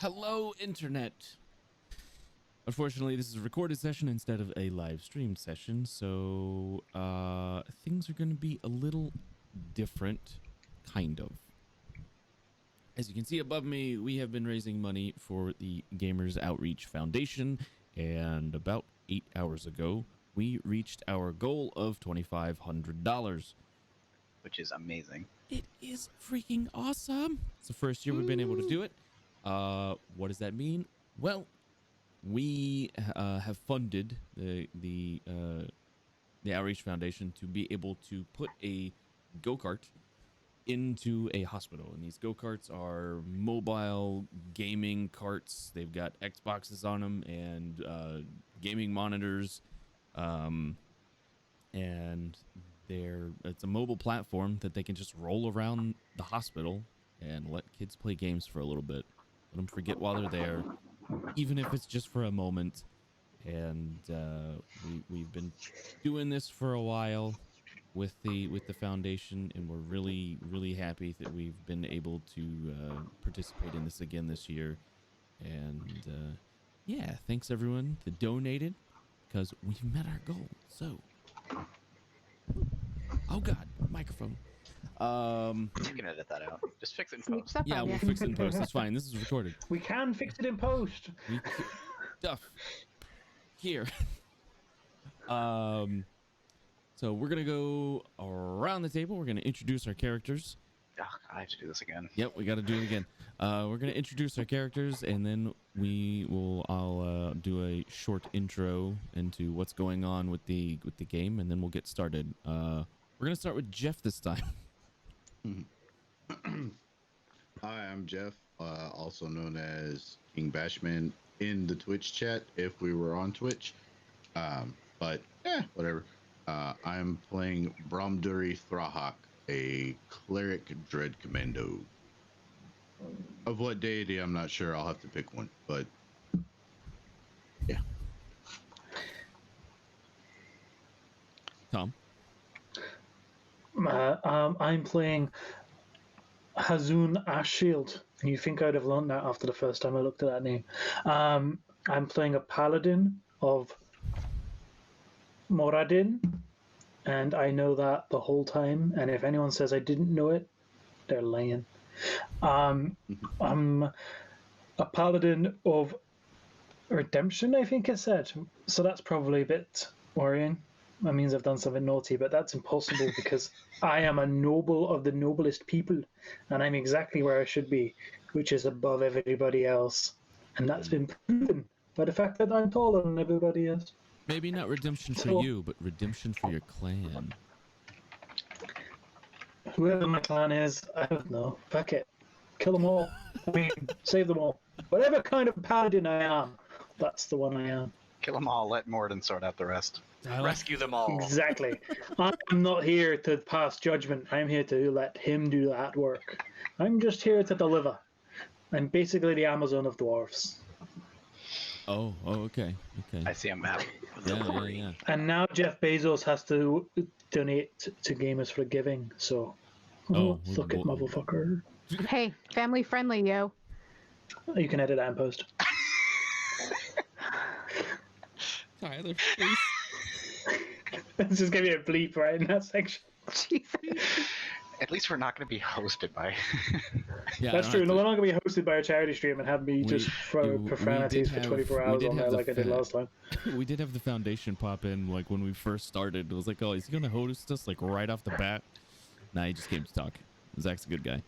Hello, Internet. Unfortunately, this is a recorded session instead of a live streamed session, so things are going to be a little different, kind of. As you can see above me, we have been raising money for the Gamers Outreach Foundation, and about 8 hours ago, we reached our goal of $2,500. Which is amazing. It is freaking awesome. It's the first year we've been able to do it. What does that mean? Well, we have funded the Outreach Foundation to be able to put a go-kart into a hospital, and these go-karts are mobile gaming carts. They've got Xboxes on them and gaming monitors, and it's a mobile platform that they can just roll around the hospital and let kids play games for a little bit, let them forget while they're there, even if it's just for a moment. And we've been doing this for a while with the foundation, and we're really happy that we've been able to participate in this again this year. And yeah, thanks everyone that donated, because we've met our goal. So, oh god, microphone. You can edit that out. Just fix it in post. Yeah, we'll fix it in post. It's fine. This is recorded. We can fix it in post. Stuff here. So we're gonna go around the table. We're gonna introduce our characters. Oh, I have to do this again. Yep, we got to do it again. We're gonna introduce our characters, and then I'll do a short intro into what's going on with the game, and then we'll get started. We're gonna start with Jeff this time. Hi, I'm Jeff, also known as King Bashman in the Twitch chat if we were on Twitch. But yeah, whatever. I'm playing Bromduri Thrahawk, a cleric dread commando. Of what deity, I'm not sure. I'll have to pick one, but yeah. Tom. I'm playing Hazoon Ashshield. You think I'd have learned that after the first time I looked at that name. I'm playing a paladin of Moradin, and I know that the whole time, and if anyone says I didn't know it, they're lying. I'm a paladin of Redemption, I think it said, so that's probably a bit worrying. That means I've done something naughty, but that's impossible because I am a noble of the noblest people, and I'm exactly where I should be, which is above everybody else. And that's been proven by the fact that I'm taller than everybody else. Maybe not redemption for you, but redemption for your clan. Whoever my clan is, I don't know. Fuck it. Kill them all. I mean, save them all. Whatever kind of paladin I am, that's the one I am. Kill them all, let Morden sort out the rest. Rescue them all. Exactly. I'm not here to pass judgment. I'm here to let him do that work. I'm just here to deliver. I'm basically the Amazon of dwarves. Oh, okay. I see a map. Yeah. And now Jeff Bezos has to donate to Gamers for Giving, so... suck it, motherfucker. Hey, family friendly, yo. You can edit that in post. Tyler, please. Let's just give you a bleep right in that section. Jesus. At least we're not going to be hosted by... Yeah, that's true. No, we're not going to be hosted by a charity stream and have me just throw profanities for 24 hours on there like I did last time. We did have the foundation pop in like when we first started. It was like, oh, is he going to host us like right off the bat? Nah, he just came to talk. Zach's a good guy.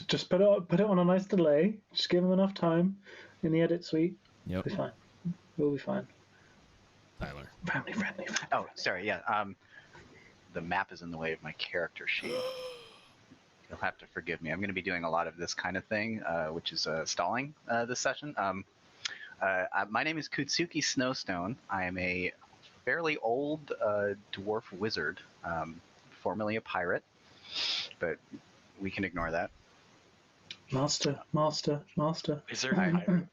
just put it on a nice delay. Just give him enough time in the edit suite. Yep. We'll be fine. We'll be fine. Tyler. Family friendly. Oh, sorry, yeah. The map is in the way of my character sheet. You'll have to forgive me. I'm going to be doing a lot of this kind of thing, which is stalling this session. My name is Kutsuki Snowstone. I am a fairly old dwarf wizard, formerly a pirate, but we can ignore that. Master. Wizard.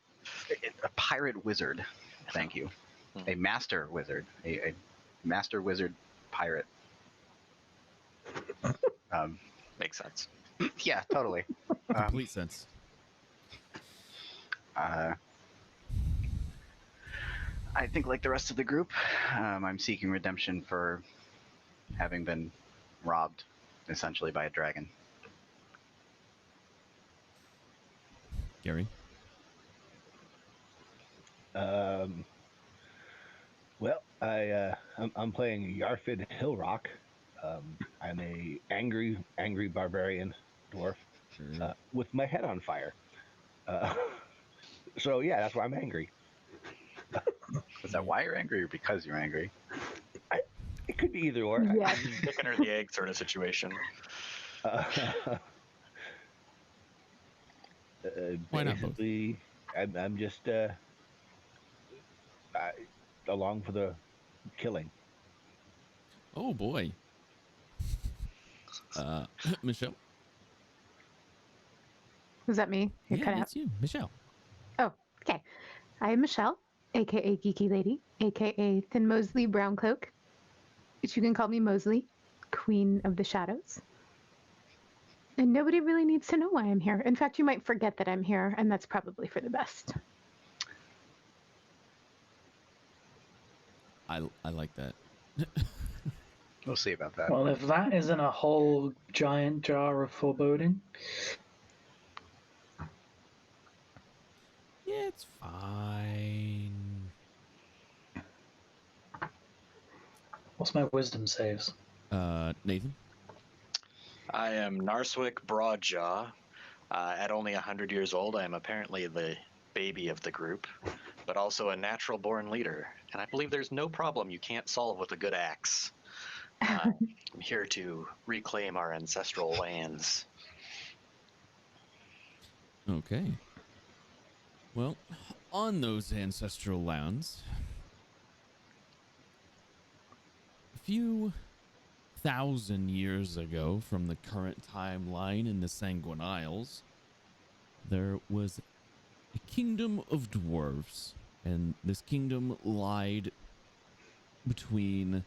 A pirate wizard. Thank you. A master wizard. A master wizard pirate. Makes sense. Yeah, totally. Complete sense. I think, like the rest of the group, I'm seeking redemption for having been robbed, essentially, by a dragon. Gary? Well, I'm playing Yarfid Hillrock. I'm a angry barbarian dwarf with my head on fire. So yeah, that's why I'm angry. Is that why you're angry or because you're angry? It could be either or. Yeah. Chicken or the egg sort of situation. Why not both? Basically, I'm just along for the killing. Oh boy. Michelle? Was that me? You cut Yeah, out. it's you, Michelle. Oh, okay. I am Michelle, aka Geeky Lady, aka Thin Mosley Brown Cloak. But you can call me Mosley, Queen of the Shadows. And nobody really needs to know why I'm here. In fact, you might forget that I'm here, and that's probably for the best. I like that. We'll see about that. Well, if that isn't a whole giant jar of foreboding, Yeah, it's fine. what's my wisdom saves? Nathan? I am Narswick Broadjaw. At only 100 years old, I am apparently the baby of the group, but also a natural-born leader. And I believe there's no problem you can't solve with a good axe. I'm here to reclaim our ancestral lands. Okay. Well, on those ancestral lands, a few thousand years ago from the current timeline in the Sanguine Isles, there was a kingdom of dwarves, and this kingdom lied between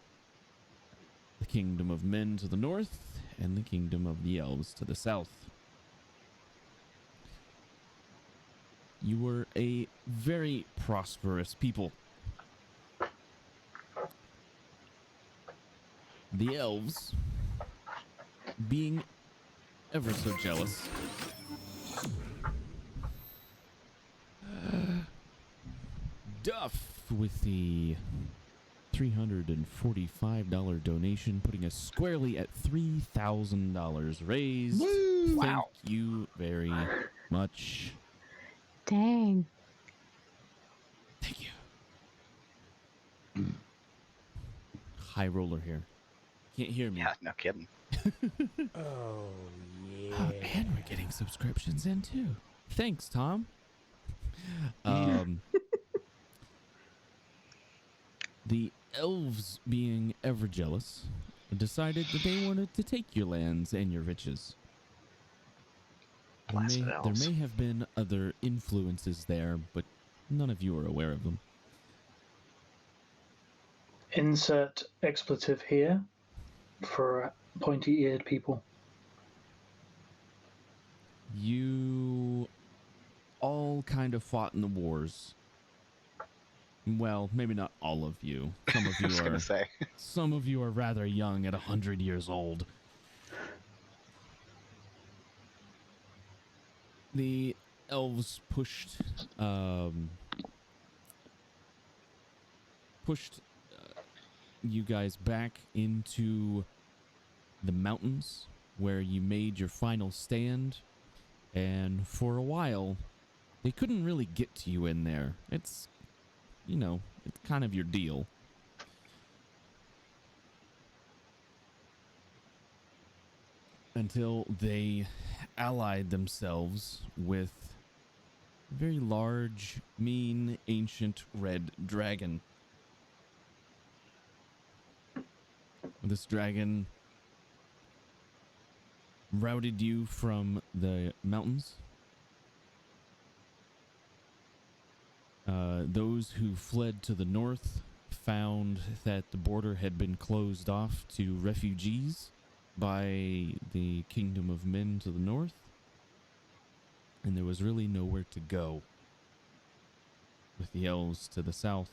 the kingdom of men to the north and the kingdom of the elves to the south. You were a very prosperous people. The elves, being ever so jealous, Duff with the $345 donation, putting us squarely at $3,000 raised. Woo! Thank Wow. you very much. Dang. Thank you. High roller here. Can't hear me. Yeah, no kidding. Oh, yeah. Oh, and we're getting subscriptions in too. Thanks, Tom. The elves, being ever jealous, decided that they wanted to take your lands and your riches. Blasted elves. There may have been other influences there, but none of you are aware of them. Insert expletive here for pointy-eared people. You all kind of fought in the wars. Well, maybe not all of you. Some of I you was are. gonna say. Some of you are rather young, at 100 years old. The elves pushed you guys back into the mountains where you made your final stand, and for a while they couldn't really get to you in there. It's, you know, it's kind of your deal. Until they allied themselves with a very large, mean, ancient red dragon. This dragon routed you from the mountains. Those who fled to the north found that the border had been closed off to refugees by the Kingdom of Men to the north. and there was really nowhere to go with the elves to the south.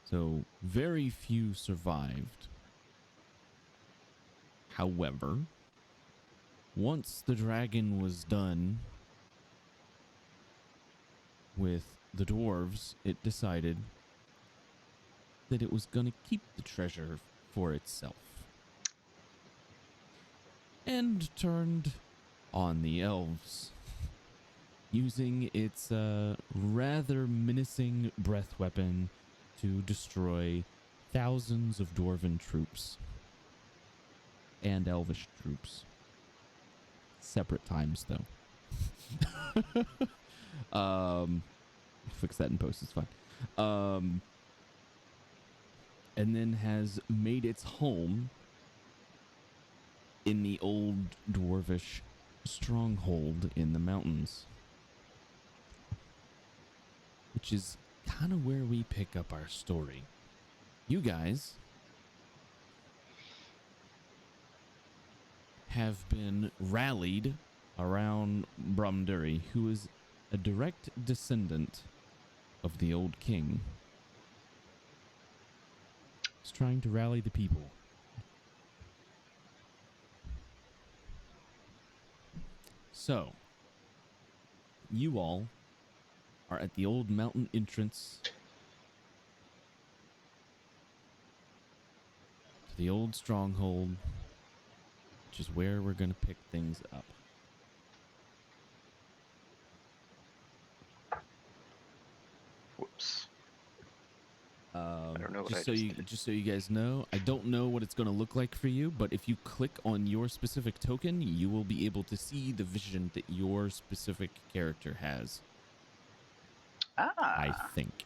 So very few survived. However, once the dragon was done with the dwarves, it decided that it was going to keep the treasure for itself and turned on the elves, using its rather menacing breath weapon to destroy thousands of dwarven troops and elvish troops. Separate times, though. Fix that in post, it's fine. And then has made its home in the old dwarvish stronghold in the mountains, which is kind of where we pick up our story. You guys have been rallied around Brumduri, who is a direct descendant of the old king. He's trying to rally the people. So, you all are at the old mountain entrance to the old stronghold, which is where we're going to pick things up. Whoops. I don't know what just so you guys know, I don't know what it's going to look like for you, but if you click on your specific token, you will be able to see the vision that your specific character has. I think.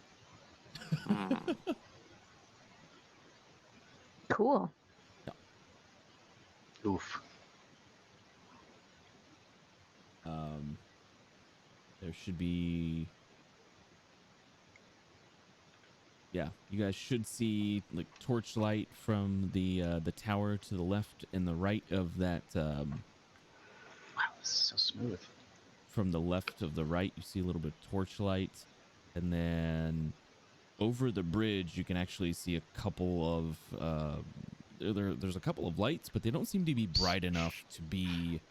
Cool. Yeah. Oof. There should be... Yeah, you guys should see like torchlight from the tower to the left and the right of that. Wow, this is so smooth. From the left of the right, you see a little bit of torchlight, and then over the bridge, you can actually see a couple of. There's a couple of lights, but they don't seem to be bright enough to be.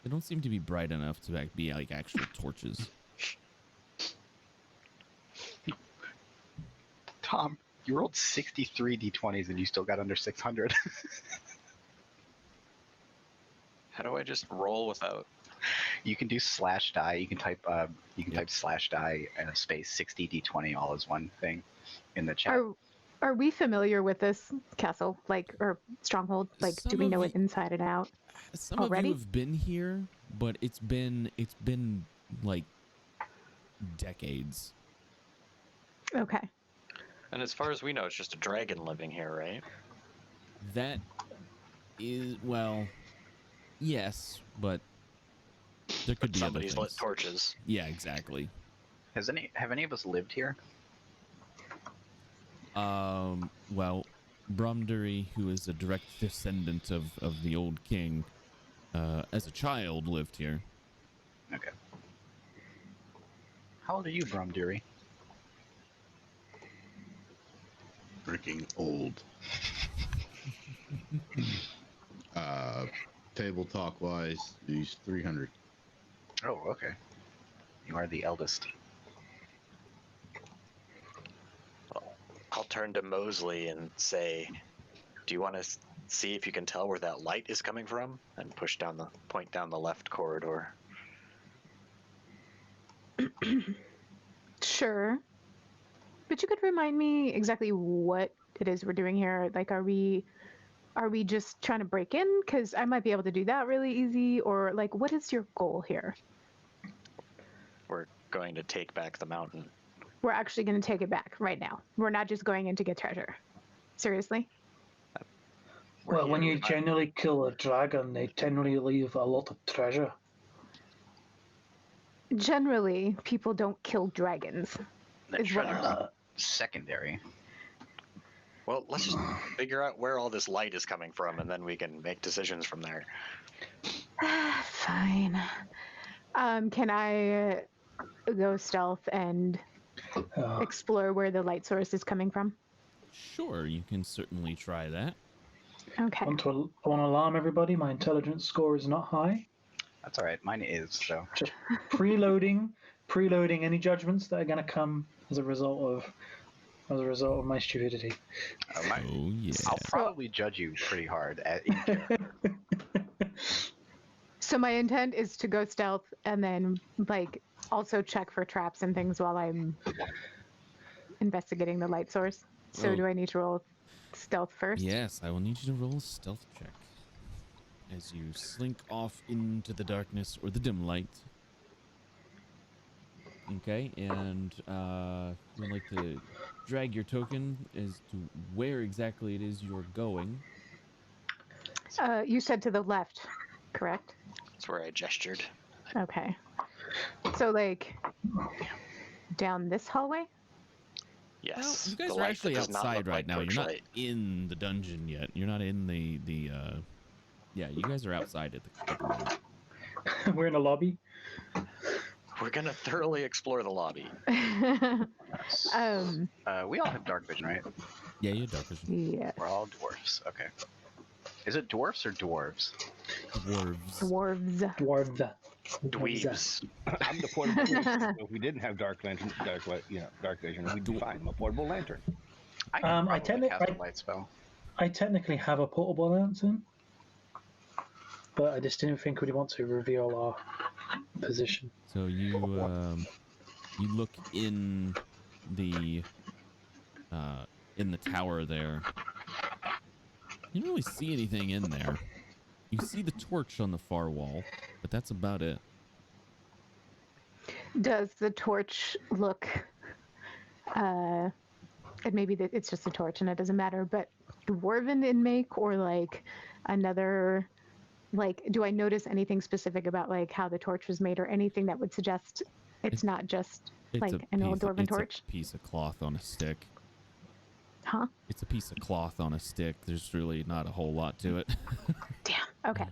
They don't seem to be bright enough to be like actual torches. Tom, you rolled 63 d20s and you still got under 600. How do I just roll without? You can do /die. You can type type /die and a space 60 d20 all as one thing in the chat. Are we familiar with this castle, like, or stronghold? Like, do we know it inside and out? Some already? of you have been here, but it's been like decades. Okay. And as far as we know, it's just a dragon living here, right? That is, well, yes, but there could be other Somebody's lit things. torches. Yeah, exactly. Have any of us lived here? Well, Brumduri, who is a direct descendant of the old king, as a child lived here. Okay. How old are you, Brumduri? Freaking old. Table talk wise, he's 300. Oh, okay. You are the eldest. I'll turn to Mosley and say, do you want to see if you can tell where that light is coming from? And point down the left corridor. Sure. But you could remind me exactly what it is we're doing here. Like, are we just trying to break in? Because I might be able to do that really easy. Or, like, what is your goal here? We're going to take back the mountain. We're actually going to take it back right now. We're not just going in to get treasure. Seriously? Well, when you generally kill a dragon, they generally leave a lot of treasure. Generally, people don't kill dragons. That Is what treasure's secondary. Well, let's just figure out where all this light is coming from, and then we can make decisions from there. Fine. Can I go stealth and explore where the light source is coming from? Sure, you can certainly try that. Okay. I want to alarm everybody. My intelligence score is not high. That's all right. Mine is, so. Just preloading any judgments that are going to come as a result of my stupidity. Oh yeah. I'll probably judge you pretty hard in character. So my intent is to go stealth and then like also check for traps and things while I'm investigating the light source. So Oh. do I need to roll stealth first? Yes, I will need you to roll a stealth check as you slink off into the darkness or the dim light. Okay, and you'd like to drag your token as to where exactly it is you're going. You said to the left, correct? That's where I gestured. Okay. So like down this hallway? Yes. Well, you guys the are light actually that does not outside look right like now. You're not torchlight. in the dungeon yet. You're not in the yeah, you guys are outside at the moment. We're in a lobby. We're gonna thoroughly explore the lobby. We all have dark vision, right? Yeah, you're dark vision. Yeah. We're all dwarfs. Okay. Is it dwarfs or dwarves? Dwarves. Dwarves. Dwarves. Dweebs. I'm the portable priest. So if we didn't have dark vision, we'd be fine. I'm a portable lantern. I can I probably cast a light spell. I technically have a portable lantern, but I just didn't think we'd want to reveal our position. So you look in the tower there. You don't really see anything in there. You see the torch on the far wall, but that's about it. Does the torch look and maybe it's just a torch and it doesn't matter, but dwarven in make or like another, like, do I notice anything specific about like how the torch was made or anything that would suggest it's not just like an old dwarven torch? It's a piece of cloth on a stick. Huh? It's a piece of cloth on a stick. There's really not a whole lot to it. Damn. Okay.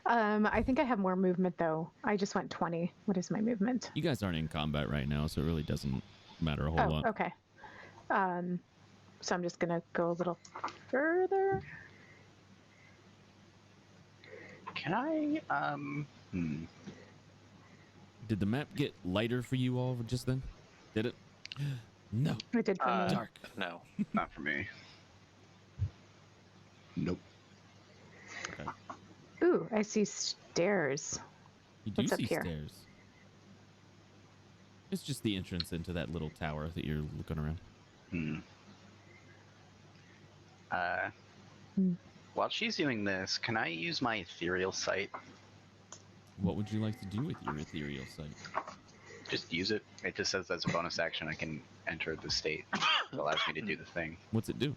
I think I have more movement though. I just went 20. What is my movement? You guys aren't in combat right now, so it really doesn't matter a whole lot. Okay. So I'm just gonna go a little further. Can I, Did the map get lighter for you all just then? Did it? No. It did for me. Dark. No. not for me. Nope. Okay. Ooh, I see stairs. You do What's up see here? stairs. It's just the entrance into that little tower that you're looking around. While she's doing this, can I use my ethereal sight? What would you like to do with your ethereal sight? Just use it. It just says as a bonus action I can enter the state. It allows me to do the thing. What's it do?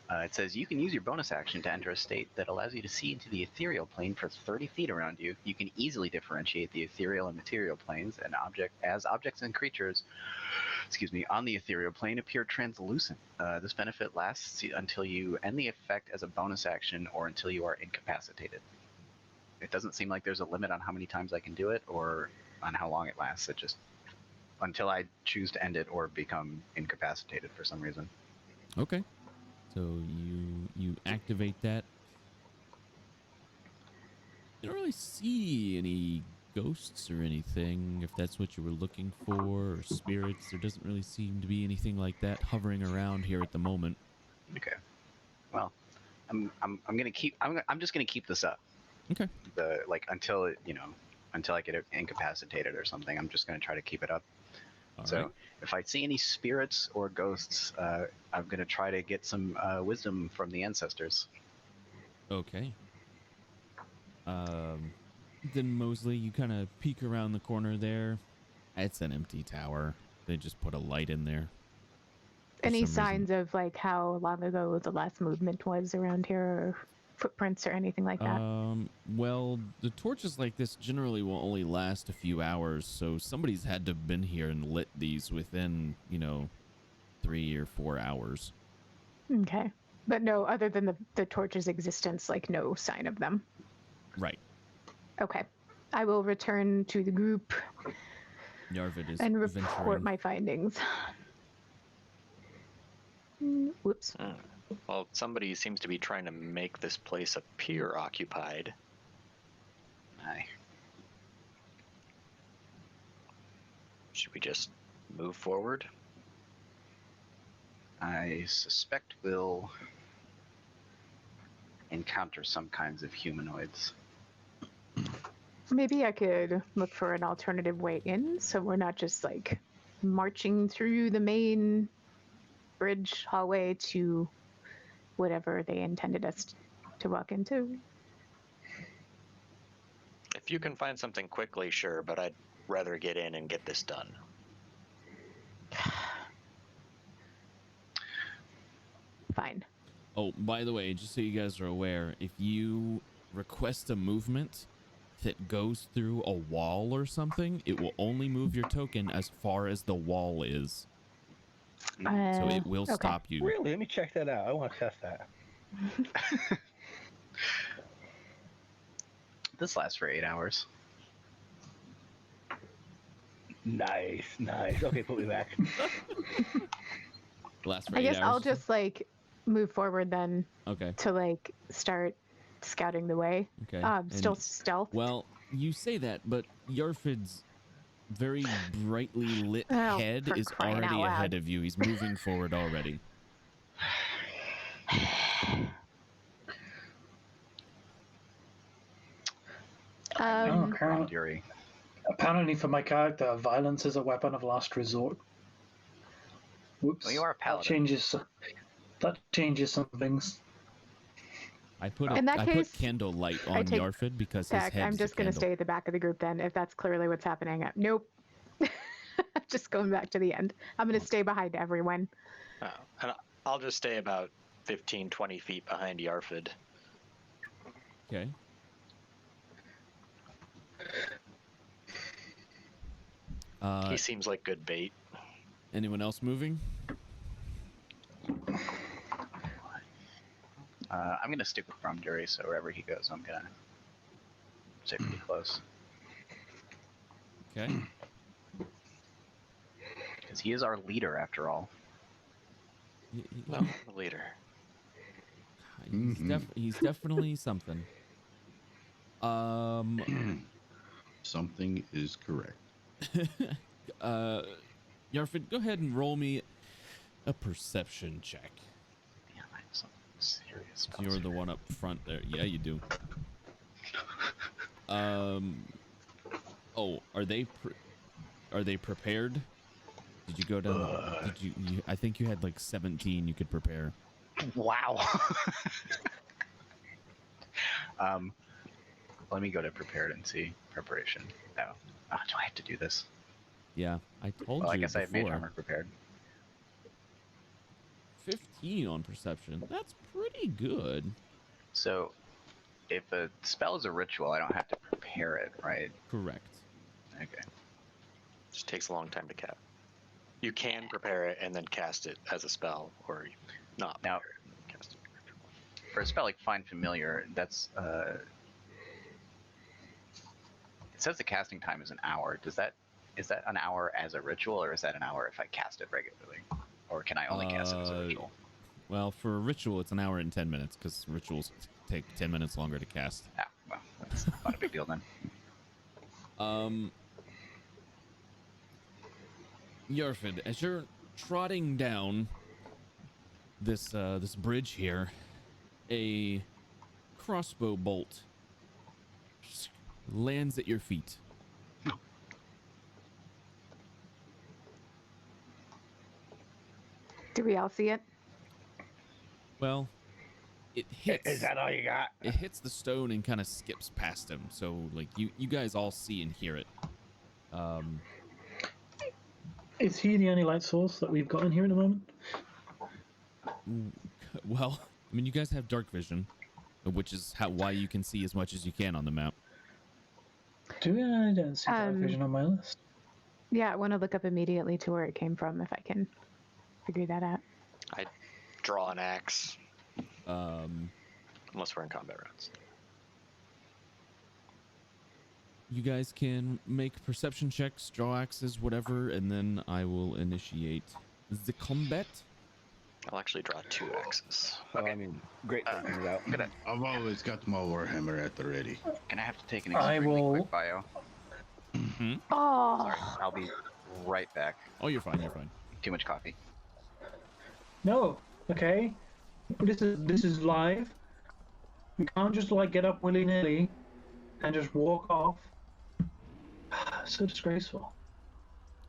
It says you can use your bonus action to enter a state that allows you to see into the ethereal plane for 30 feet around you. You can easily differentiate the ethereal and material planes, and objects and creatures, on the ethereal plane appear translucent. This benefit lasts until you end the effect as a bonus action or until you are incapacitated. It doesn't seem like there's a limit on how many times I can do it or on how long it lasts. It just until I choose to end it or become incapacitated for some reason. Okay. So you activate that. You don't really see any ghosts or anything, if that's what you were looking for, or spirits. There doesn't really seem to be anything like that hovering around here at the moment. Okay. Well, I'm just gonna keep this up. Okay. Until I get incapacitated or something. I'm just gonna try to keep it up. All So right. if I see any spirits or ghosts, I'm going to try to get some wisdom from the ancestors. Okay. Then Mosley, you kind of peek around the corner there. It's an empty tower. They just put a light in there. for Any some reason. signs of like how long ago the last movement was around here, or footprints or anything like that? Well, the torches like this generally will only last a few hours, so somebody's had to have been here and lit these within, 3 or 4 hours. Okay. But no, other than the torch's existence, like no sign of them. Right. Okay. I will return to the group Yarvid is and report venturing. my findings. Whoops. Well, somebody seems to be trying to make this place appear occupied. Aye. Should we just move forward? I suspect we'll encounter some kinds of humanoids. Maybe I could look for an alternative way in so we're not just like marching through the main bridge hallway to whatever they intended us to walk into. If you can find something quickly, sure, but I'd rather get in and get this done. Fine. Oh, by the way, just so you guys are aware, if you request a movement that goes through a wall or something, it will only move your token as far as the wall is. So it will Okay. stop you. Really? Let me check that out. I want to test that. This lasts for 8 hours. Nice, nice. Okay, put me back. Lasts for I 8 guess hours. I'll just like move forward then Okay. to like start scouting the way. Okay. Still And- stealth. Well, you say that, but Yarfid's very brightly lit Oh, head for is crying already out loud. ahead of you. He's moving forward already. Oh, apparently, Fury. apparently for my character, violence is a weapon of last resort. Whoops. Well, you are a That paladin. changes some things. I put In that I put case, candle light I on take Yarfid because his Zach, head I'm is just a going to candle. stay at the back of the group then, if that's clearly what's happening. Nope. Just going back to the end. I'm going to stay behind everyone. Oh, and I'll just stay about 15, 20 feet behind Yarfid. Okay. He seems like good bait. Anyone else moving? I'm going to stick with Brumdury, so wherever he goes, I'm going to stay pretty close. Okay. Because he is our leader, after all. No, the leader. He's definitely something. Something is correct. Yarfid, go ahead and roll me a perception check. Damn, I have some serious You're the one up front there. Yeah, you do. Oh, are they prepared? Did you go down? Did you? I think you had like 17 you could prepare. Wow. Let me go to prepared and see. Preparation. No. Do I have to do this? Yeah, I told Well, you I guess I have before. mage armor prepared. 15 on perception. That's pretty good. So, if a spell is a ritual, I don't have to prepare it, right? Correct. Okay. Just takes a long time to cast. You can prepare it and then cast it as a spell, or not. Now- prepare it and cast it. For a spell like Find Familiar, that's it says the casting time is an hour. Is that an hour as a ritual, or is that an hour if I cast it regularly? Or can I only cast it as a ritual? Well, for a ritual, it's an hour and 10 minutes because rituals take 10 minutes longer to cast. Ah, well, that's not a big deal then. Yarfid, as you're trotting down this bridge here, a crossbow bolt lands at your feet. Do we all see it? Well, it hits. Is that all you got? It hits the stone and kind of skips past him. So, like, you guys all see and hear it. Is he the only light source that we've got in here at the moment? Well, I mean, you guys have dark vision, which is why you can see as much as you can on the map. I don't see dark vision on my list. Yeah, I want to look up immediately to where it came from if I can figure that out. I draw an axe, Um, unless we're in combat rounds. you guys can make perception checks, draw axes, whatever, and then I will initiate the combat. I'll actually draw 2 axes. So, I mean, great thing is out. I've always got my Warhammer at the ready. Can I have to take an I extremely will- quick bio? Oh, Sorry, I'll be right back. Oh, you're fine. You're fine. Too much coffee. No, okay. This is live. You can't just like get up willy nilly and just walk off. So disgraceful.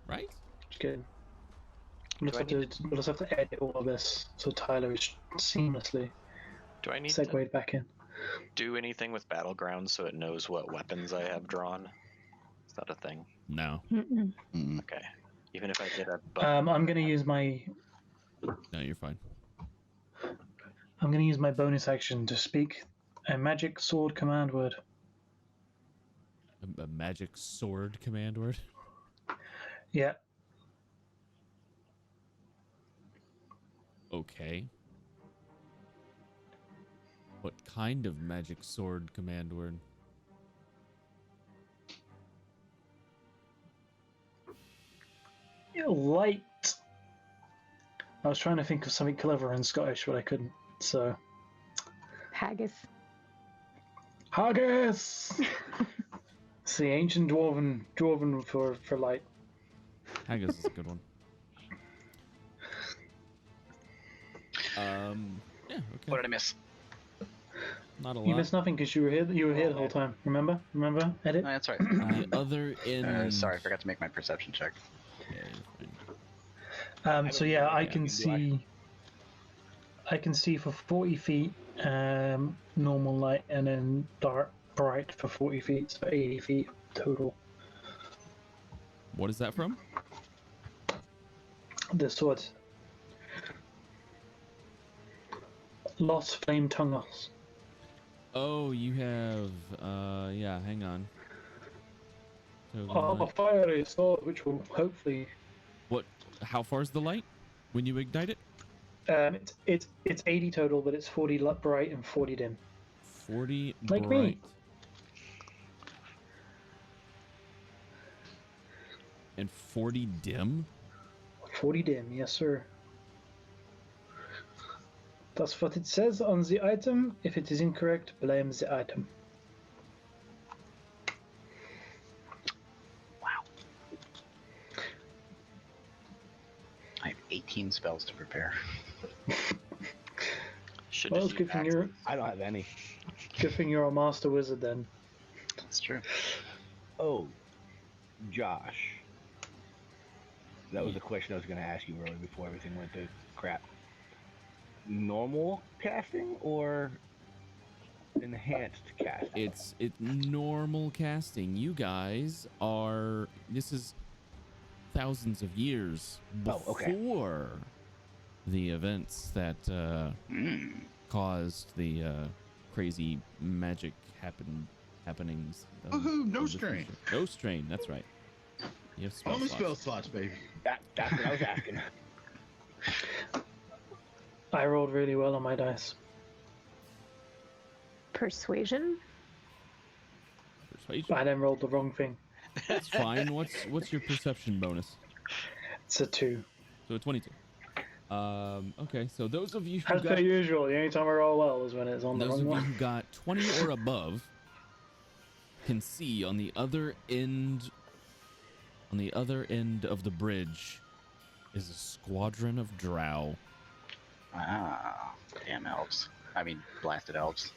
Right? Just kidding. We'll just have to edit all of this so Tyler is seamlessly Do I need to segued back in. do anything with Battlegrounds so it knows what weapons I have drawn? Is that a thing? No. mm-mm. Okay. Even if I did a I'm gonna use my No, you're fine. bonus action to speak a magic sword command word. A magic sword command word. Yeah. Okay. What kind of magic sword command word? Light. I was trying to think of something clever in Scottish, but I couldn't. So Haggis. haggis. It's the ancient dwarven for light. Haggis is a good one. Yeah, okay. What did I miss? Not a You lot. missed nothing because you were here. You were here the whole time. Remember? Edit. Oh, that's right. The other end. Sorry, I forgot to make my perception check. Yeah, you're fine. So yeah, I can do see. I can see for 40 feet, normal light, and then dark bright for 40 feet, so 80 feet total. What is that from? The sword. Los Flame Tungos. Oh, you have. Yeah, hang on. So, Oh, a fiery sword, which will hopefully. what? How far is the light when you ignite it? It's 80 total, but it's 40 bright and 40 dim. 40 Like bright. me. And 40 dim? 40 dim, yes sir. That's what it says on the item. If it is incorrect, blame the item. Wow. I have 18 spells to prepare. should Well, just it's use good thing axes. I don't have any. you're a master wizard then. That's true. Oh, Josh. That was a question I was going to ask you earlier before everything went to crap. Normal casting or enhanced casting? It's normal casting. You guys are. This is thousands of years Oh, okay. before the events that caused the crazy magic happenings. Woohoo, no of the strain. future. No strain. That's right. You have spell Only slots. spell slots, baby. That's what I was asking. I rolled really well on my dice. Persuasion. Persuasion. I then rolled the wrong thing. That's fine. What's your perception bonus? It's a 2. So a 22. Okay, so those of you who As per got usual, the only time I roll well is when it's on the those wrong of you one. who got 20 or above can see on the other end of the bridge is a squadron of drow. Ah, damn elves. I mean, blasted elves.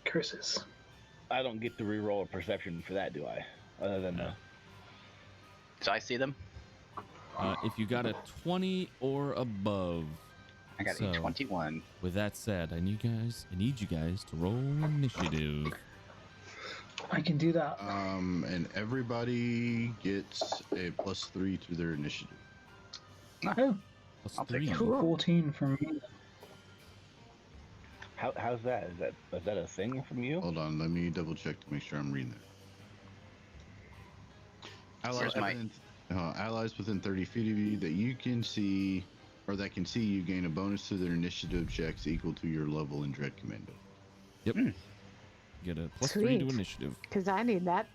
Curses. I don't get to reroll a perception for that, do I? Other than No. Did I see them? If you got a 20 or above. I got So- a 21. With that said, I need you guys to roll initiative. I can do that. And everybody gets a +3 to their initiative. Oh, Plus I'll take 3. it. Cool. 14 from me. how's that? Is that a thing from you? Hold on, let me double check to make sure I'm reading that. Here's my- Allies within 30 feet of you that you can see, or that can see you, gain a bonus to their initiative checks equal to your level in Dread Commando. Yep. Get a +3 to Sweet. initiative. Because I need that.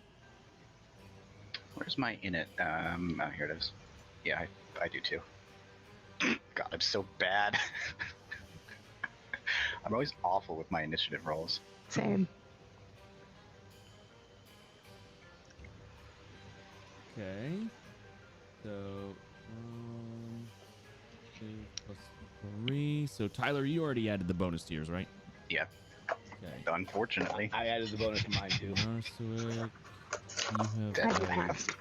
Where's my init? Oh, here it is. Yeah, I do too. God, I'm so bad. I'm always awful with my initiative rolls. Same. Okay. So, 2 + 3. So, Tyler, you already added the bonus tiers, right? Yeah, Okay. unfortunately. I added the bonus to mine too. Narcissic, you Dead have fast.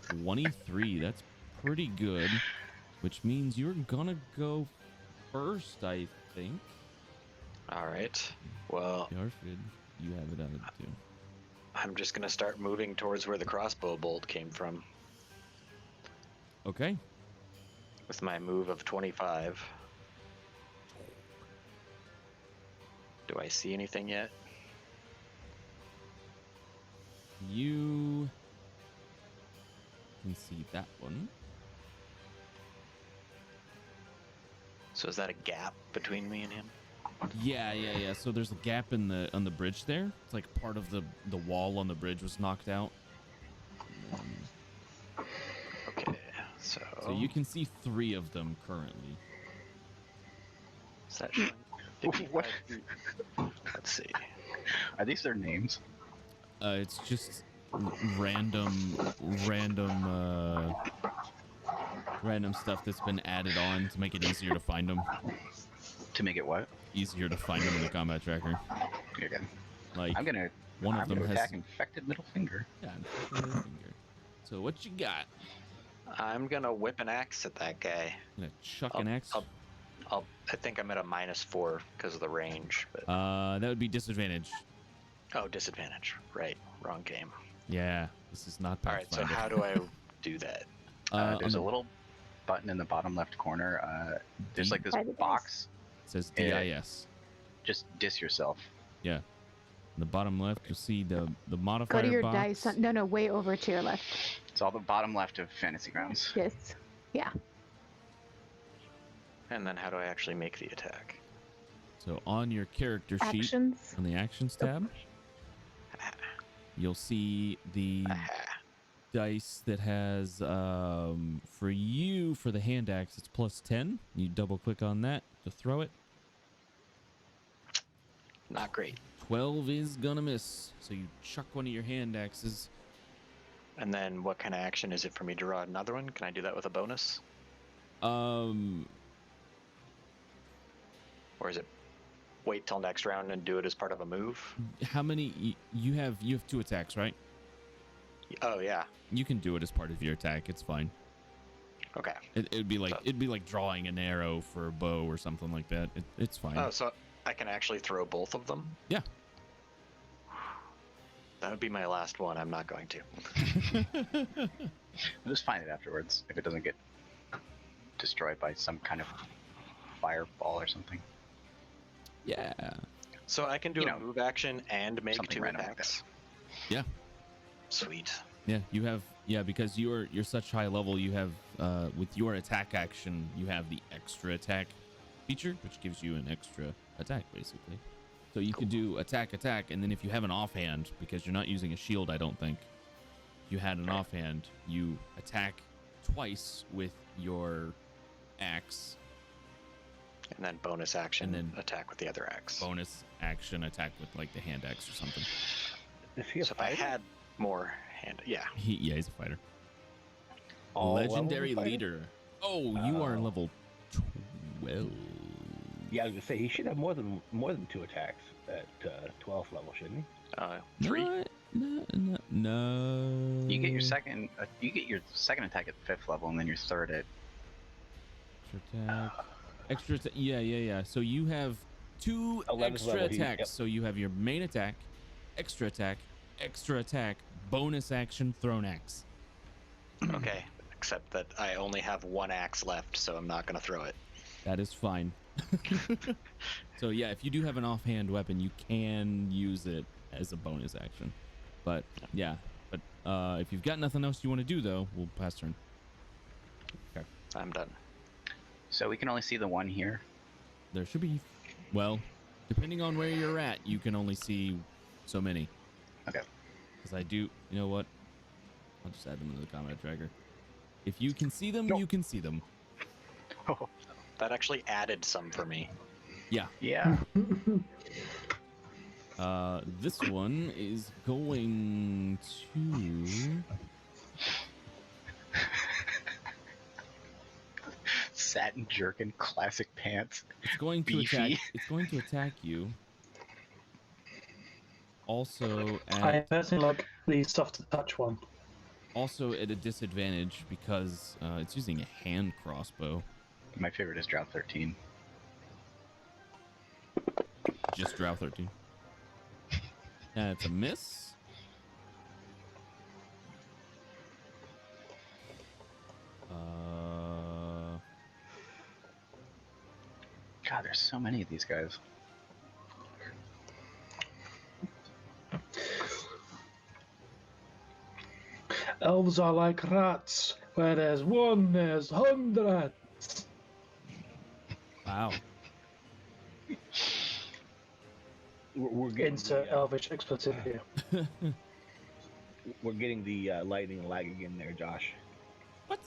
23. That's pretty good, which means you're gonna go first, I think. All right. Well, Yarfid, you have it added too. I'm just gonna start moving towards where the crossbow bolt came from Okay. with my move of 25. Do I see anything yet? You can see that one. So is that a gap between me and him? Yeah. So there's a gap in the on the bridge there. It's like part of the wall on the bridge was knocked out. Okay, so So you can see 3 of them currently. is that showing? What? Let's see. Are these their names? It's just random stuff that's been added on to make it easier to find them. To make it what? Easier to find them in the combat tracker. You're good. Like I'm gonna attack infected middle finger. Yeah, infected middle finger. So what you got? I'm gonna whip an axe at that guy. Gonna chuck an axe. I think I'm at a -4 because of the range. But That would be disadvantage. oh, disadvantage. Right, wrong game. Yeah, this is not All right, Pathfinder. so how do I do that? There's a little button in the bottom left corner. There's like this By the dice. box. It says DIS. Just diss yourself. Yeah. In the bottom left, you'll see the modifier Go to your box. dice. No, way over to your left. It's all the bottom left of Fantasy Grounds. Yes. Yeah. And then how do I actually make the attack? So on your character sheet, Actions. on the actions tab, you'll see the Aha. dice that has for you for the hand axe it's +10. You double click on that to throw it. Not great. 12 is gonna miss. So you chuck one of your hand axes. And then what kind of action is it for me to draw another one? Can I do that with a bonus? Or is it wait till next round and do it as part of a move? How many you have 2 attacks, right? Oh yeah. You can do it as part of your attack. It's fine. Okay. It'd be like drawing an arrow for a bow or something like that. It's fine. Oh, so I can actually throw both of them? Yeah. That would be my last one. I'm not going to. We'll just find it afterwards if it doesn't get destroyed by some kind of fireball or something. Yeah. So I can do You a know, move action and make something 2 random like attacks. Yeah. Sweet. Yeah, you have because you're such high level, you have with your attack action, you have the extra attack feature, which gives you an extra attack basically. So you could do attack, and then if you have an offhand, because you're not using a shield, I don't think. If you had an offhand, you attack twice with your axe. And then bonus action, And then attack with the other axe. Bonus action attack with like the hand axe or something. Is he a So if I fighter? had more hand, yeah. He's a fighter. All Legendary levels of fighter? leader. Oh, you are Oh. level 12. Yeah, I was gonna say he should have more than 2 attacks at 12th level, shouldn't he? 3. No. You get your second. You get your second attack at 5th level, and then your third at. Extra attack. Yeah. So you have 2 11th extra level, attacks. yep. So you have your main attack, extra attack, bonus action, thrown axe. Okay. Except that I only have 1 axe left, so I'm not going to throw it. That is fine. So yeah, if you do have an offhand weapon, you can use it as a bonus action. But yeah, if you've got nothing else you want to do though, we'll pass turn. Okay. I'm done. So we can only see the one here. There should be, well, depending on where you're at, you can only see so many. Okay. Because I do, you know what? I'll just add them to the combat tracker. If you can see them, No. you can see them. Oh, That actually added some for me. Yeah. yeah. This one is going to. Satin jerkin, classic pants. It's going to Beefy. attack. It's going to attack you. Also I at personally like the soft touch one. also at a disadvantage because it's using a hand crossbow. My favorite is Drought 13. Just Drow 13. It's a miss. God, there's so many of these guys. Elves are like rats. Where there's one, there's hundreds. Wow. We're getting Insert elvish expletive here. we're getting the lightning lag again there, Josh. What?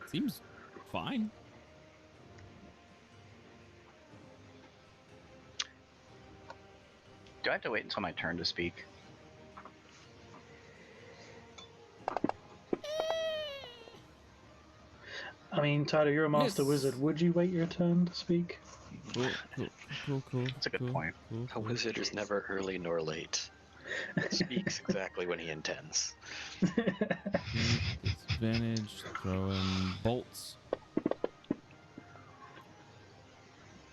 Seems fine. Do I have to wait until my turn to speak? I mean, Tyler, you're a master Miss. wizard. Would you wait your turn to speak? Cool. That's a good point. A wizard is never early nor late. Speaks exactly when he intends. Disadvantage, throwing bolts.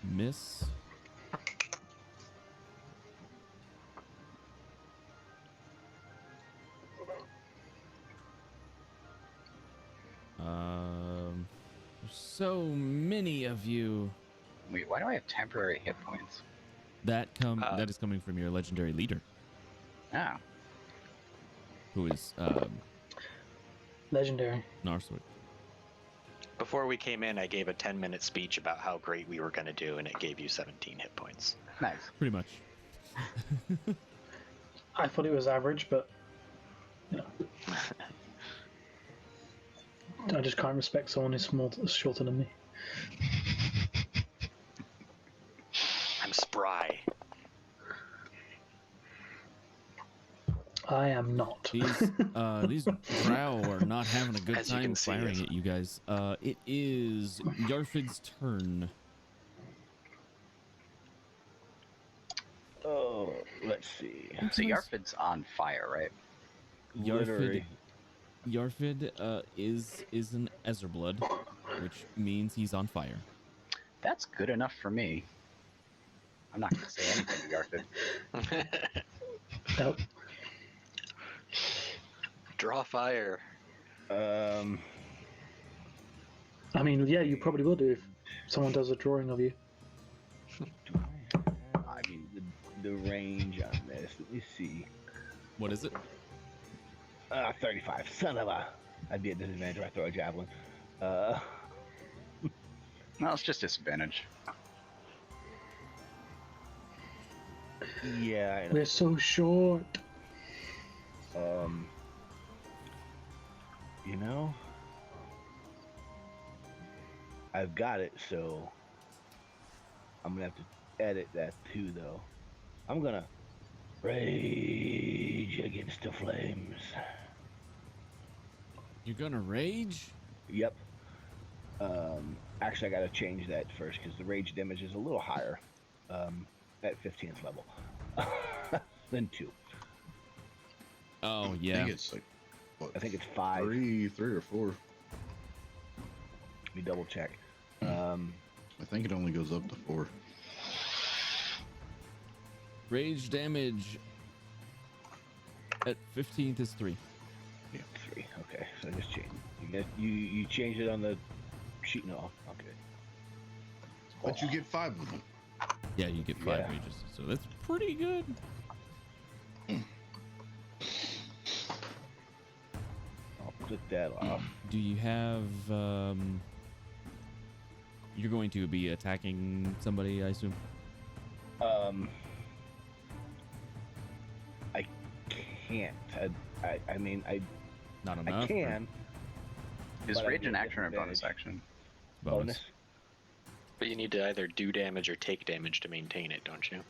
Miss. There's so many of you. Wait, why do I have temporary hit points? That is coming from your legendary leader, Ah, who is Legendary. Narswick. Before we came in, I gave a 10-minute speech about how great we were going to do, and it gave you 17 hit points. nice. Pretty much. I thought it was average, but you know, I just can't respect someone who's shorter than me. I'm spry. I am not. These drow are not having a good As you time can see, firing yes. at you guys. It is Yarfid's turn. Oh, let's see. So Yarfid's on fire, right? Yarfid, Literally. is an Ezerblood, which means he's on fire. That's good enough for me. I'm not gonna say anything to Yarfid. Nope. Draw fire. I mean, yeah, you probably will do if someone does a drawing of you. I mean, the range on this. Let me see. What is it? 35. Son of a. I'd be at disadvantage if I throw a javelin. No, it's just disadvantage. Yeah. I know. We're so short. You know, I've got it, so I'm gonna have to edit that too, though. I'm gonna rage against the flames. You're gonna rage? Yep. Actually, I gotta change that first because the rage damage is a little higher at 15th level than 2. Oh I yeah. think it's like what, I think it's 5. three or 4. Let me double check. I think it only goes up to 4. Rage damage at 15th is 3. Yeah. 3. Okay, so I just changed. You changed it on the sheet. No, okay. But you get 5 of them. Yeah, you get 5 Yeah. rages, so that's pretty good. I'll click that off. Do you have you're going to be attacking somebody, I assume? can't. I mean, Not enough. I can. Is But I rage get an action or a bonus disadvantage. action? Bonus. But you need to either do damage or take damage to maintain it, don't you?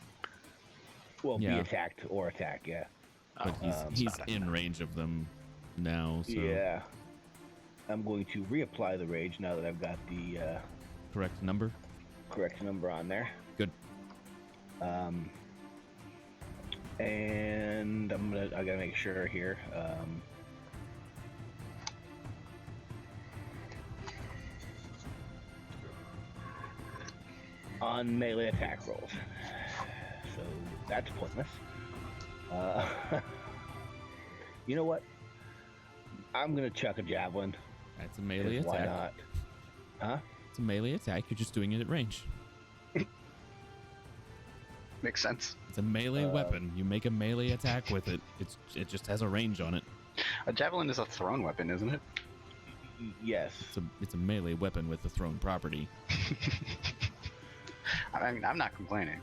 Well, Yeah. be attacked or attack, yeah. But Oh, he's not in range of them now, so Yeah. I'm going to reapply the rage now that I've got the correct number. correct number on there. Good. And I gotta make sure here. On melee attack rolls. So that's pointless. You know what? I'm gonna chuck a javelin. That's a melee 'Cause why attack. not? Huh? It's a melee attack. You're just doing it at range. Makes sense. It's a melee weapon. You make a melee attack with it. It just has a range on it. A javelin is a thrown weapon, isn't it? Yes. It's a melee weapon with the thrown property. I mean, I'm not complaining.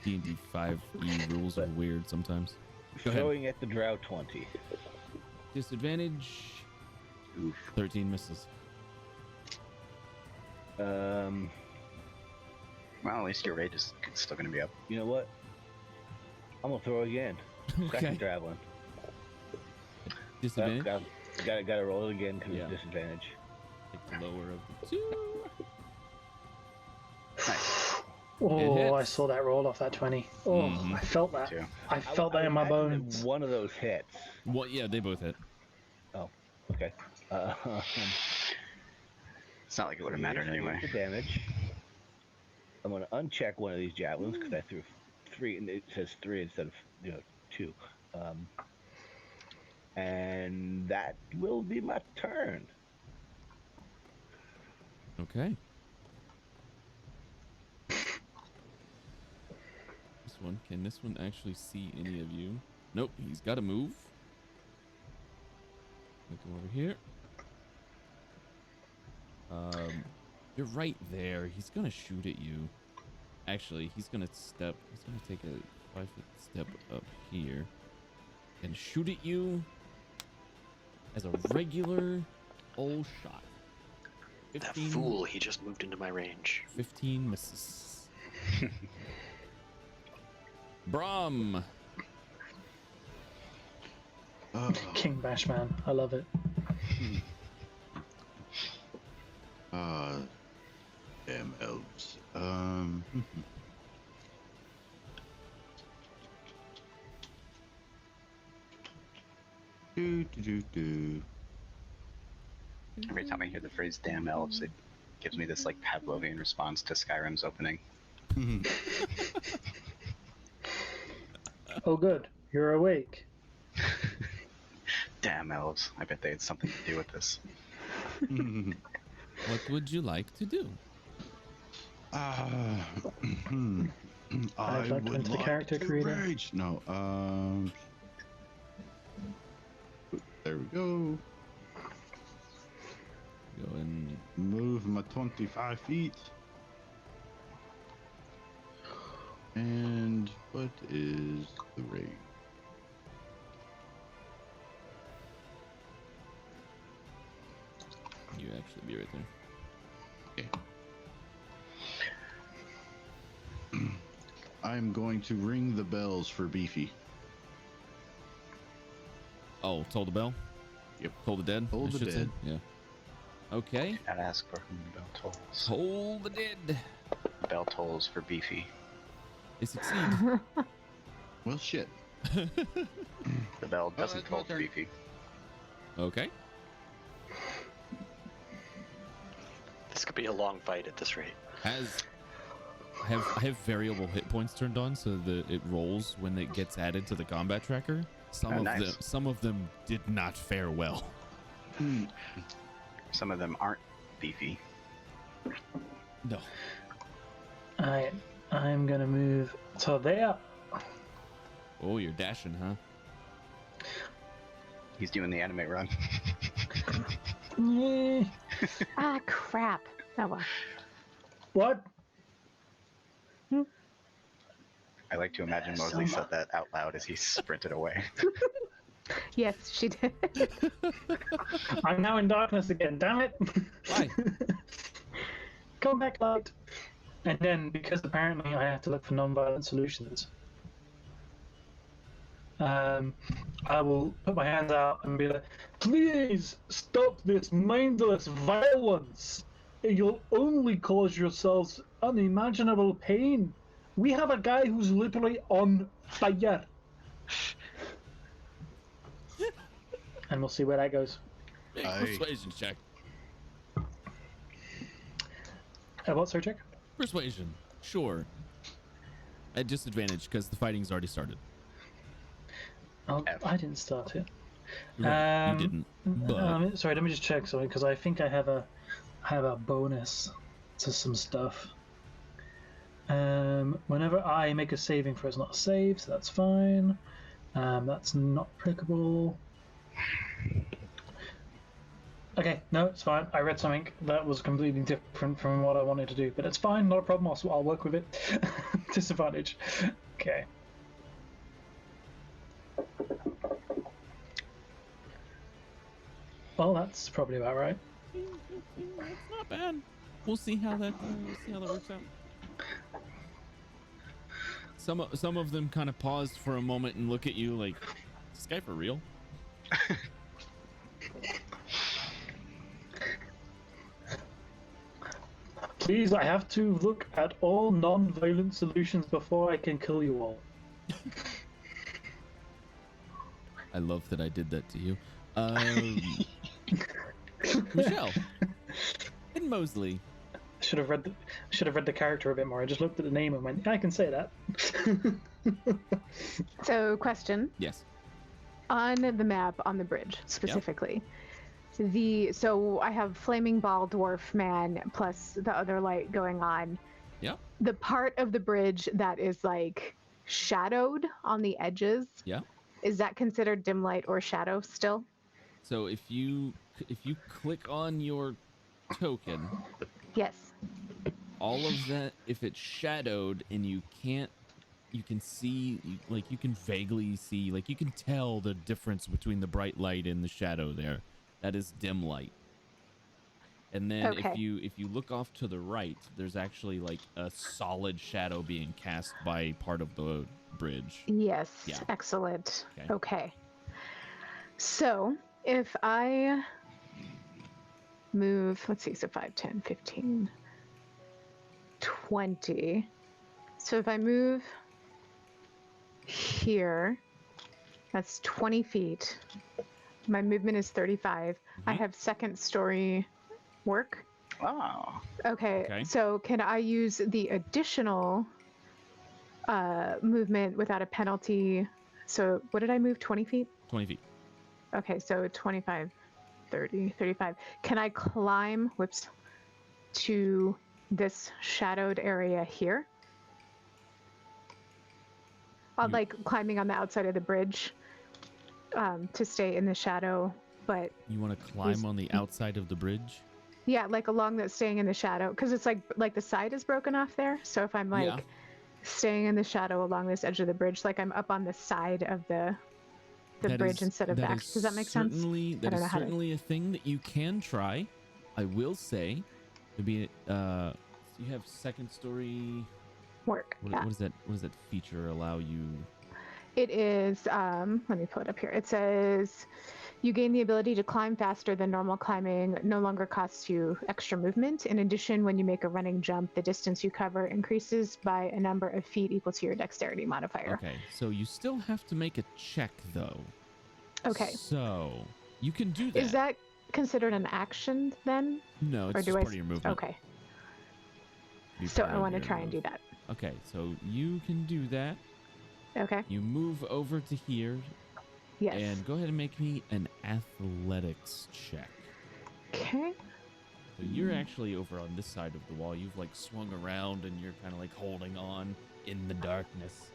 D&D 5e rules are weird sometimes. Go ahead. Throwing at the drow 20. Disadvantage. Oof. 13 misses. Um, Well, at least your rage is still going to be up. you know what? I'm gonna throw again. Okay. Second javelin. Disadvantage. Gotta roll it again because Yeah. it's disadvantage. Take the lower of the two. Nice. Oh, I hits. saw that roll off that 20. Oh, Mhm. I felt that. Too. I felt that in my imagine that bones. One of those hits. Well, yeah, they both hit. Okay. It's not like it would have mattered Here's anyway. the damage. I'm gonna uncheck one of these javelins because I threw 3, and it says 3 instead of 2. And that will be my turn. Okay. Can this one actually see any of you? Nope, he's got to move. Look over here. You're right there. He's gonna shoot at you. Actually, he's gonna take a 5-foot step up here and shoot at you as a regular old shot. That fool, he just moved into my range. 15 misses. Brom. King Bashman. I love it. Damn elves. Do. Every time I hear the phrase "damn elves," it gives me this like Pavlovian response to Skyrim's opening. Oh, good. You're awake. Damn elves! I bet they had something to do with this. What would you like to do? I'd like to enter the character creator. Rage. No. There we go. Go and Move my 25 feet. And what is the rate? you actually be right there. Okay. I'm going to ring the bells for Beefy. Oh, toll the bell? Yep. Toll the dead? Toll I the should say. dead. Yeah. Okay. I'd ask for whom the bell tolls. Toll the dead. Bell tolls for Beefy. They succeed. Well, shit. The bell doesn't that's my toll for turn. Beefy. Okay. This could be a long fight at this rate. I have variable hit points turned on so that it rolls when it gets added to the combat tracker. Nice. Some of them did not fare well. Some of them aren't Beefy. No. I'm gonna move to there. Oh, you're dashing, huh? He's doing the anime run. Yeah. Ah, crap. Oh well. What? I I like to imagine Mosley said that out loud as he sprinted away. Yes, she did. I'm now in darkness again. Damn it! Why? Come back, light. And then, because apparently I have to look for non-violent solutions, I will put my hands out and be like, "Please stop this mindless violence. You'll only cause yourselves unimaginable pain. We have a guy who's literally on fire." And we'll see where that goes. Big Aye. persuasion check. What's her check? Persuasion. Sure. At disadvantage because the fighting's already started. Oh, I didn't start it. Right, you didn't. But Sorry, let me just check something because I think I have a bonus to some stuff. Whenever I make a saving throw, it's not a save, so that's fine. That's not applicable. Okay, no, it's fine. I read something that was completely different from what I wanted to do, but it's fine, not a problem. I'll work with it. Disadvantage. Okay. Well, that's probably about right. not bad. We'll see how that works out. Some of them kind of paused for a moment and look at you like, "Is this guy for real?" Please, I have to look at all non-violent solutions before I can kill you all. I love that I did that to you. Michelle and Mosley. Should have read the character a bit more. I just looked at the name and went, I can say that. So, question. Yes. On the map, on the bridge specifically, so I have flaming ball dwarf man plus the other light going on. Yep. The part of the bridge that is like shadowed on the edges. Yeah. Is that considered dim light or shadow still? So if you click on your token, Yes. all of that, if it's shadowed and you can see, like you can vaguely see, like you can tell the difference between the bright light and the shadow there. That is dim light. And then Okay. if you look off to the right, there's actually like a solid shadow being cast by part of the bridge. Yes. Yeah. Excellent. Okay. Okay. So if I move, let's see, so 5, 10, 15, 20. So if I move here, that's 20 feet. My movement is 35. I have second story work. Oh. Okay. So can I use the additional movement without a penalty? So what did I move? 20 feet? 20 feet. Okay, so 25, 30, 35. Can I climb, to this shadowed area here? Like climbing on the outside of the bridge to stay in the shadow, but... You want to climb on the outside of the bridge? Yeah, like along that, staying in the shadow, because it's like the side is broken off there. So if I'm like staying in the shadow along this edge of the bridge, like I'm up on the side of the bridge instead of back. Does that make sense? That is certainly a thing that you can try. I will say, maybe you have second story work. What does that feature allow you? It is. Let me pull it up here. It says you gain the ability to climb faster than normal climbing. No longer costs you extra movement. In addition, when you make a running jump, the distance you cover increases by a number of feet equal to your dexterity modifier. Okay, so you still have to make a check though. Okay. So you can do that. Is that considered an action then? No, it's just part of your movement. Okay. So I want to try and do that. Okay, so you can do that. Okay. You move over to here. Yes. And go ahead and make me an athletics check. Okay. So you're actually over on this side of the wall. You've like swung around and you're kind of like holding on in the darkness.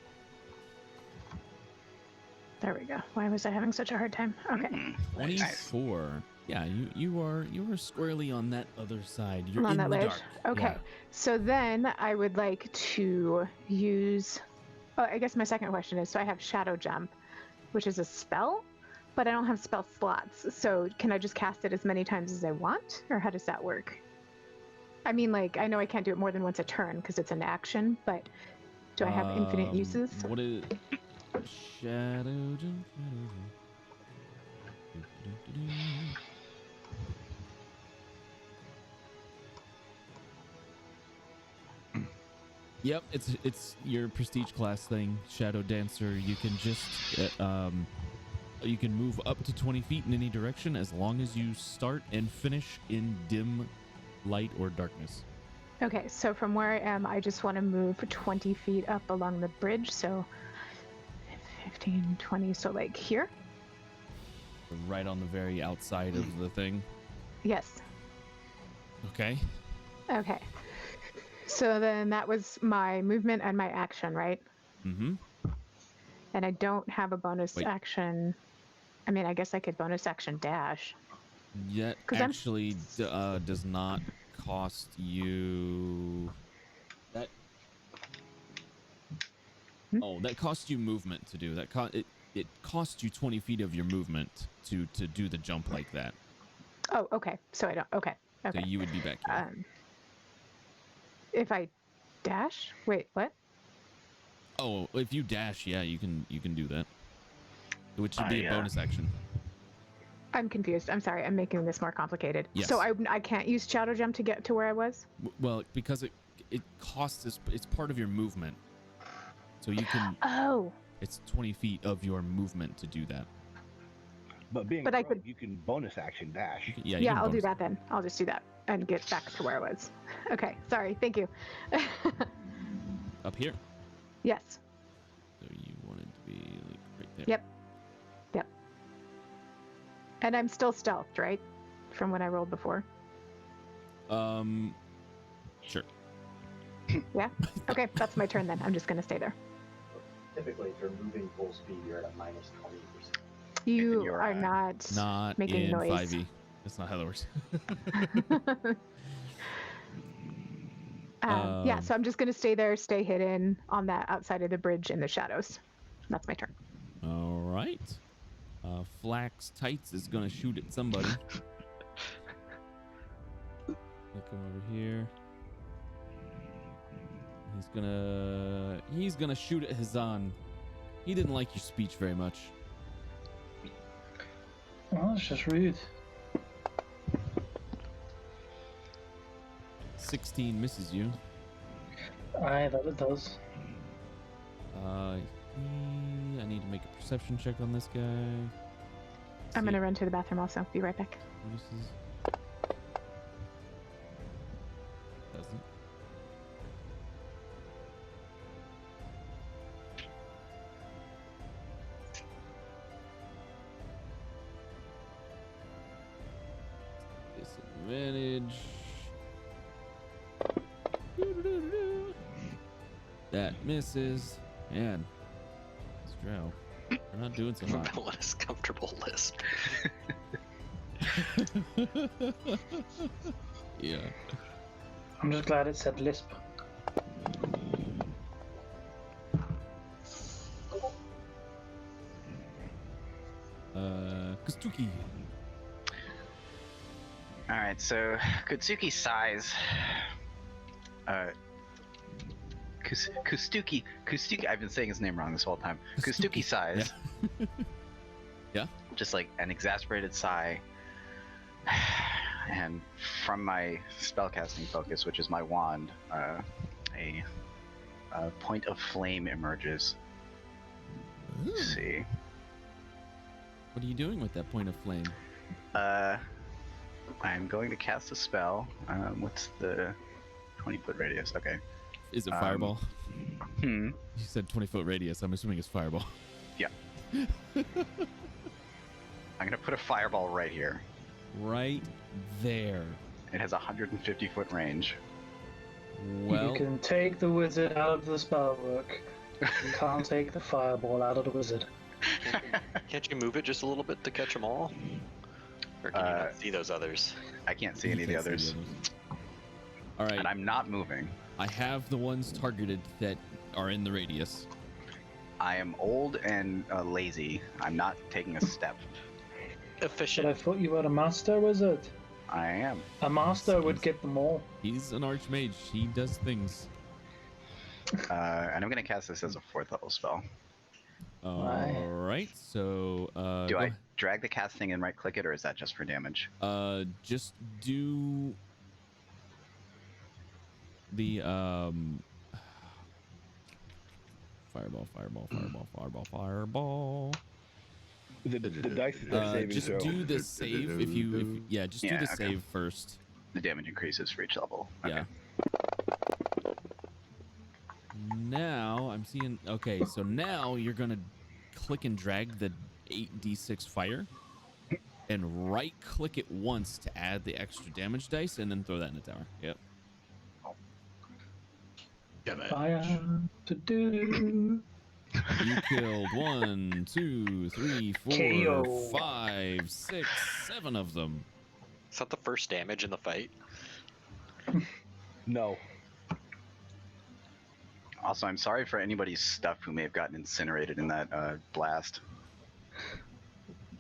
There we go. Why was I having such a hard time? Okay. 24. Nice. Yeah, you are squarely on that other side. You're on in that the ledge. dark. Okay. Yeah. So then I would like to use Oh, I guess my second question is, so I have Shadow Jump, which is a spell, but I don't have spell slots. So can I just cast it as many times as I want, or how does that work? I mean, like, I know I can't do it more than once a turn because it's an action, but do I have infinite uses? What is Shadow Jump? Yep, it's your prestige class thing, Shadow Dancer. You can just you can move up to 20 feet in any direction as long as you start and finish in dim light or darkness. Okay, so from where I am, I just want to move 20 feet up along the bridge, so 15, 20, so like here? Right on the very outside of the thing. Yes. Okay. Okay. So then that was my movement and my action, right? Mm-hmm. And I don't have a bonus action. I mean, I guess I could bonus action dash. Yet actually does not cost you that. Oh, that costs you movement to do that. It costs you 20 feet of your movement to do the jump like that. Oh, okay. So I don't. Okay. Okay. So you would be back here. If I dash, wait, what? Oh, if you dash, yeah, you can do that. Which should be a bonus action. I'm confused. I'm sorry. I'm making this more complicated. Yes. So I can't use Shadow Jump to get to where I was? Well, because it costs it's part of your movement. So you can. Oh. It's 20 feet of your movement to do that. But you can bonus action dash. Yeah, I'll do that then. I'll just do that and get back to where I was. Okay, sorry. Thank you. Up here? Yes. So you wanted to be like right there. Yep. And I'm still stealthed, right? From when I rolled before. Sure. Yeah? Okay, that's my turn then. I'm just going to stay there. Typically, if you're moving full speed, you're at a minus 20%. You are not making in noise. 5e. That's not how that works. Yeah, so I'm just going to stay there, stay hidden on that outside of the bridge in the shadows. That's my turn. All right. Flax Tights is going to shoot at somebody. Look him over here. He's gonna shoot at Hazan. He didn't like your speech very much. Well, that's just rude. 16 misses you. Aye, that it does. I need to make a perception check on this guy. I'm gonna run to the bathroom also. Be right back. Misses. Doesn't. Disadvantage. That misses. Man, this drow, they're not doing so hot. What is comfortable lisp? Yeah. I'm just glad it said lisp. Kastuki. All right, so Kutsuki's size. Kustuki. I've been saying his name wrong this whole time. Kustuki size. Yeah. Yeah. Just like an exasperated sigh. And from my spellcasting focus, which is my wand, a point of flame emerges. Let's see. What are you doing with that point of flame? I'm going to cast a spell. What's the 20-foot radius? Okay. Is it fireball? You said 20-foot radius. I'm assuming it's fireball. Yeah. I'm gonna put a fireball right here. Right there. It has a 150-foot range. Well, you can take the wizard out of the spell book. You can't take the fireball out of the wizard. Can't you move it just a little bit to catch them all? Or can you not see those others? I can't see any of the others. All right. And I'm not moving. I have the ones targeted that are in the radius. I am old and lazy. I'm not taking a step. But I Efficient. thought you were a master wizard. I am. A master would He's- get them all. He's an archmage. He does things. And I'm gonna cast this as a 4th level spell. All right. So Do go I drag the casting and right click it, or is that just for damage? just do the fireball. The dice is their saving Just throw. do the save if you just do Yeah, the okay. save first. The damage increases for each level. Okay. Yeah. Now I'm seeing. Okay, so now you're gonna click and drag the 8d6 fire, and right click it once to add the extra damage dice, and then throw that in the tower. Yep. Fire to do. You killed 1, 2, 3, 4, KO. 5, 6, 7 of them. Is that the first damage in the fight? No. Also, I'm sorry for anybody's stuff who may have gotten incinerated in that blast.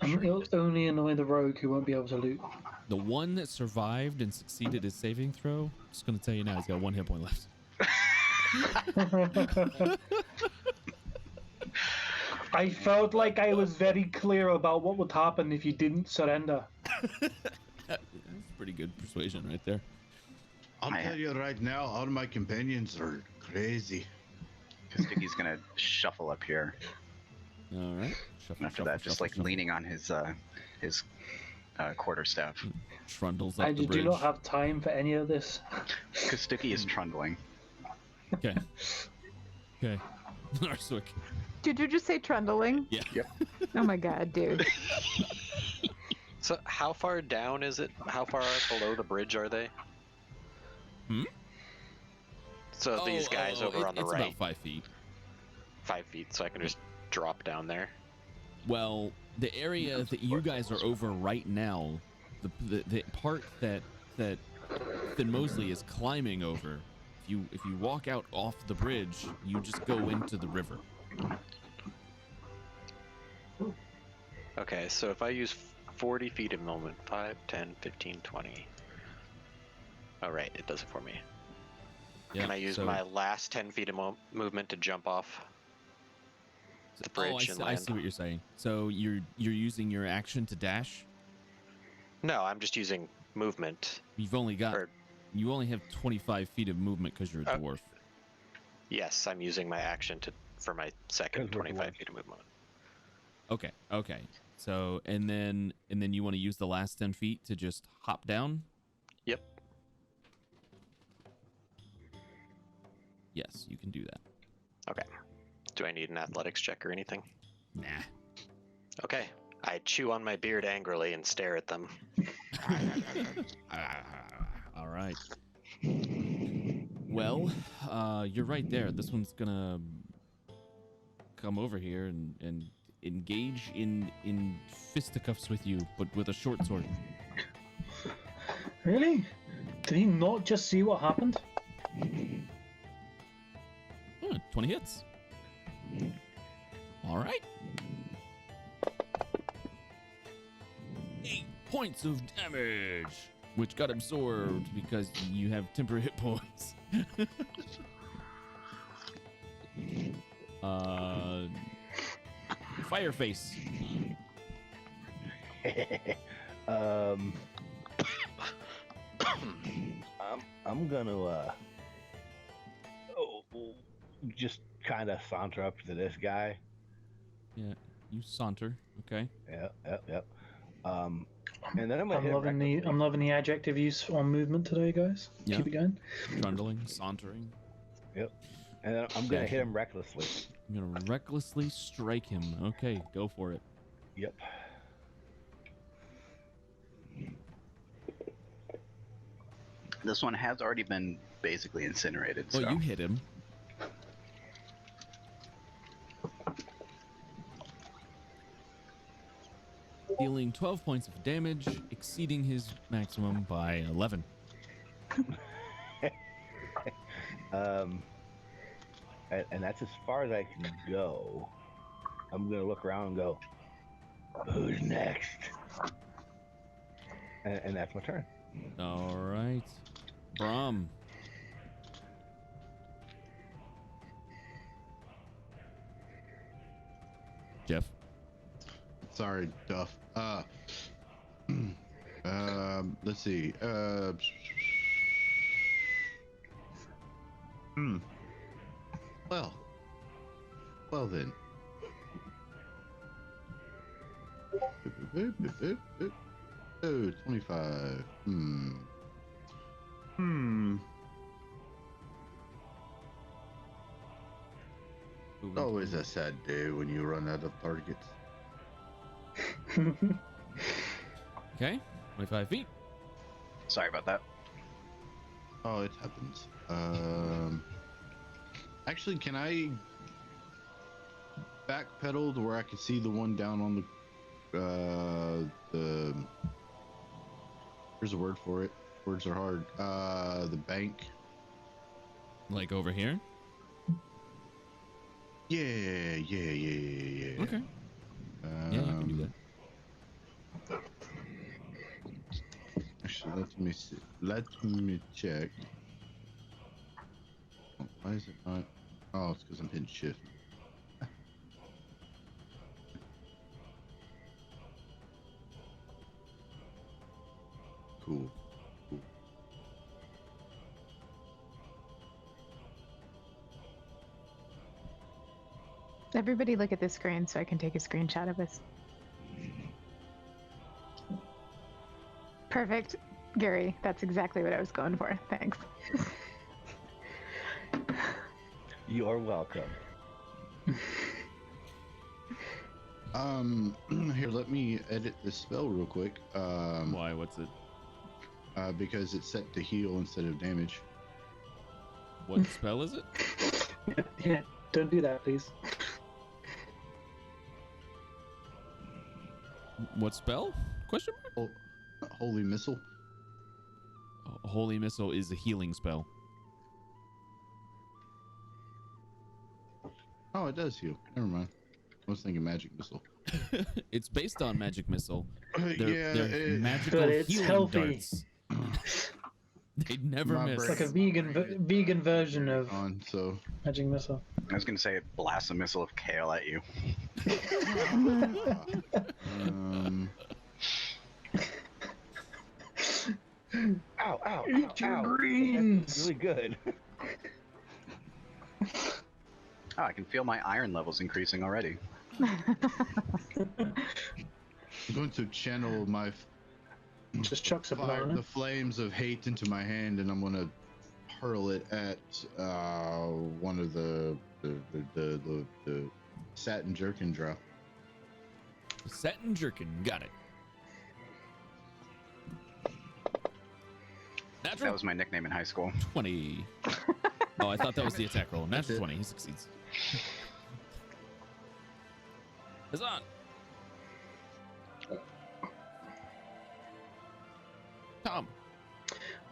It'll only annoy the rogue who won't be able to loot. The one that survived and succeeded his saving throw, just gonna tell you now, he's got 1 hit point left. I felt like I was very clear about what would happen if you didn't surrender. That's pretty good persuasion right there. I'll tell you right now, all my companions are crazy. Kasticky's gonna shuffle up here. All right. Shuffle, And after shuffle, that, just shuffle, like shuffle. leaning on his quarterstaff. Trundles up I the do bridge. not have time for any of this. Kasticky is trundling. Okay. Okay. Narswick. Did you just say trundling? Yeah. Yep. Oh my god, dude. So how far down is it? How far below the bridge are they? Hmm? So these guys over on the it's right, about 5 feet. 5 feet, so I can just drop down there. Well, the area that you guys are over right now, the part that Thin Mosley is climbing over, if you walk out off the bridge, you just go into the river. Okay, so if I use 40 feet of movement, 5, 10, 15, 20. Oh, right, it does it for me. Yeah, Can I use so- my last 10 feet of movement to jump off the bridge and I land? see what you're saying. So you're using your action to dash. No, I'm just using movement. You've only got Or- you only have 25 feet of movement because you're a dwarf. Yes, I'm using my action for my second 'Cause we're 25 dwarves. feet of movement. Okay. Okay. So and then you want to use the last 10 feet to just hop down. Yep. Yes, you can do that. Okay. Do I need an athletics check or anything? Nah. Okay. I chew on my beard angrily and stare at them. All right. Well, you're right there. This one's gonna come over here and engage in fisticuffs with you, but with a short sword. Really? Did he not just see what happened? 20 hits. All right. 8 points of damage, which got absorbed because you have temporary hit points. Fireface. I'm gonna just kind of saunter up to this guy. Yeah, you saunter. Okay. Yep. And then I'm gonna I'm hit loving the recklessly. I'm loving the adjective use on movement today, guys. Yeah. Keep it going. Trundling, sauntering. And then I'm gonna hit him recklessly. I'm gonna recklessly strike him. Okay, go for it. Yep. This one has already been basically incinerated. Well, so. you hit him. Dealing 12 points of damage, exceeding his maximum by 11. and that's as far as I can go. I'm gonna look around and go, who's next? And that's my turn. All right. Brom. Jeff. Sorry, Duff. Let's see. Well then. Oh, 25. Always a sad day when you run out of targets. Okay. 25 feet. Sorry about that. Oh, it happens. Actually, can I backpedal to where I can see the one down on the there's a word for it. Words are hard. The bank. Like over here? Yeah. Okay. Yeah, you can do that. Actually, let me see. Let me check. Oh, why is it not? Oh, it's because I'm hitting shift. Cool. Everybody look at this screen so I can take a screenshot of this. Perfect. Gary, that's exactly what I was going for. Thanks. You're welcome. Here, let me edit this spell real quick. Why? What's it? Because it's set to heal instead of damage. What spell is it? Yeah, don't do that, please. What spell? Question mark? Holy missile. Holy Missile is a healing spell. Oh, it does heal. Never mind. I was thinking magic missile. It's based on magic missile. Yeah, They're magical but it's healing healthy. darts. They never My miss. It's like a vegan version of On, so magic missile. I was gonna say it blasts a missile of kale at you. Ow! Eat your greens. That's really good. Oh, I can feel my iron levels increasing already. I'm going to channel my Just chucks a banana. the flames of hate into my hand, and I'm going to hurl it at one of the satin jerkin drow. Satin jerkin, got it. Natural That was my nickname in high school. 20. Oh, I thought that was the attack roll. Natural 20, he succeeds. It's on. Tom.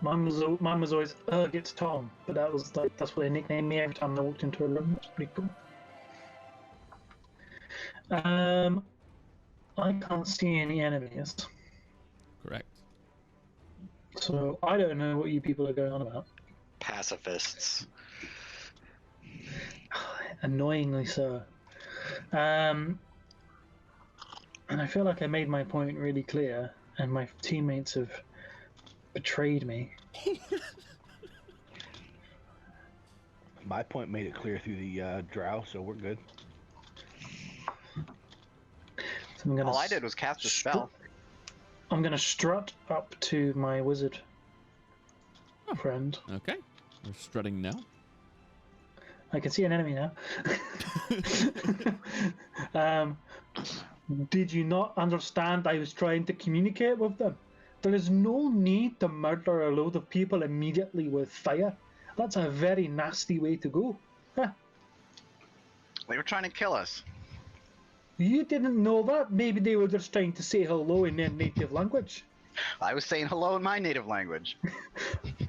Mine was always it's Tom, but that's what they nicknamed me every time I walked into a room. That's pretty cool. I can't see any enemies, Correct. so I don't know what you people are going on about. Pacifists. Annoyingly so. And I feel like I made my point really clear, and my teammates have betrayed me. My point made it clear through the drow, so we're good. So I'm gonna All I did was cast a spell. I'm gonna strut up to my wizard friend. Okay. We're strutting now. I can see an enemy now. Did you not understand I was trying to communicate with them? There is no need to murder a load of people immediately with fire. That's a very nasty way to go. Huh. They were trying to kill us. You didn't know that? Maybe they were just trying to say hello in their native language. I was saying hello in my native language.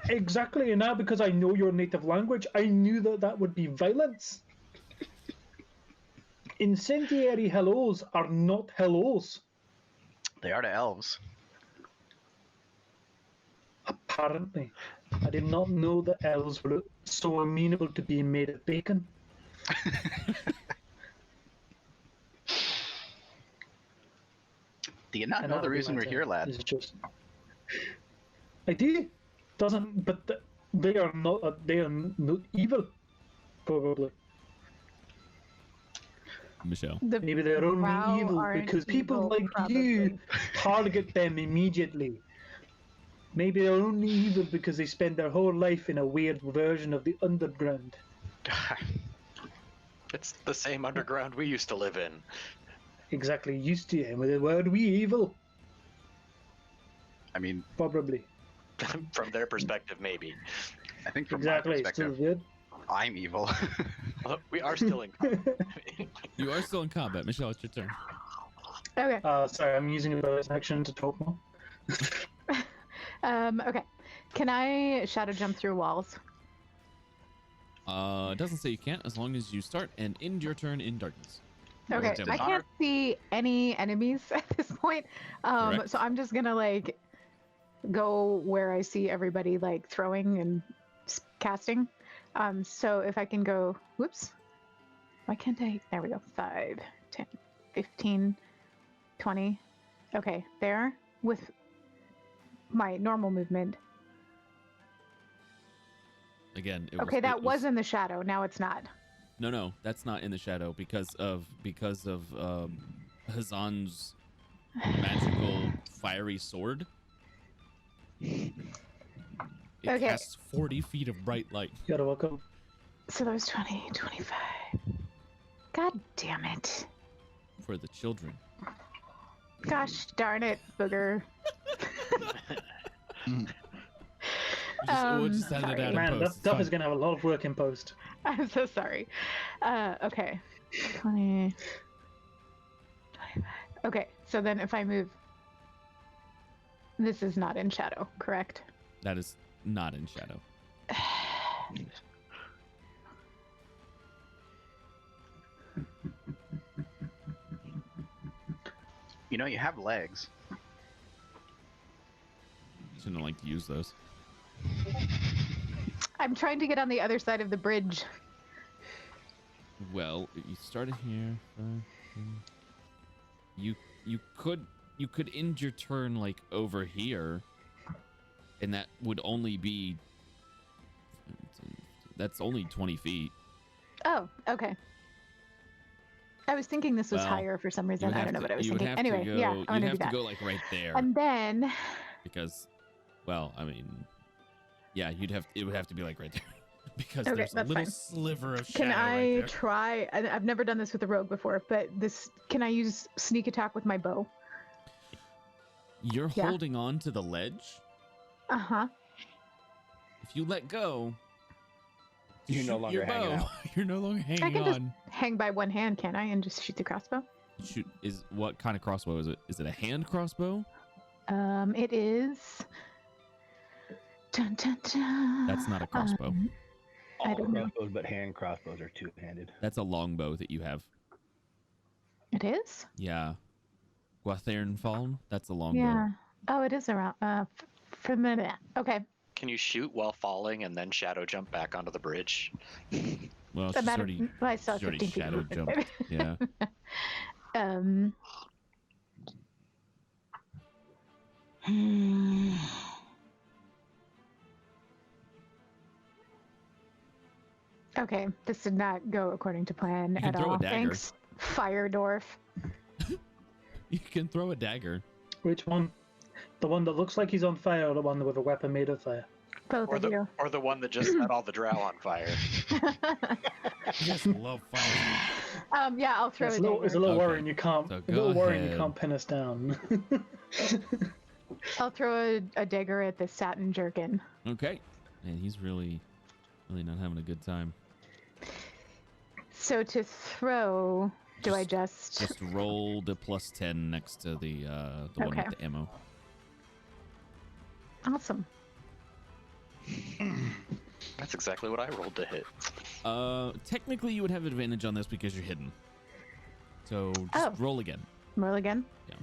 Exactly, and now because I know your native language, I knew that that would be violence. Incendiary hellos are not hellos. They are to elves. Apparently. I did not know that elves were so amenable to being made of bacon. Do you not And know that'll the be reason my we're turn. here, lad? It's just... I do. Doesn't, but they are not. They are not evil. Probably. Michelle. The Maybe they're Drow only evil aren't because people evil, like probably. you target them immediately. Maybe they're only evil because they spend their whole life in a weird version of the underground. It's the same underground we used to live in. Exactly, used to him with the word "we evil." I mean, Probably. From their perspective, maybe. I think from Exactly. my It's still perspective, good. I'm evil. We are still in combat. You are still in combat. Michelle, it's your turn. Okay. Sorry, I'm using a bonus action to talk more. Okay. Can I shadow jump through walls? It doesn't say you can't as long as you start and end your turn in darkness. Okay. Dim. I can't see any enemies at this point. Correct. So I'm just gonna like go where I see everybody like throwing and casting. So if I can go, whoops. Why can't I? There we go. 5, 10, 15, 20. Okay, there with my normal movement. Again, Okay, that was in the shadow. Now it's not. No, that's not in the shadow because of Hazan's magical fiery sword. It Okay. casts 40 feet of bright light. You're welcome. So that was 20, 25. God damn it. For the children. Gosh darn it, booger. We'll just edit it sorry. out in Man, post. that It's stuff fine. is gonna have a lot of work in post. I'm so sorry. Okay. 20. 25. Okay, so then if I move. This is not in shadow, correct? That is not in shadow. You know, you have legs. Shouldn't like to use those. I'm trying to get on the other side of the bridge. Well, you started here. You could end your turn like over here, and that would only be. That's only 20 feet. Oh, okay. I was thinking this was Well, higher for some reason. I don't know what I was you would thinking. have Anyway, to go, yeah, I'm you'd gonna do have to that. go like right there And then, because, well, I mean, yeah, it would have to be like right there because Okay, there's a that's little fine. sliver of shadow can I right there. try? I've never done this with a rogue before, but can I use sneak attack with my bow? You're Yeah. holding on to the ledge. Uh huh. If you let go, You're no shoot longer your hanging bow. out. You're no longer I hanging can just on. hang by one hand, can I, and just shoot the crossbow? Shoot, what kind of crossbow is it? Is it a hand crossbow? It is. Dun, dun, dun. That's not a crossbow. I All don't know. crossbows but hand crossbows are two-handed. That's a longbow that you have. It is. Yeah. Guathernfaln, that's a longbow. Yeah. Oh, it is around. For a minute. Okay. Can you shoot while falling and then shadow jump back onto the bridge? Well, It's she's a matter. already, Well, I still have she's already 15 feet. shadow movement. jumped. Yeah. Okay, this did not go according to plan You can at throw a all. dagger. Thanks, Fire Dwarf. You can throw a dagger. Which one? The one that looks like he's on fire, or the one with a weapon made of fire? Both of you. Or the one that just set all the drow on fire. You guys love fire. Yeah, I'll throw It's a a little, dagger. it's a little Okay. worrying. You can't. So a go little worrying. You ahead. can't pin us down. I'll throw a dagger at the satin jerkin. Okay. Man, he's really not having a good time. So to throw, do I just? Just roll the +10 next to the one Okay. with the ammo. Awesome. That's exactly what I rolled to hit. Technically, you would have advantage on this because you're hidden. So just roll again. Roll again. Yeah.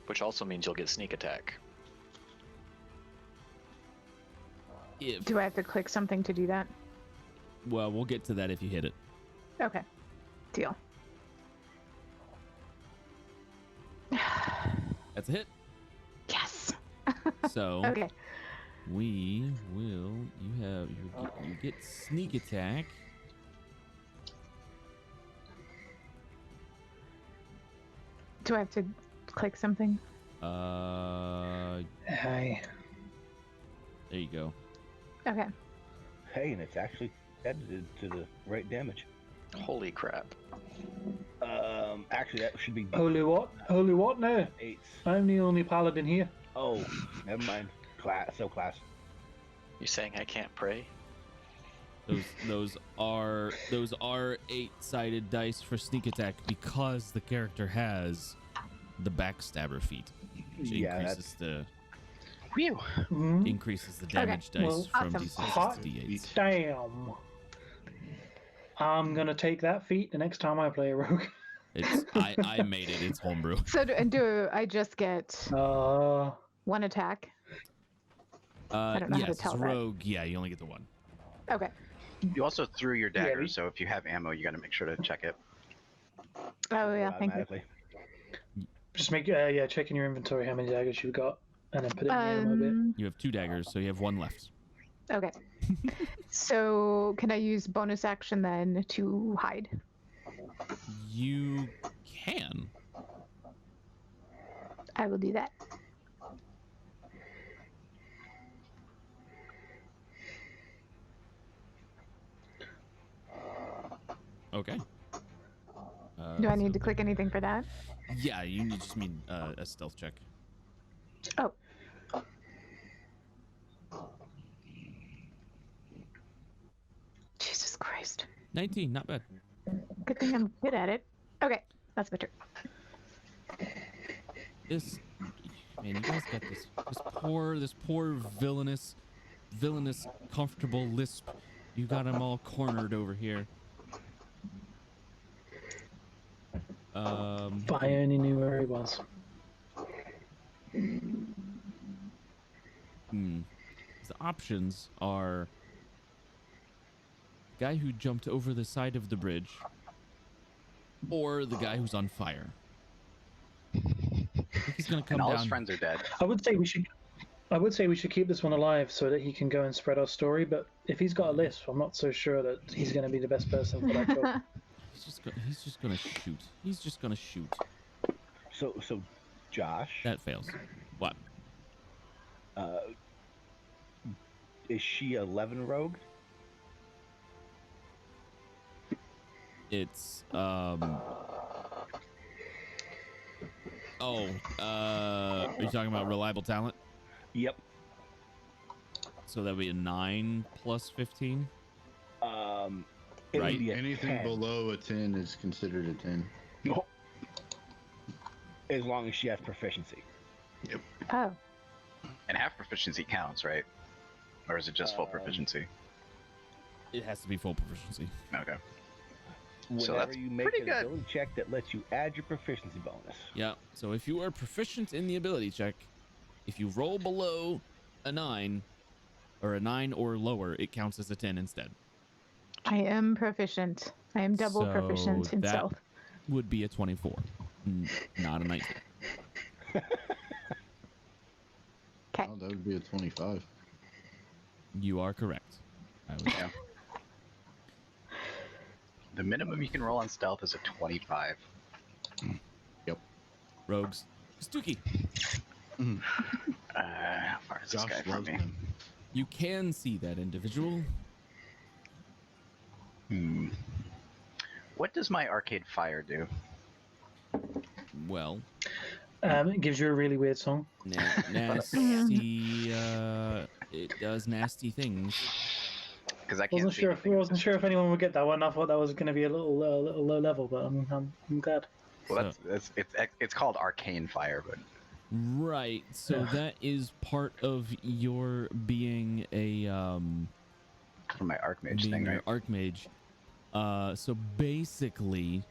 Which also means you'll get sneak attack. If Do I have to click something to do that? well, we'll get to that if you hit it. Okay. Deal. That's a hit. Yes. So Okay. we will. You get sneak attack. Do I have to click something? Hi. There you go. Okay. Hey, and it's actually edited to the right damage. Holy crap. Actually, that should be Holy what? Holy what now? 8s. I'm the only paladin here. Oh, never mind. Class. You saying I can't pray? Those are 8-sided dice for sneak attack because the character has the backstabber feat, which Yeah, increases the Mhm. increases the damage dice well, from awesome. D6 Hot to D8. Damn. I'm gonna take that feat the next time I play a rogue. It's I made it. It's homebrew. So do I just get one attack? I don't know how to Yes, tell it's that. rogue. Yeah, you only get the one. Okay. You also threw your Yeah, daggers, so if you have ammo, you got to make sure to check it. Oh yeah, thank you. Automatically. Just make check in your inventory how many daggers you've got, and then put it in the ammo bit. You have 2 daggers, so you have 1 left. Okay. So can I use bonus action then to hide? You can. I will do that. Okay. Do I need so- to click anything for that? Yeah, you just need a stealth check. Oh. Jesus Christ. 19, not bad. Good thing I'm good at it. Okay, that's better. This man, you guys got this poor villainous comfortable lisp. You got him all cornered over here. If I only knew where he was. The options are the guy who jumped over the side of the bridge or the guy who's on fire. I think he's gonna come And all down. his friends are dead. I would say we should keep this one alive so that he can go and spread our story. But if he's got a lisp, I'm not so sure that he's going to be the best person for that job. He's just gonna shoot. He's just gonna shoot. So Josh, That fails. What? is she 11 rogue? It's are you talking about reliable talent? Yep. So that would be a 9 plus 15. It Right. would be a Anything 10, below a 10 is considered a 10. as long as she has proficiency. Oh. And half proficiency counts, right? Or is it just full proficiency? It has to be full proficiency. Okay. Whenever that's you make pretty an good. ability check that lets you add your proficiency bonus. Yeah. So if you are proficient in the ability check, if you roll below a 9 or a 9 or lower, it counts as a 10 instead. I am proficient. I am double proficient So in that stealth. would be a 24, not a 19. Okay. Oh, that would be a 25. You are correct. I would Yeah. The minimum you can roll on stealth is a 25. Rogues. Stooky. How far is this Josh guy from loves me? them. You can see that individual. What does my arcade fire do? Well, It gives you a really weird song. nasty. It does nasty things. Because I can't Wasn't see sure anything. wasn't sure if anyone would get that one. I thought that was going to be a little low level, but I'm glad. Well, it's called arcane fire, but Right. So that is part of your being a For my Archmage being thing, your right? Archmage. So basically,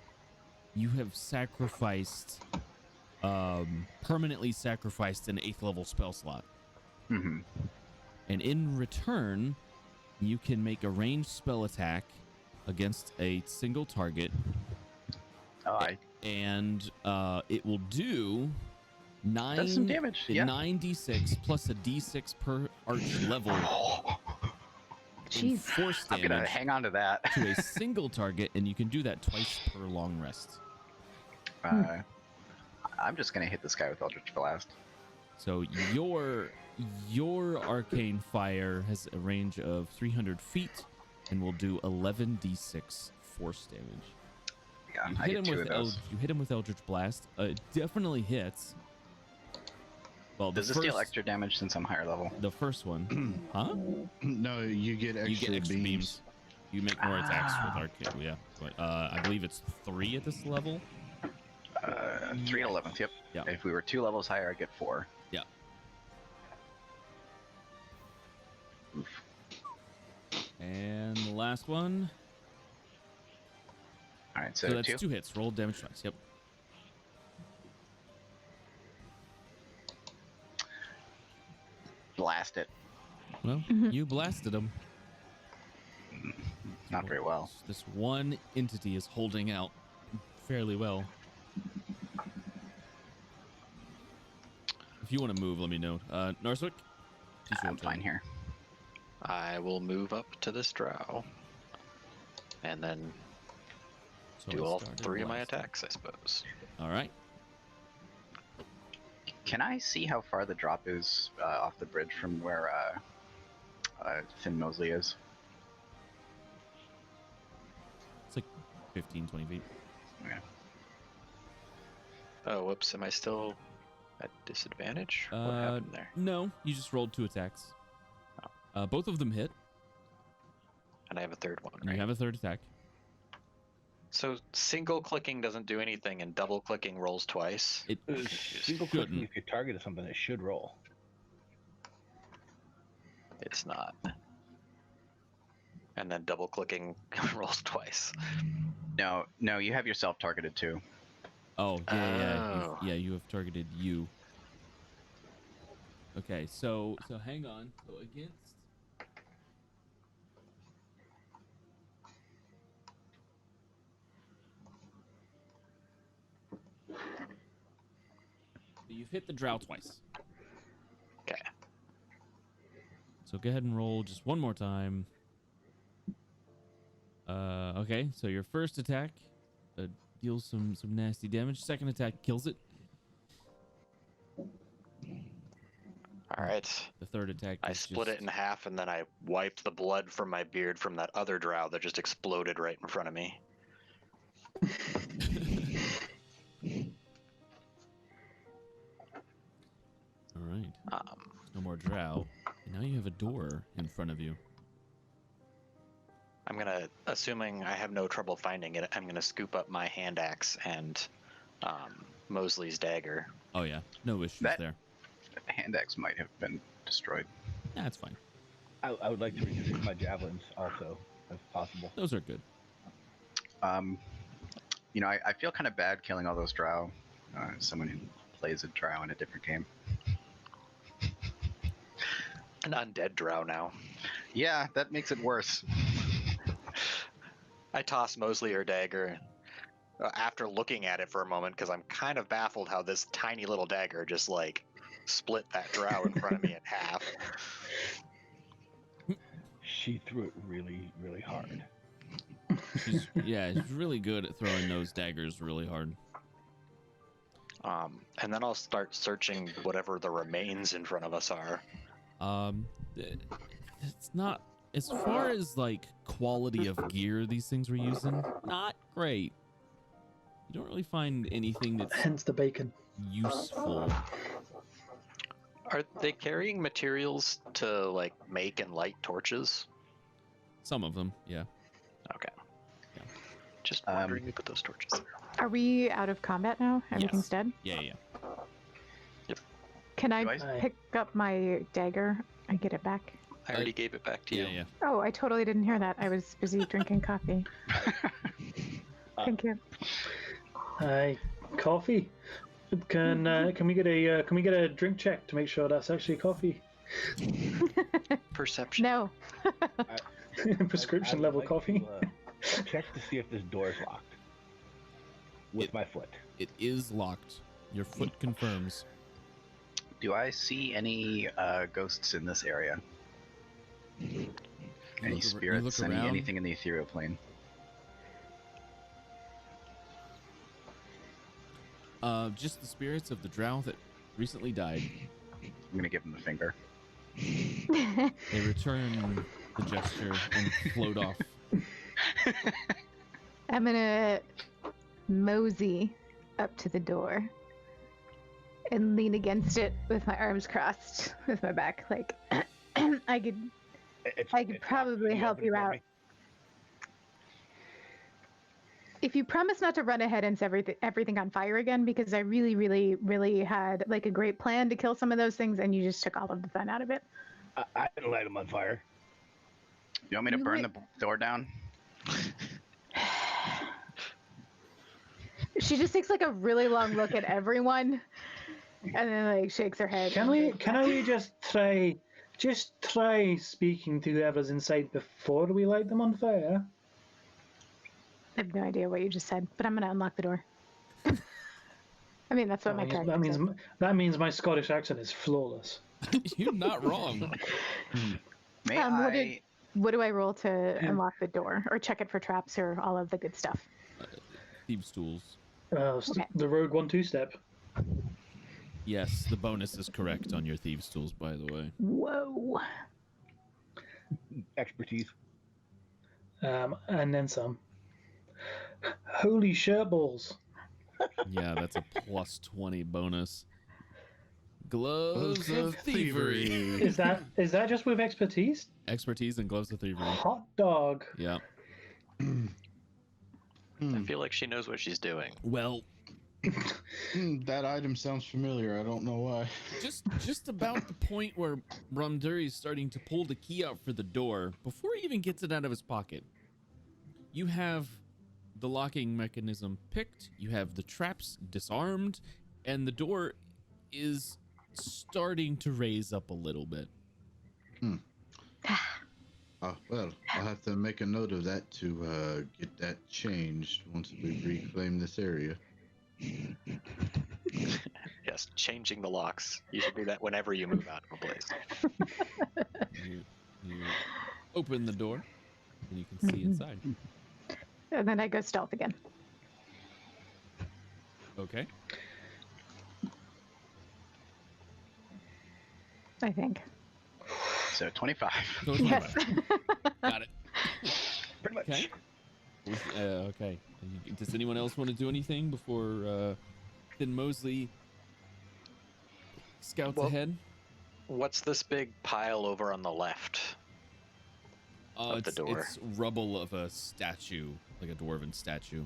you have sacrificed, permanently sacrificed an 8th level spell slot. Mm-hmm. And in return, you can make a ranged spell attack against a single target. Oh, And it will do does some damage. Yeah. 9d6 plus a d6 per arch level in Jeez. force I'm gonna damage hang on to that. to a single target, and you can do that twice per long rest. I'm just gonna hit this guy with Eldritch Blast. So your arcane fire has a range of 300 feet and will do 11d6 force damage. Yeah, You I hit get him two with of those. you hit him with Eldritch Blast. It definitely hits. Well, Does this deal extra damage since I'm higher level? The first one, huh? No, you get extra, You get extra beams. You make more attacks with Ah. arcane. Yeah, but I believe it's 3 at this level. 3 and 11th, yep. Yeah. If we were 2 levels higher, I get 4. Yeah. Oof. And the last one. All right, So so that's 2. 2 hits. Roll damage twice. Yep. Blast it. Well, you blasted him. Not very well. This one entity is holding out fairly well. If you want to move, let me know. Narswick? it's your I'm turn. fine here. I will move up to this drow. And then So do I all started 3 of my last. attacks, I suppose. All right. Can I see how far the drop is off the bridge from where Finn Mosley is? It's like 15, 20 feet. Okay. Oh, whoops. Am I still at disadvantage? What happened there? No, you just rolled 2 attacks. Both of them hit. And I have a third one, And right? you have a third attack. So single clicking doesn't do anything, and double clicking rolls twice. It Single clicking, shouldn't. if you target something, it should roll. It's not. And then double clicking rolls twice. No, you have yourself targeted too. Oh, yeah. Oh. You have targeted you. Okay, so hang on. So against. So you've hit the drow twice. Okay. So go ahead and roll just one more time. Okay, so your first attack deals some nasty damage. Second attack kills it. All right. The third attack I is split just- it in half, and then I wiped the blood from my beard from that other drow that just exploded right in front of me. All right. Um, No more drow. And now you have a door in front of you. I'm gonna, assuming I have no trouble finding it, I'm gonna scoop up my hand axe and Mosley's dagger. Oh yeah, no issues That- there. The hand axe might have been destroyed. Yeah, it's fine. I would like to reconfigure my javelins also, if possible. Those are good. I feel kind of bad killing all those drow. Someone who plays a drow in a different game. An undead drow now. Yeah, that makes it worse. I toss Mosley her dagger after looking at it for a moment because I'm kind of baffled how this tiny little dagger just like split that drow in front of me in half. She threw it really, really hard. She's really good at throwing those daggers really hard. And then I'll start searching whatever the remains in front of us are. It's not as far as like quality of gear these things were using. Not great. You don't really find anything that's Hence the bacon. useful. Are they carrying materials to like make and light torches? Some of them, yeah. Okay. Yeah. Just wondering who put those torches there. Are we out of combat now? Everything's Yes. dead? Yeah. Can I Do I- pick up my dagger and get it back? I already gave it back to you. Yeah. Oh, I totally didn't hear that. I was busy drinking coffee. Thank you. Hi, coffee. Can we get a drink check to make sure that's actually coffee? Perception. No. Prescription I would level like coffee. To, check to see if this door is locked. With my foot. It is locked. Your foot confirms. Do I see any ghosts in this area? Any spirits? Anything in the ethereal plane? Just the spirits of the drow that recently died. I'm gonna give him the finger. They return the gesture and float off. I'm gonna mosey up to the door and lean against it with my arms crossed, with my back. Like, I could It's probably locked. help Open it you for out. me? If you promise not to run ahead and set everything on fire again, because I really, really, really had like a great plan to kill some of those things, and you just took all of the fun out of it. I didn't light them on fire. You want me to You burn lit- the door down? She just takes like a really long look at everyone, and then like shakes her head. Can we just try speaking to whoever's inside before we light them on fire? I have no idea what you just said, but I'm gonna unlock the door. I mean, that's what my character said. That means my Scottish accent is flawless. You're not wrong. May What do I roll to unlock the door, or check it for traps, or all of the good stuff? Thieves' tools. Okay. The rogue 1-2 step. Yes, the bonus is correct on your thieves' tools, by the way. Whoa. Expertise. And then some. Holy shirt balls. Yeah, that's a plus 20 bonus. Gloves of thievery. Is that just with expertise? Expertise and gloves of thievery. Hot dog. Yeah. I feel like she knows what she's doing. Well, That item sounds familiar. I don't know why. just about the point where Rumduri is starting to pull the key out for the door, before he even gets it out of his pocket, you have the locking mechanism picked, you have the traps disarmed, and the door is starting to raise up a little bit. Well, I'll have to make a note of that to get that changed once we reclaim this area. Yes, changing the locks. You should do that whenever you move out of a place. You open the door, and you can see inside. And then I go stealth again. Okay. I think. So 25. So it's Yes. 25. Got it. Pretty much. Okay. Okay. Does anyone else want to do anything before Thin Mosley scouts ahead? What's this big pile over on the left? Of the door. It's rubble of a statue, like a dwarven statue.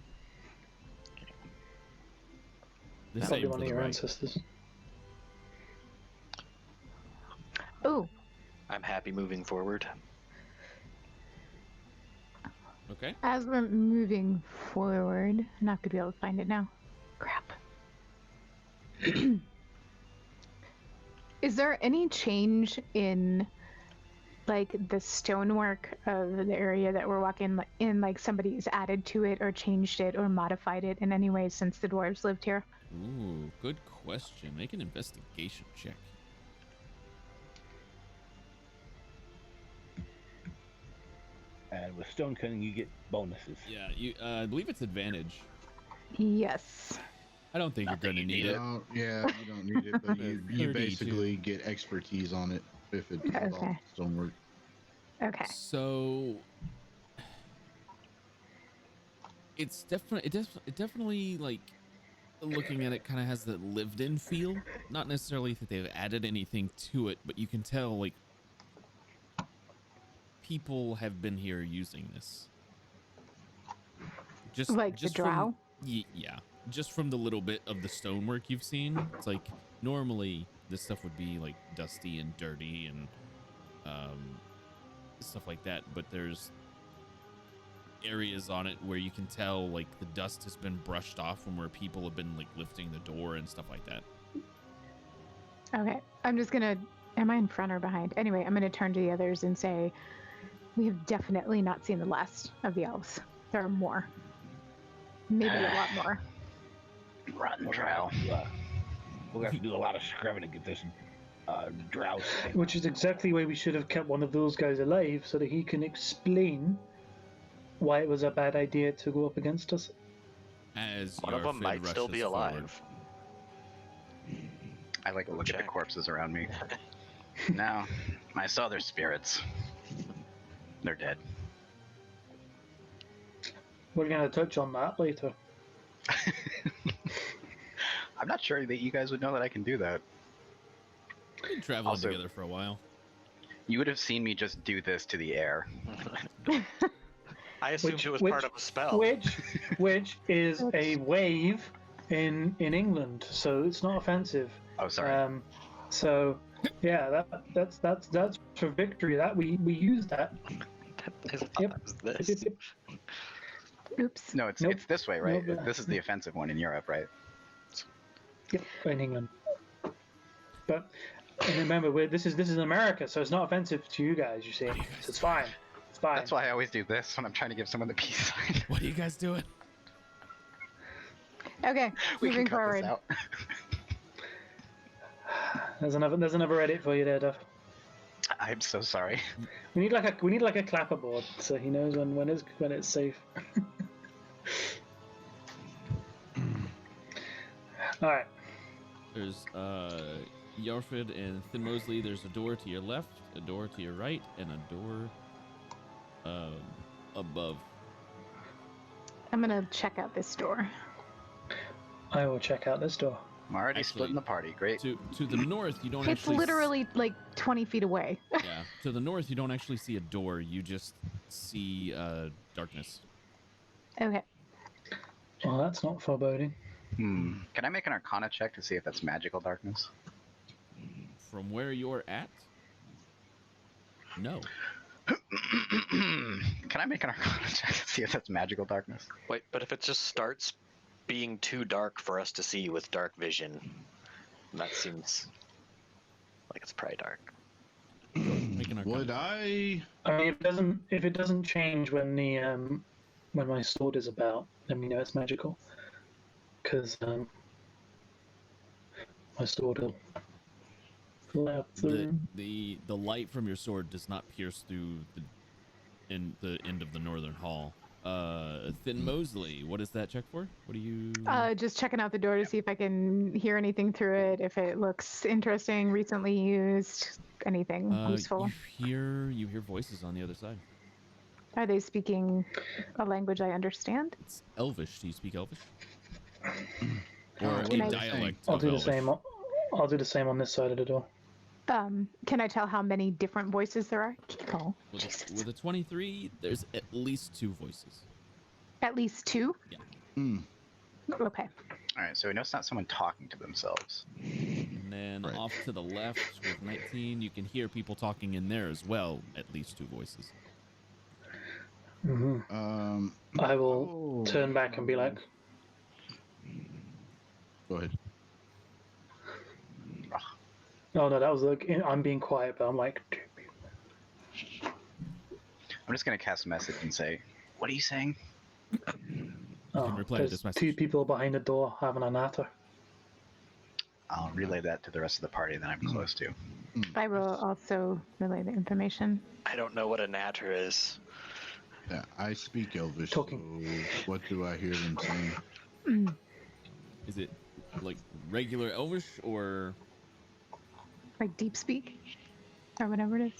The That'll be same one for of the your right. ancestors. Oh, I'm happy moving forward. Okay. as we're moving forward, I'm not gonna be able to find it now. Crap. Is there any change in like the stonework of the area that we're walking in? Like somebody's added to it or changed it or modified it in any way since the dwarves lived here? Ooh, good question. Make an investigation check. And with stone cutting, you get bonuses. Yeah, you. I believe it's advantage. Yes. I don't think Not you're that going to you need need it. Yeah, you don't need it, but you 32. basically get expertise on it if it does all Okay. stonework. Okay. So it's definitely like looking at it kind of has that lived-in feel. Not necessarily that they've added anything to it, but you can tell like people have been here using this. Just Like just the drow? Yeah, just from the little bit of the stonework you've seen, it's like normally this stuff would be like dusty and dirty and stuff like that. But there's areas on it where you can tell like the dust has been brushed off from where people have been like lifting the door and stuff like that. Okay, I'm just gonna. Am I in front or behind? Anyway, I'm gonna turn to the others and say, we have definitely not seen the last of the elves. There are more. Maybe a lot more. Rotten drow. We'll have to do a lot of scrubbing to get this drow thing. Which is exactly why we should have kept one of those guys alive, so that he can explain why it was a bad idea to go up against us. As One of them Yarfid might still be rushes forward. alive. I like to look at the Check. corpses around me. No, I saw their spirits. They're dead. We're going to touch on that later. I'm not sure that you guys would know that I can do that. We've been traveling Also- together for a while. You would have seen me just do this to the air. I assumed it was part of a spell. Which is a wave in England, so it's not offensive. Oh, sorry. So yeah, that's for victory. That we use that. I thought Yep. that was this. Oops. No, it's Nope. it's this way, right? Nope. This is the offensive one in Europe, right? Yep, in England. But and remember, this is America, so it's not offensive to you guys. You see, so it's fine. It's fine. That's why I always do this when I'm trying to give someone the peace sign. What are you guys doing? Okay, We moving can cut forward. this out. There's another edit for you there, Duff. I'm so sorry. We need like a clapperboard so he knows when it's safe. All right. There's Yarfid and Thin Mosley. There's a door to your left, a door to your right, and a door above. I'm gonna check out this door. I will check out this door. I'm already Actually, splitting the party. Great. To the north, you don't It's actually literally like 20 feet away. yeah. To the north, you don't actually see a door. You just see darkness. Okay. Well, that's not foreboding. Can I make an Arcana check to see if that's magical darkness? From where you're at? No. Can I make an Arcana check to see if that's magical darkness? Wait, but if it just starts being too dark for us to see with dark vision, that seems like it's probably dark. Make an Arcana Would check. I? I mean, if it doesn't change when when my sword is about, then we know it's magical. Because my sword will fly up through. The light from your sword does not pierce through the end of the northern hall. Thin Mosley, what is that check for? What do you? Just checking out the door to see if I can hear anything through it, if it looks interesting, recently used, anything useful. You hear voices on the other side. Are they speaking a language I understand? It's Elvish. Do you speak Elvish? Oh, Or Can a I- dialect I'll of do the Elvish? same. I'll do the same on this side of the door. Can I tell how many different voices there are? Oh, Jesus. With a 23, there's at least 2 voices. At least 2? Hmm. Okay. All right, so we know it's not someone talking to themselves. And then Right. off to the left with 19, you can hear people talking in there as well. At least 2 voices. Mm-hmm. I will turn back and be like, Go ahead. "Oh no, that was like I'm being quiet," but I'm like, I'm just gonna cast a message and say, "What are you saying?" "Oh, reply to there's this message. 2 people behind the door having a natter." I'll relay that to the rest of the party that I'm close to. I will also relay the information. I don't know what a natter is. Yeah, I speak Elvish. Talking. So what do I hear them saying? Is it like regular Elvish or? Like deep speak? Or whatever it is.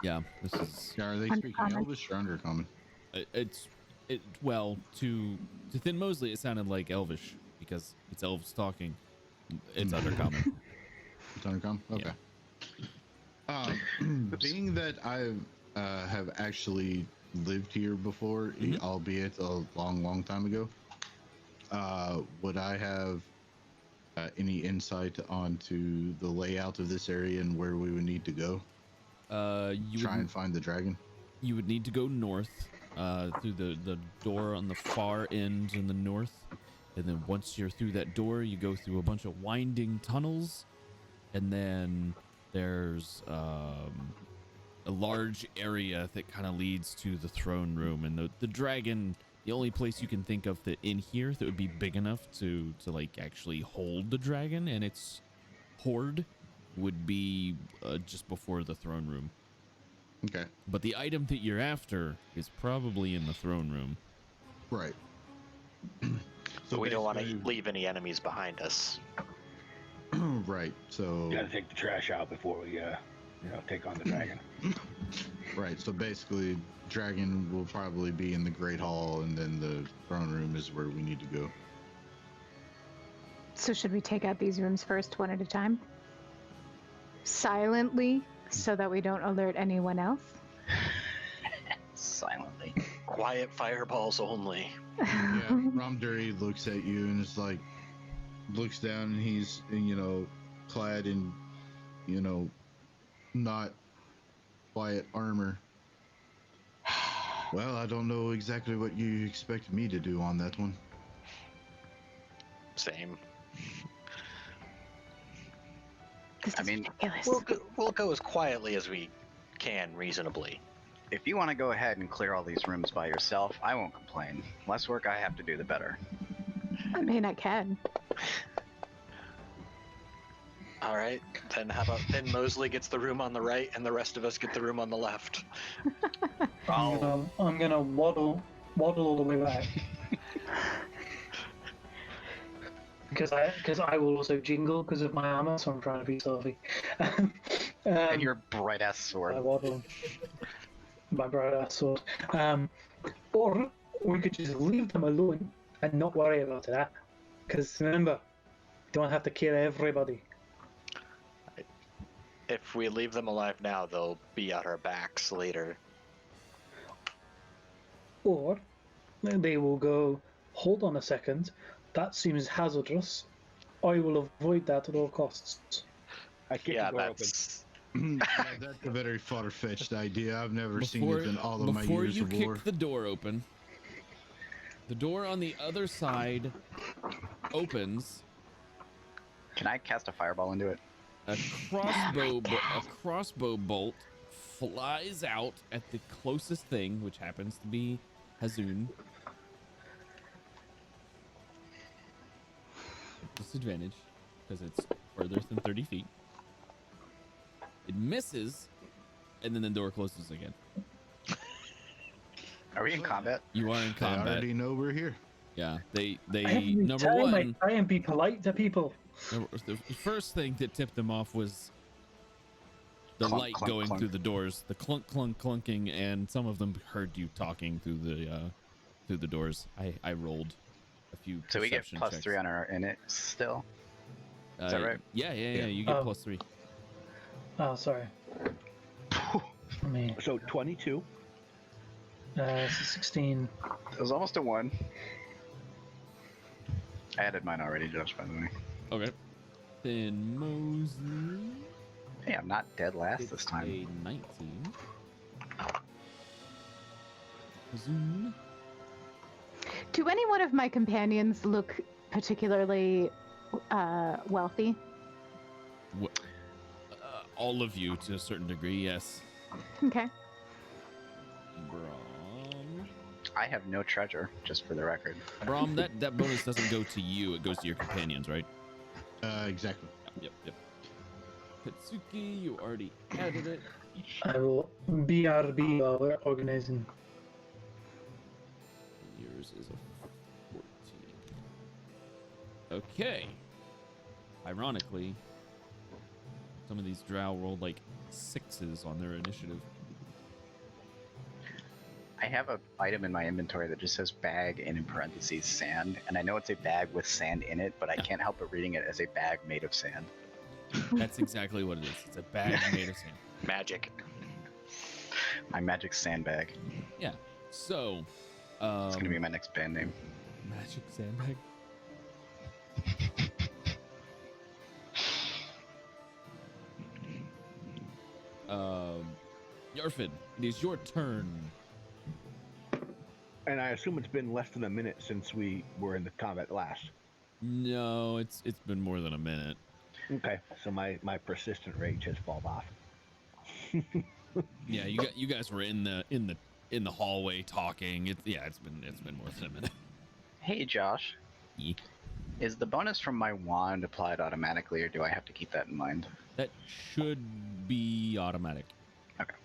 Yeah, this is. Are they speaking Uncommon. Elvish or Undercommon? Well, to Thin Mosley, it sounded like Elvish because it's elves talking. It's Undercommon. It's Undercommon? Okay. Being that I have actually lived here before, albeit a long, long time ago, would I have any insight onto the layout of this area and where we would need to go? Try and find the dragon. You would need to go north through the door on the far end in the north. And then once you're through that door, you go through a bunch of winding tunnels. And then there's a large area that kind of leads to the throne room. And the dragon, the only place you can think of that in here that would be big enough to like actually hold the dragon and its horde would be just before the throne room. Okay. But the item that you're after is probably in the throne room. Right. So we don't want to leave any enemies behind us. Right. So Gotta take the trash out before we, take on the dragon. right. So basically, dragon will probably be in the Great Hall, and then the throne room is where we need to go. So should we take out these rooms first, one at a time? Silently, so that we don't alert anyone else? Silently. Quiet fireballs only. Yeah. Ramduri looks at you and is like, looks down, and he's, clad in, not quiet armor. Well, I don't know exactly what you expect me to do on that one. Same. This is ridiculous. We'll go as quietly as we can, reasonably. If you want to go ahead and clear all these rooms by yourself, I won't complain. Less work I have to do, the better. I mean, I can. All right, then how about then Mosley gets the room on the right and the rest of us get the room on the left. Oh, I'm gonna waddle all the way back. Because I will also jingle because of my armor, so I'm trying to be stealthy. and your bright ass sword. I waddle. My bright ass sword. Or we could just leave them alone and not worry about that. Because remember, you don't have to kill everybody. If we leave them alive now, they'll be at our backs later. Or they will go, hold on a second, that seems hazardous. I will avoid that at all costs. I kick Yeah, the door open. that's That's a very far-fetched idea. I've never seen it in all of my Before years you of kick war. the door open, the door on the other side opens. Can I cast a fireball into it? A crossbow bolt flies out at the closest thing, which happens to be Hazoon. Disadvantage, because it's further than 30 feet. It misses, and then the door closes again. Are we in combat? You are in I combat. already know we're here. Yeah, they Every number time one. I try and be polite to people. The first thing that tipped them off was the Clunk, light clunk, going clunk. through the doors, the clunk, clunk, clunking, and some of them heard you talking through the doors. I rolled a few. So we get perception plus checks. 3 on our in it still. Is that right? Yeah. Yeah. You get Oh. plus 3. Oh, sorry. Let me. So 22. So 16. It was almost a 1. I added mine already, Josh, by the way. Okay. Then Mosley. Hey, I'm not dead last It's this time. a 19. Zoom. Do any one of my companions look particularly wealthy? All of you to a certain degree, yes. Okay. Brom. I have no treasure, just for the record. Brom, that bonus doesn't go to you, it goes to your companions, right? Exactly. Yep. Katsuki, you already added it. I will BRB while we're organizing. Yours is a 14. Okay. Ironically, some of these drow rolled like 6s on their initiative. I have an item in my inventory that just says bag and in parentheses sand, and I know it's a bag with sand in it, but I can't help but reading it as a bag made of sand. That's exactly what it is. It's a bag made of sand. magic. My magic sandbag. Yeah. So, It's gonna be my next band name. magic sandbag. Yarfid, it is your turn. And I assume it's been less than a minute since we were in the combat last. No, it's been more than a minute. Okay, so my persistent rage has fallen off. Yeah, you guys were in the hallway talking. It's been more than a minute. Hey, Josh. Yeah. Is the bonus from my wand applied automatically, or do I have to keep that in mind? That should be automatic. Okay.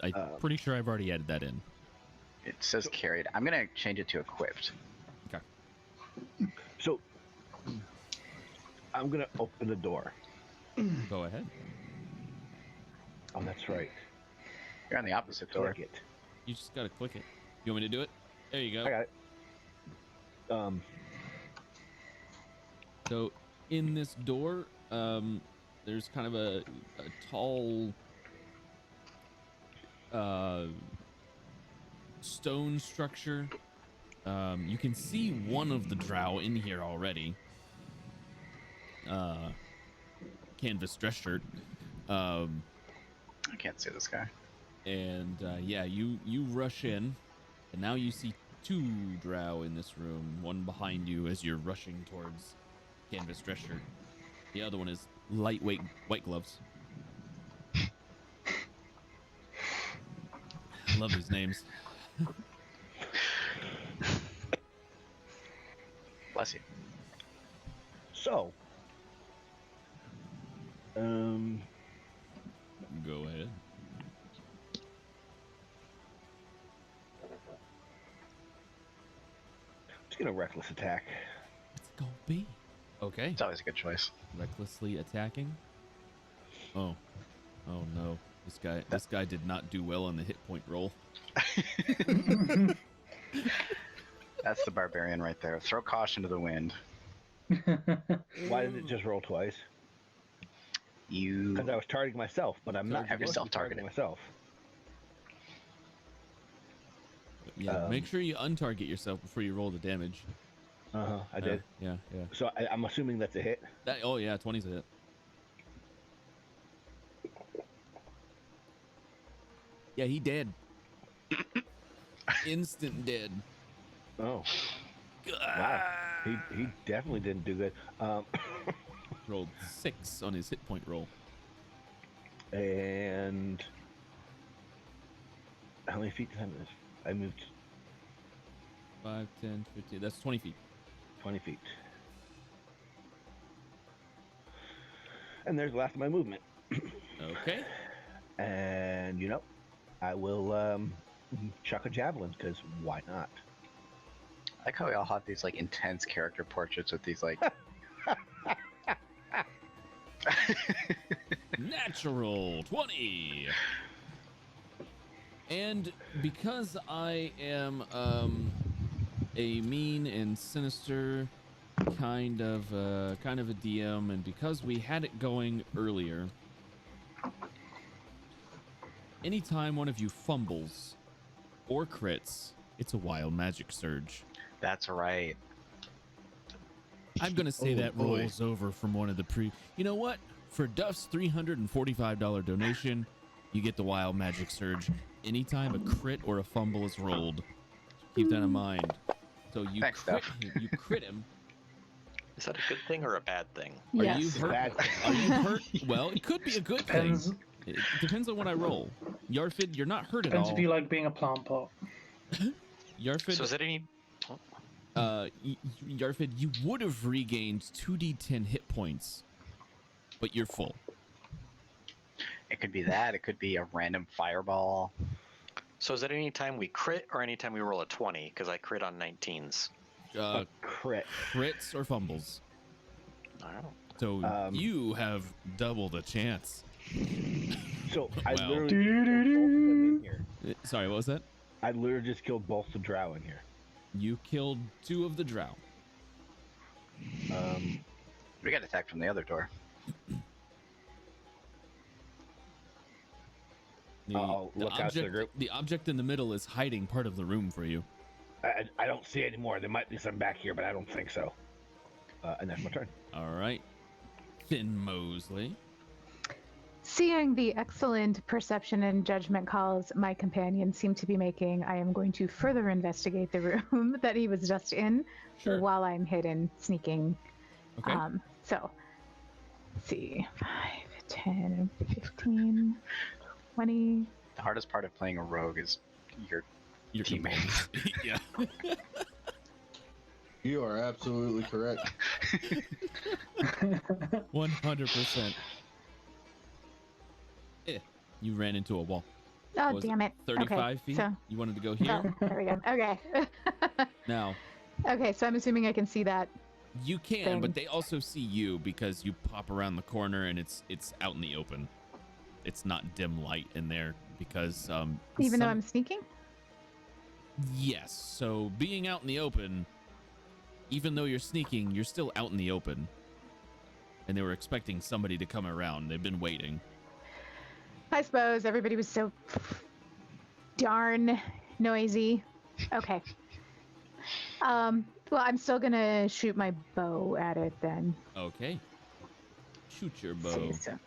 I'm pretty sure I've already added that in. It says carried. I'm gonna change it to equipped. Okay. So I'm gonna open the door. Go ahead. Oh, that's right. You're on the opposite door. Click it. You just gotta click it. You want me to do it? There you go. I got it. So in this door, there's kind of a tall stone structure. You can see one of the drow in here already. Canvas dress shirt. I can't see this guy. And yeah, you rush in, and now you see two drow in this room. One behind you as you're rushing towards Canvas dress shirt. The other one is lightweight white gloves. I love these names. Bless you. So, Go ahead. just gonna reckless attack. Let's go B. Okay. It's always a good choice. Recklessly attacking. Oh no. This guy did not do well on the hit point roll. That's the barbarian right there. Throw caution to the wind. Why did it just roll twice? You Because I was targeting myself, but I'm not Have supposed to be yourself targeted. myself. Yeah, make sure you untarget yourself before you roll the damage. I did. Yeah. So I'm assuming that's a hit. Oh yeah, 20's a hit. Yeah, he dead. Instant dead. Oh, wow. He definitely didn't do good. Rolled 6 on his hit point roll. And how many feet did I move? I moved 5, 10, 15. That's 20 feet. 20 feet. And there's the last of my movement. Okay. And I will chuck a javelin, because why not? I like how we all have these like intense character portraits with these like Natural 20. And because I am a mean and sinister kind of a DM, and because we had it going earlier, anytime one of you fumbles or crits, it's a wild magic surge. That's right. I'm gonna say that rolls over from one of the You know what? For Duff's $345 donation, you get the wild magic surge anytime a crit or a fumble is rolled. Keep that in mind. So you Thanks, crit Duff. him, you crit him. Is that a good thing or a bad thing? Are Yes. you hurt? Bad. Are you hurt? Well, it could be a good Depends. thing. It depends on what I roll. Yarfid, you're not hurt at Depends all. if you like being a plant pot. Yarfid, So is it any? Yarfid, you would have regained 2d10 hit points, but you're full. It could be that. It could be a random fireball. So is it any time we crit or any time we roll a 20? Because I crit on 19s. Crit. Crits or fumbles. I don't know. So you have double the chance. So I Well. literally killed both of them in here. Sorry, what was that? I literally just killed both the drow in here. You killed 2 of the drow. We got attacked from the other door. I'll look out to the group. The object in the middle is hiding part of the room for you. I don't see any more. There might be some back here, but I don't think so. And that's my turn. All right. Thin Mosley. Seeing the excellent perception and judgment calls my companion seem to be making, I am going to further investigate the room that he was just in Sure. while I'm hidden, sneaking. Okay. So, let's see, 5, 10, 15, 20. The hardest part of playing a rogue is your teammates. Yeah. You are absolutely correct. 100%. You ran into a wall. Oh, Was damn it. 35 okay, feet? So, You wanted to go here? oh, there we go. Okay. Now, Okay, so I'm assuming I can see that. you can, Thing. but they also see you because you pop around the corner and it's out in the open. It's not dim light in there because Even though I'm sneaking? Yes. So being out in the open, even though you're sneaking, you're still out in the open. And they were expecting somebody to come around. They've been waiting. I suppose everybody was so darn noisy. Okay. Well, I'm still gonna shoot my bow at it then. Okay. Shoot your bow. See, so.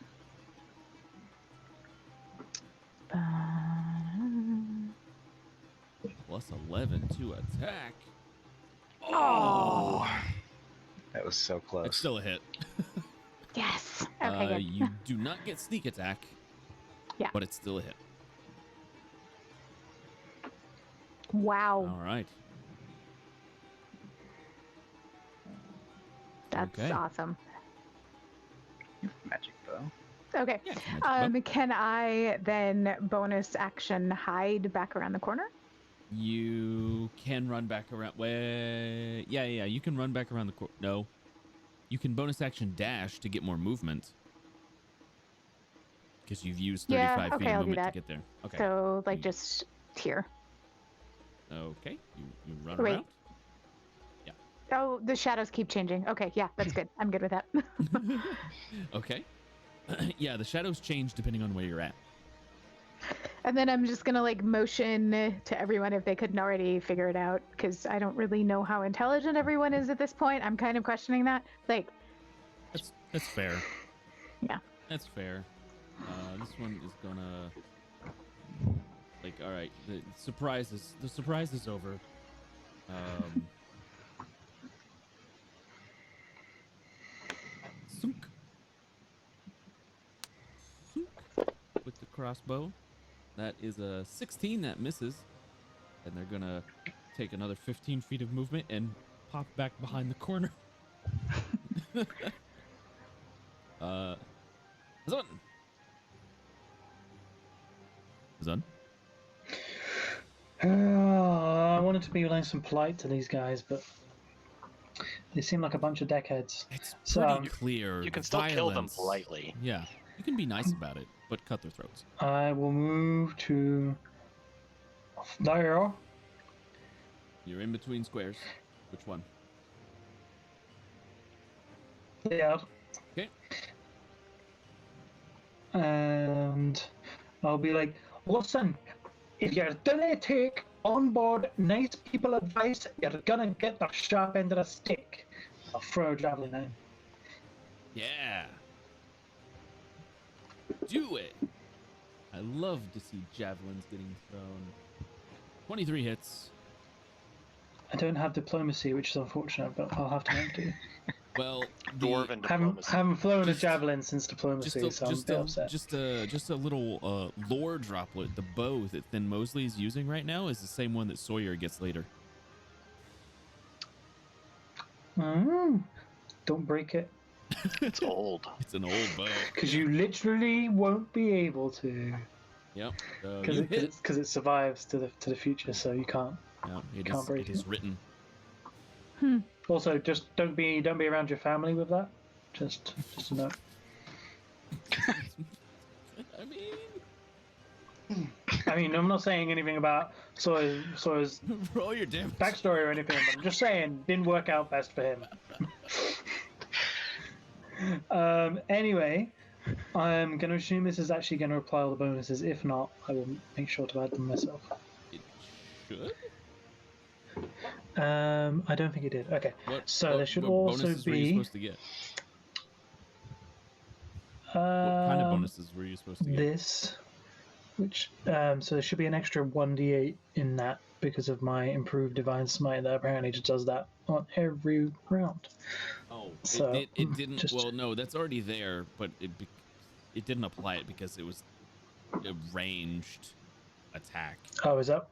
Plus 11 to attack. Oh. That was so close. It's still a hit. Yes. Okay. Good. You do not get sneak attack. Yeah. But it's still a hit. Wow. All right. That's Okay. awesome. Magic bow. Okay. Yeah, it's a magic bow. Can I then bonus action hide back around the corner? You can run back around. Yeah. You can run back around the corner. No. You can bonus action dash to get more movement. Because you've used 35 feet I'll of do movement that. to get there. Okay. So, like, just here. Okay. You run Wait. around. Oh, the shadows keep changing. Okay, yeah, that's good. I'm good with that. Okay. Yeah, the shadows change depending on where you're at. And then I'm just gonna like motion to everyone if they couldn't already figure it out, because I don't really know how intelligent everyone is at this point. I'm kind of questioning that. Like, That's fair. Yeah. That's fair. This one is gonna like, all right, the surprise is over. Sunk. With the crossbow. That is a 16 that misses. And they're gonna take another 15 feet of movement and pop back behind the corner. Zun? I wanted to be nice and polite to these guys, but they seem like a bunch of deckheads. It's So, pretty clear. You can still kill them violence. politely. Yeah, you can be nice about it, but cut their throats. I will move to there. You're in between squares. Which one? There. Okay. And I'll be like, listen, if you're gonna take on board nice people advice, you're gonna get the sharp end of the stick. I'll throw a javelin in. Yeah. Do it. I love to see javelins getting thrown. 23 hits. I don't have diplomacy, which is unfortunate, but I'll have to make do. Well, Dwarven diplomacy. Haven't flown Just- a javelin since diplomacy, so I'm a bit upset. just a little lore droplet. The bow that Thin Mosley is using right now is the same one that Sawyer gets later. Don't break it, It's old. It's an old bow. because you literally won't be able to, Yep. because it survives to the future, so you can't. Yeah, Can't break it is it. written. Also, just don't be around your family with that. Just a note. I mean, I mean, I'm not saying anything about Sawyer's roll your damage. backstory or anything, but I'm just saying didn't work out best for him. Anyway, I'm going to assume this is actually going to apply all the bonuses. If not, I will make sure to add them myself. It should. I don't think it did. Okay, so there should what also bonuses were you be supposed to get? What kind of bonuses were you supposed to get? This, which so there should be an extra 1d8 in that because of my improved divine smite that apparently just does that on every round. Oh, So, it didn't. just- Well, no, that's already there, but it didn't apply it because it was a ranged attack. Oh, is that?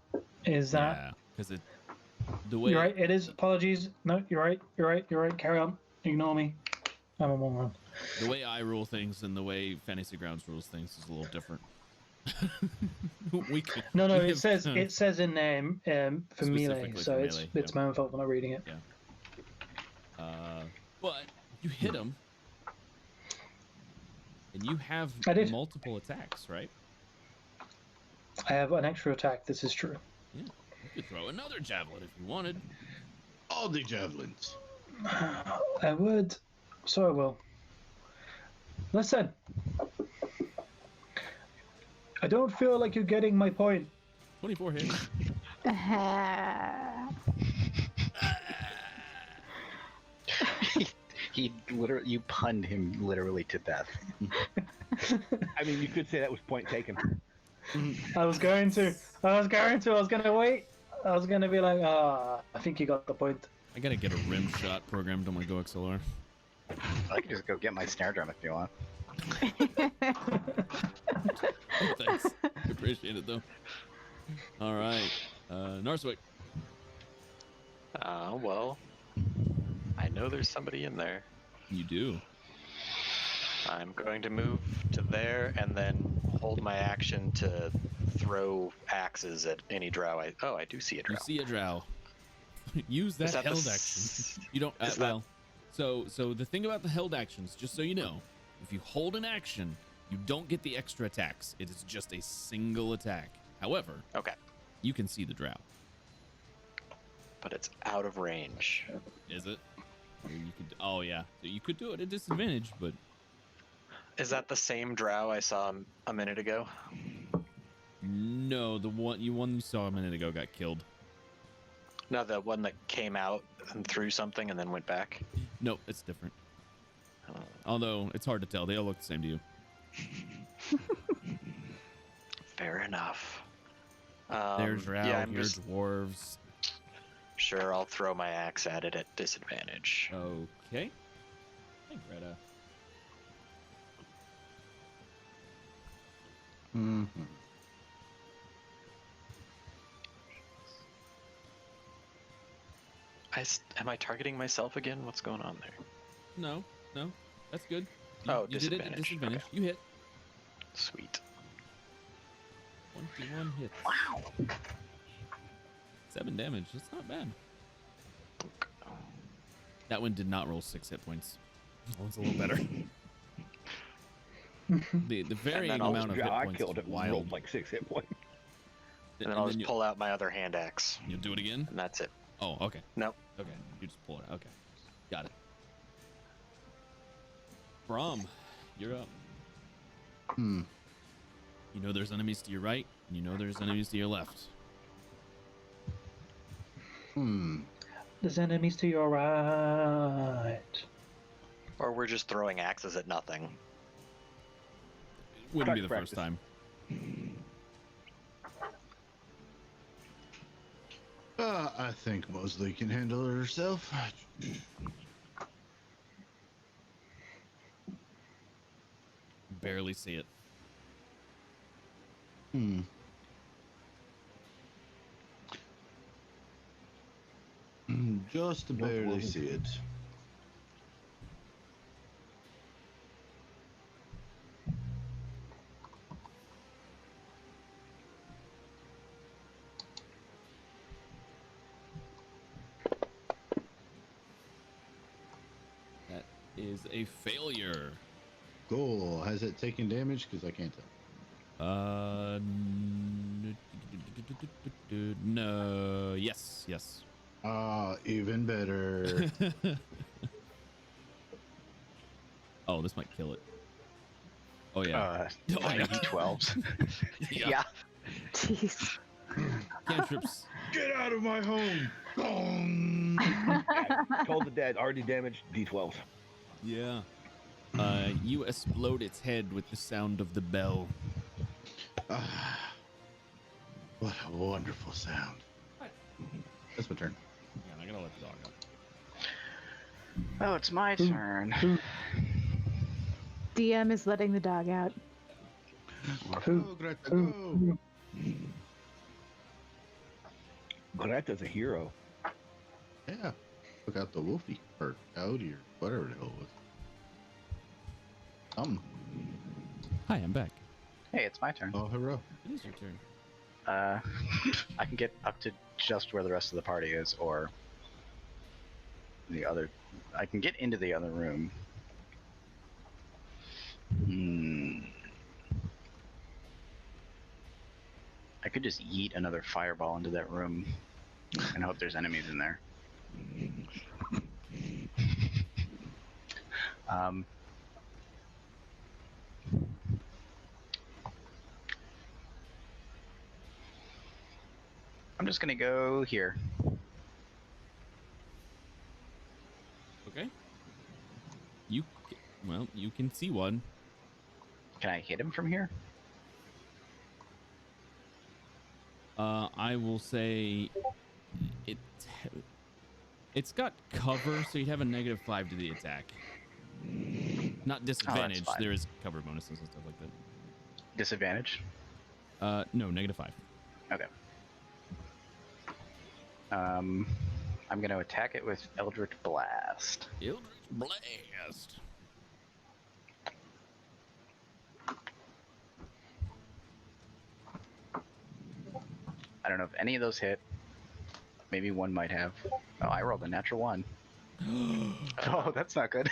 Yeah, because the way You're right. It is. Apologies. No, you're right. You're right. You're right. Carry on. Ignore me. I'm a moron. the way I rule things and the way Fantasy Grounds rules things is a little different. No, we it have- says in there for melee, Specifically so for it's melee, it's yeah. my own fault for not reading it. Yeah. But you hit him, and you have I did. multiple attacks, right? I have an extra attack. This is true. Yeah. You could throw another javelin if you wanted. All the javelins. I would, so I will. Listen, I don't feel like you're getting my point. 24 hits. He literally, you punned him literally to death. I mean, you could say that was point taken. I was going to wait. I was gonna be like, I think you got the point. I gotta get a rim shot programmed on my Go XLR. I can just go get my snare drum if you want. Thanks. I appreciate it though. All right, Narswick. Well, I know there's somebody in there. You do. I'm going to move to there and then hold my action to throw axes at any drow. I do see a drow. You see a drow. Use that Is that the held s- action. You don't. is that- Well, so the thing about the held actions, just so you know, if you hold an action, you don't get the extra attacks. It is just a single attack. However, Okay, you can see the drow. but it's out of range. Is it? Or you could. Oh yeah. So you could do it at disadvantage, but Is that the same drow I saw a minute ago? no, the one you saw a minute ago got killed. No, the one that came out and threw something and then went back. No, it's different. Oh. Although it's hard to tell. They all look the same to you. Fair enough. There's drow, yeah, I'm here's just dwarves. sure I'll throw my axe at it at disadvantage. Okay. Hey, Greta. Mm-hmm. Am I targeting myself again? What's going on there? No, that's good. Oh, you did it at disadvantage. disadvantage. Okay. You hit. Sweet. 21 hits. Wow. 7 damage. That's not bad. That one did not roll 6 hit points. That one's a little better. the varying then I'll amount of hit I points killed is it. wild. Rolled like 6 hit points. And then I'll just pull out my other hand axe, You'll do it again? and that's it. Oh, okay. Nope. Okay, you just pull it out. Okay, got it. Brom, you're up. Hmm. You know there's enemies to your right, and you know there's enemies to your left. Hmm. There's enemies to your right. Or we're just throwing axes at nothing. Wouldn't be the Practice. first time. I think Mosley can handle it herself. Barely see it. Hmm. Just to barely see it. That is a failure. Cool. Has it taken damage? Because I can't tell. No. Yes. Even better. Oh, this might kill it. Oh yeah. Oh, yeah. D12s. Yeah. Jeez. Cantrips. Get out of my home! Boom! Told the dead, already damaged, D12s. Yeah. You explode its head with the sound of the bell. Ah, what a wonderful sound. That's my turn. Yeah, I'm gonna let the dog out. Oh, it's my turn. DM is letting the dog out. Go, Greta, go. Greta's a hero. Yeah. Took out the wolfie or coyote or whatever the hell it was. Hi, I'm back. Hey, it's my turn. Oh, hurrah. It is your turn. I can get up to just where the rest of the party is, or the other. I can get into the other room. I could just yeet another fireball into that room and hope there's enemies in there. I'm just gonna go here. Okay. You can see one. Can I hit him from here? I will say it's got cover, so you'd have a -5 to the attack. Not disadvantage. fine. There is cover bonuses and stuff like that. Disadvantage? No, -5. Okay. I'm gonna attack it with Eldritch Blast. Eldritch Blast. I don't know if any of those hit. Maybe one might have. Oh, I rolled a natural 1. Oh, that's not good.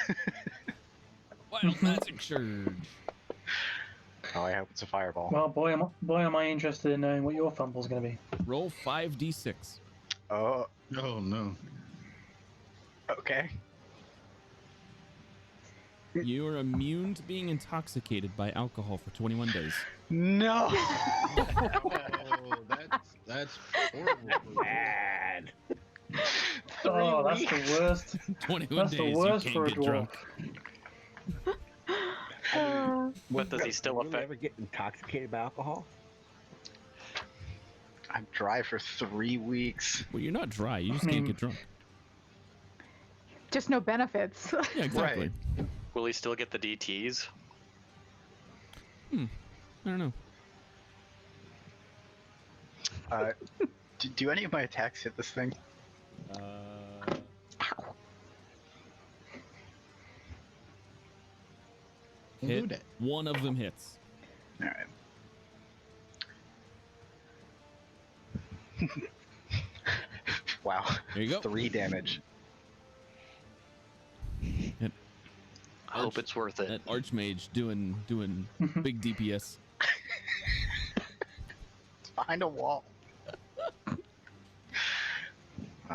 Wild magic surge. Oh, I hope it's a fireball. Well, boy, am I interested in knowing what your fumble's going to be. Roll 5d6. Oh, Oh, no. okay. You are immune to being intoxicated by alcohol for 21 days. No! Oh, that's horrible. Bad. Oh, that's the worst. 21 That's days the you worst can't for a get dwarf. drunk. What does he still Will you affect? ever get intoxicated by alcohol? I'm dry for 3 weeks. Well, you're not dry. You just I can't mean- get drunk. Just no benefits. Yeah, exactly. Will he still get the DTs? I don't know. Do any of my attacks hit this thing? Don't do Hit. that. One of them hits. Alright. Wow. There you go. 3 damage. I hope it's worth it. That Archmage doing big DPS. It's behind a wall.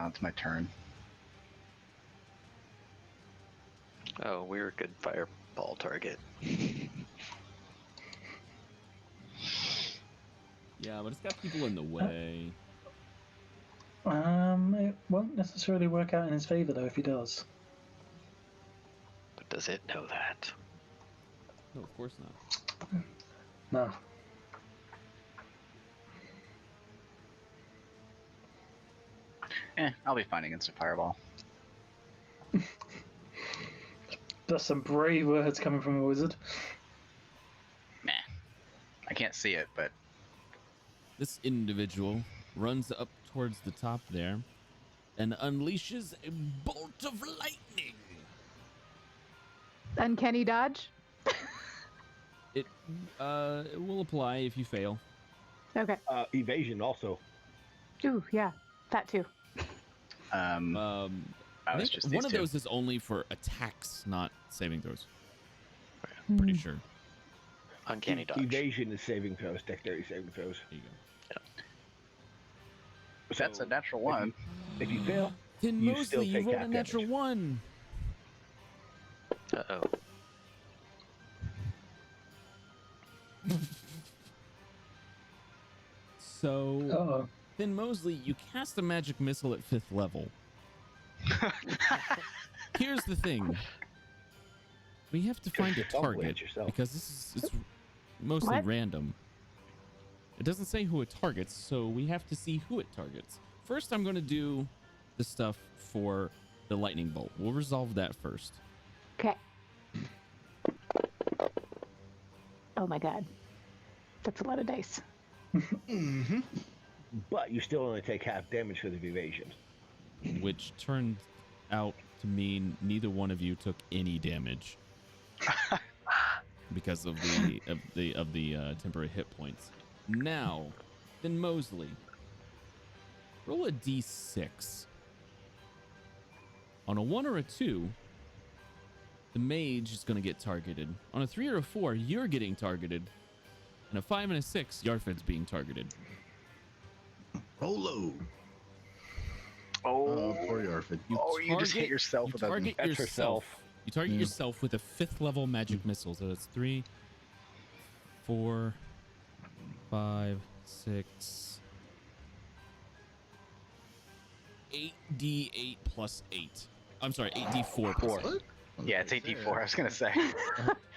It's my turn. Oh, we're a good fireball target. Yeah, but it's got people in the way. It won't necessarily work out in his favor, though, if he does. But does it know that? No, of course not. No. I'll be fine against a fireball. That's some brave words coming from a wizard. Nah. I can't see it, but This individual runs up towards the top there and unleashes a bolt of lightning. Uncanny dodge. It will apply if you fail. Okay. Evasion also. Ooh, yeah, that too. I I was think just one these of two. those is only for attacks, not saving throws. Pretty sure. Uncanny dodge. Evasion is saving throws, dexterity saving throws. There you go. That's a natural 1. If you fail, Then You Mosley, still you take rolled a half natural damage. 1. Uh-oh. So, Uh-oh. then Mosley, you cast a magic missile at 5th level. Here's the thing. We have to find a yourself, Witch, target yourself. because this is it's mostly What? random. It doesn't say who it targets, so we have to see who it targets. First, I'm going to do the stuff for the lightning bolt. We'll resolve that first. Okay. Oh my god. That's a lot of dice. Mm-hmm. But you still only take half damage for the evasion. Which turned out to mean neither one of you took any damage because of the temporary hit points. Now, then Mosley, roll a d6. On a 1 or a 2, the mage is going to get targeted. On a 3 or a 4, you're getting targeted. And a 5 and a 6, Yarfed's being targeted. Rolo. Oh, Poor Yarfed. you just hit yourself with a target That's yourself. herself. You target yourself with a 5th level magic missile. So it's 3, 4, 5, 6, 8d8 plus 8. I'm sorry, 8d4 plus 8. What? Yeah, it's 8d4. I was gonna say.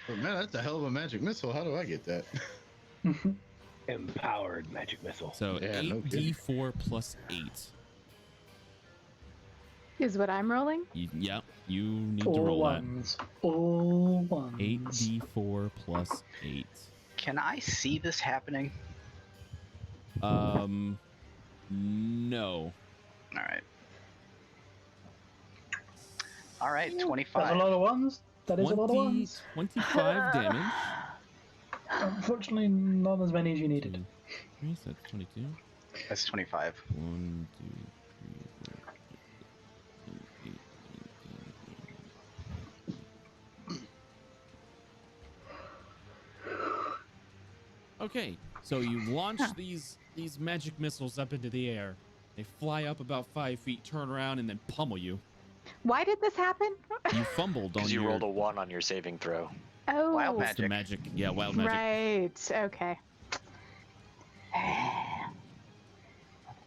Oh, man, that's a hell of a magic missile. How do I get that? Empowered magic missile. So Yeah, no kidding. 8d4 plus 8. Is what I'm rolling? Yeah, you need to All roll ones. All ones. that. 8d4 plus 8. Can I see this happening? No. All right, That's a 25. lot of ones. That is a lot of ones. 25 damage. Unfortunately, not as many as you needed. 3, so that's 22. That's 25. 1, 2, 3, 4, 5, 6, 7, 8, 9, 10. Okay, so you launch these magic missiles up into the air. They fly up about 5 feet, turn around, and then pummel you. Why did this happen? You fumbled on Because you your... rolled a 1 on your saving throw. Oh. Wild It's the magic. Yeah, wild magic. Right. Okay.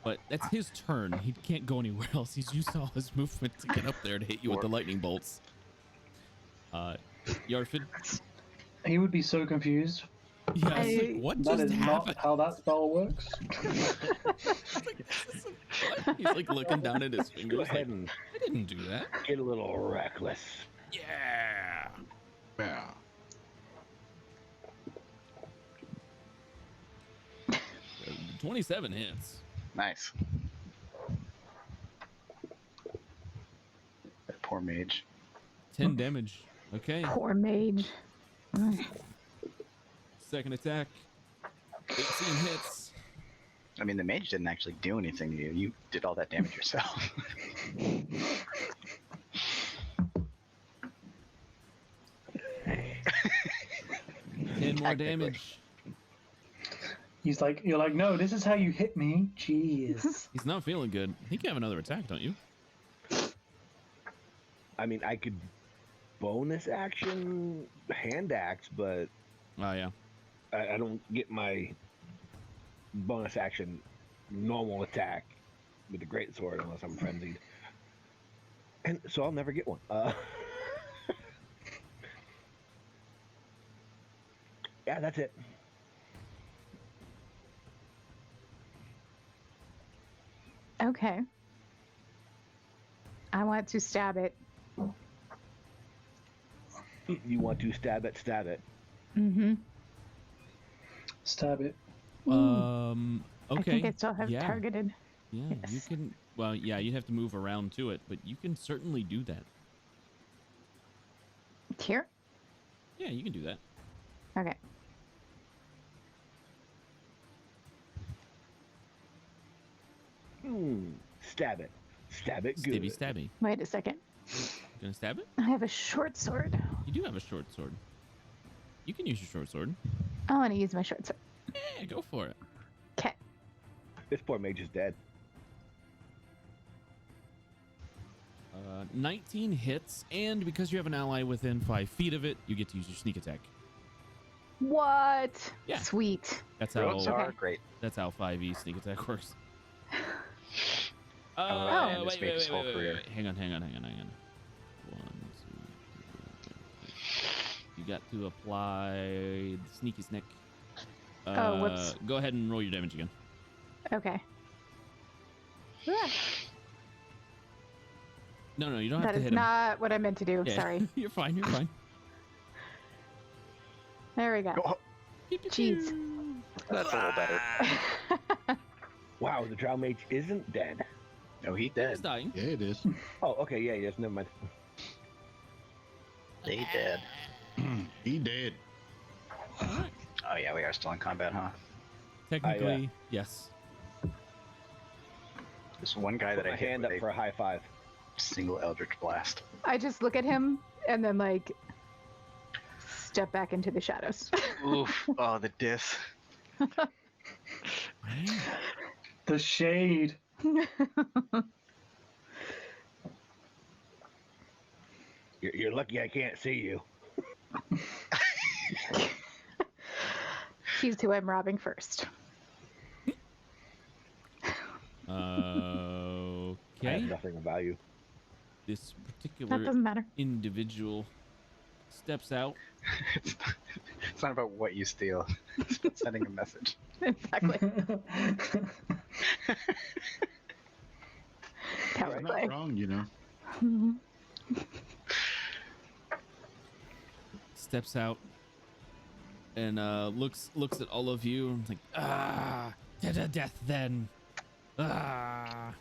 But that's his turn. He can't go anywhere else. He's used all his movement to get up there to hit you with the lightning bolts. Yarfid? He would be so confused. Yeah, it's like, what That just is happened? not how that spell works. He's like looking down at his fingers. Go ahead Like, and I didn't do that. get a little reckless. Yeah. Yeah. 27 hits. Nice. That poor mage. 10 damage. Okay. Poor mage. Second attack. 18 hits. I mean, the mage didn't actually do anything to you. You did all that damage yourself. 10 more damage. You're like, no, this is how you hit me. Jeez. He's not feeling good. I think you have another attack, don't you? I mean, I could bonus action hand axe, but Oh, yeah. I don't get my bonus action normal attack with the great sword unless I'm frenzied. And so I'll never get one. Yeah, that's it. Okay. I want to stab it. You want to stab it, stab it. Mm-hmm. Stab it. Okay. I think I still have yeah. targeted. Yeah, you Yes. can. Well, yeah, you'd have to move around to it, but you can certainly do that. Here? Yeah, you can do that. Okay. Stab it. Stab it good. Stabby stabby. Wait a second. You gonna stab it? I have a short sword. You do have a short sword. You can use your short sword. I want to use my short sword. Yeah, go for it. Okay. This poor mage is dead. 19 hits, and because you have an ally within 5 feet of it, you get to use your sneak attack. What? Yeah. Sweet. That's how. Rogues are Okay. great. That's how 5e sneak attack works. man, this made his whole career. Hang on. 1, 2, 3, 4, 5, 6. You got to apply sneaky snick. Oh, whoops. Go ahead and roll your damage again. Okay. Ah, No, you don't have that to is hit him. not what I meant to do. Yeah, Sorry. You're fine. You're fine. There we go. Oh, Jeez. That's a little better. Wow, the Drow Mage isn't dead. no, he He's dead. dying. Yeah, it is. Oh, okay, yeah, yes, never mind. They dead. He dead. Oh yeah, we are still in combat, huh? Technically, yes. This one guy Put that I my hit hand with up for a high five. a single Eldritch Blast. I just look at him and then like step back into the shadows. Oof. Oh, the diss. The shade. You're lucky I can't see you. He's who I'm robbing first. I Okay. have nothing of value. This That particular doesn't matter. individual steps out. It's not about what you steal. It's about sending a message. Exactly. He's Power not play. wrong, you know. Mhm. Steps out and looks at all of you and like, to death then. Not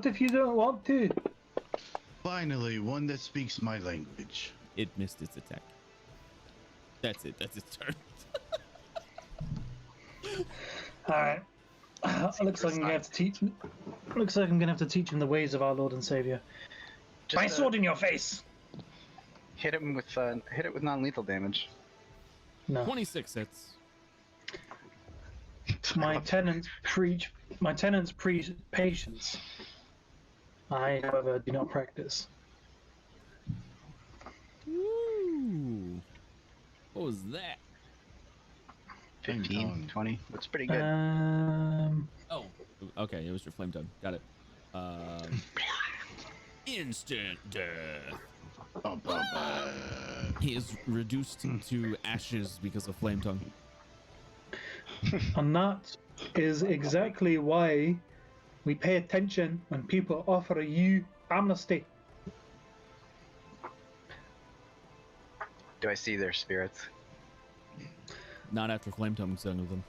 if you don't want to. Finally, one that speaks my language. It missed its attack. That's it. That's its turn. All right. Looks like I'm gonna have to teach. Looks like I'm gonna have to teach him the ways of our Lord and Savior. My sword in your face. Hit him with hit it with non-lethal damage. No. 26 hits. My tenants preach patience. I, however, do not practice. Ooh. What was that? 15, 20. That's pretty good. Oh, okay. It was your flame tongue. Got it. Instant death. He is reduced to ashes because of flame tongue. And that is exactly why we pay attention when people offer you amnesty. Do I see their spirits? Not after flame tongue's done with them.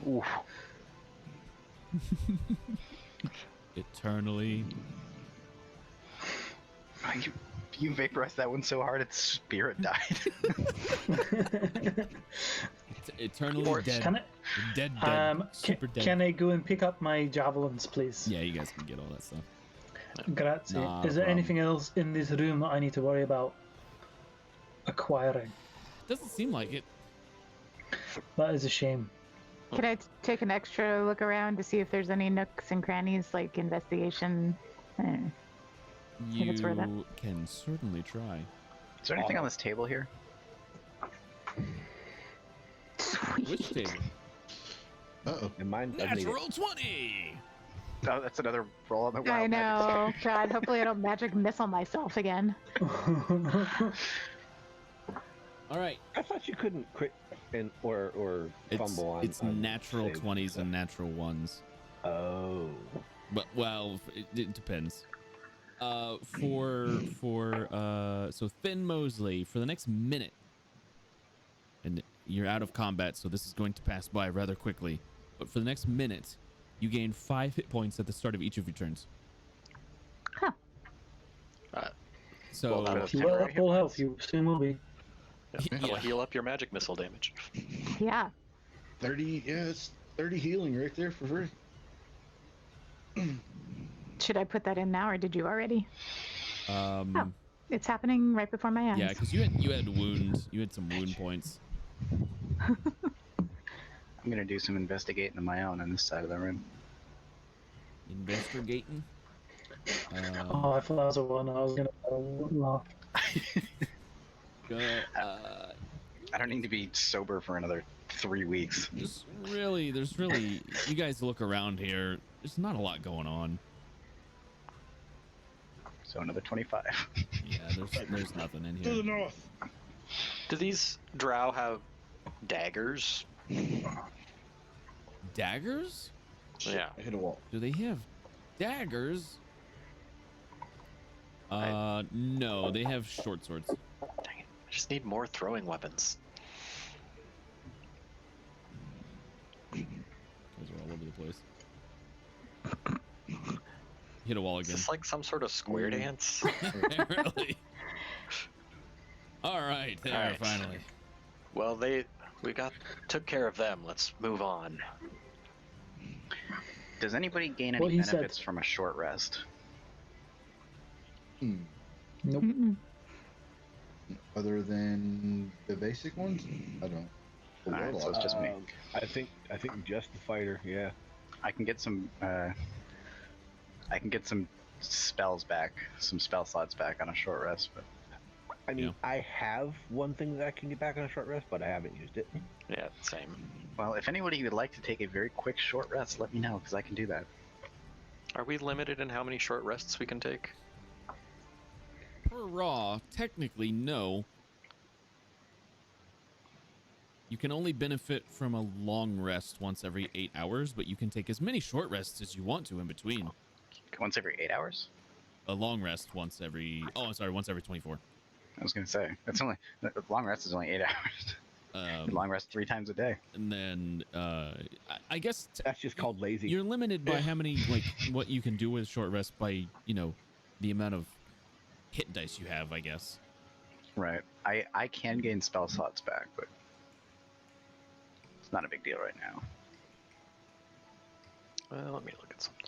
Oof. Eternally. Oh, you vaporized that one so hard its spirit died. Eternally dead. Can I, Dead. Super dead. can I go and pick up my javelins, please? Yeah, you guys can get all that stuff. Grazie. Nah, Is there problem. anything else in this room that I need to worry about acquiring? Doesn't seem like it. That is a shame. Can I take an extra look around to see if there's any nooks and crannies, like investigation? think it's worth it. You can certainly try. Is there anything on this table here? Which table? Uh-oh. And mine doesn't need it. Natural 20! Oh, that's another roll on the wild I magic know. God, hopefully I don't magic missile myself again. All right. I thought you couldn't crit and or It's, fumble on. it's on natural save 20s stuff. and natural 1s. Oh. But, well, it depends. So Thin Mosley, for the next minute, and you're out of combat, so this is going to pass by rather quickly. But for the next minute, you gain 5 hit points at the start of each of your turns. Huh. So Well, that'll- If you will at full health, you soon will be. That'll heal up your magic missile damage. Yeah. 30, yeah, it's 30 healing right there for free. Should I put that in now, or did you already? um, It's happening right before my eyes. yeah, because you had wounds. You had some wound points. I'm gonna do some investigating of my own on this side of the room. Investigating. Oh, I thought that was a one. I was gonna laugh. I don't need to be sober for another 3 weeks. there's really, you guys look around here. There's not a lot going on. So another 25. Yeah, there's nothing in To the here. north. Do these drow have daggers? Daggers? Yeah. I hit a wall. Do they have daggers? No, they have short swords. Dang it. I just need more throwing weapons. Those are all over the place. Hit a wall Is again. this like some sort of square dance? Apparently. All right, there, All right. finally. Well, we took care of them. Let's move on. Does anybody gain What any he said. benefits from a short rest? Nope. Mm-mm. Other than the basic ones, I don't. The Alright, so warlock. it's just me. I think just the fighter. Yeah. I can get some. I can get some spells back, some spell slots back on a short rest, but I mean, Yeah. I have one thing that I can get back on a short rest, but I haven't used it. Yeah, same. well, if anybody would like to take a very quick short rest, let me know because I can do that. Are we limited in how many short rests we can take? Per raw, technically, no. You can only benefit from a long rest once every 8 hours, but you can take as many short rests as you want to in between. Once every 8 hours. A long rest once every... Oh, I'm sorry, once every 24. I was gonna say that's only the long rest is only 8 hours. Long rest 3 times a day. And then, I guess... That's just called lazy. You're limited by how many, like, what you can do with short rest by, you know, the amount of hit dice you have, I guess. Right. I can gain spell slots back, but it's not a big deal right now. Well, let me look at something.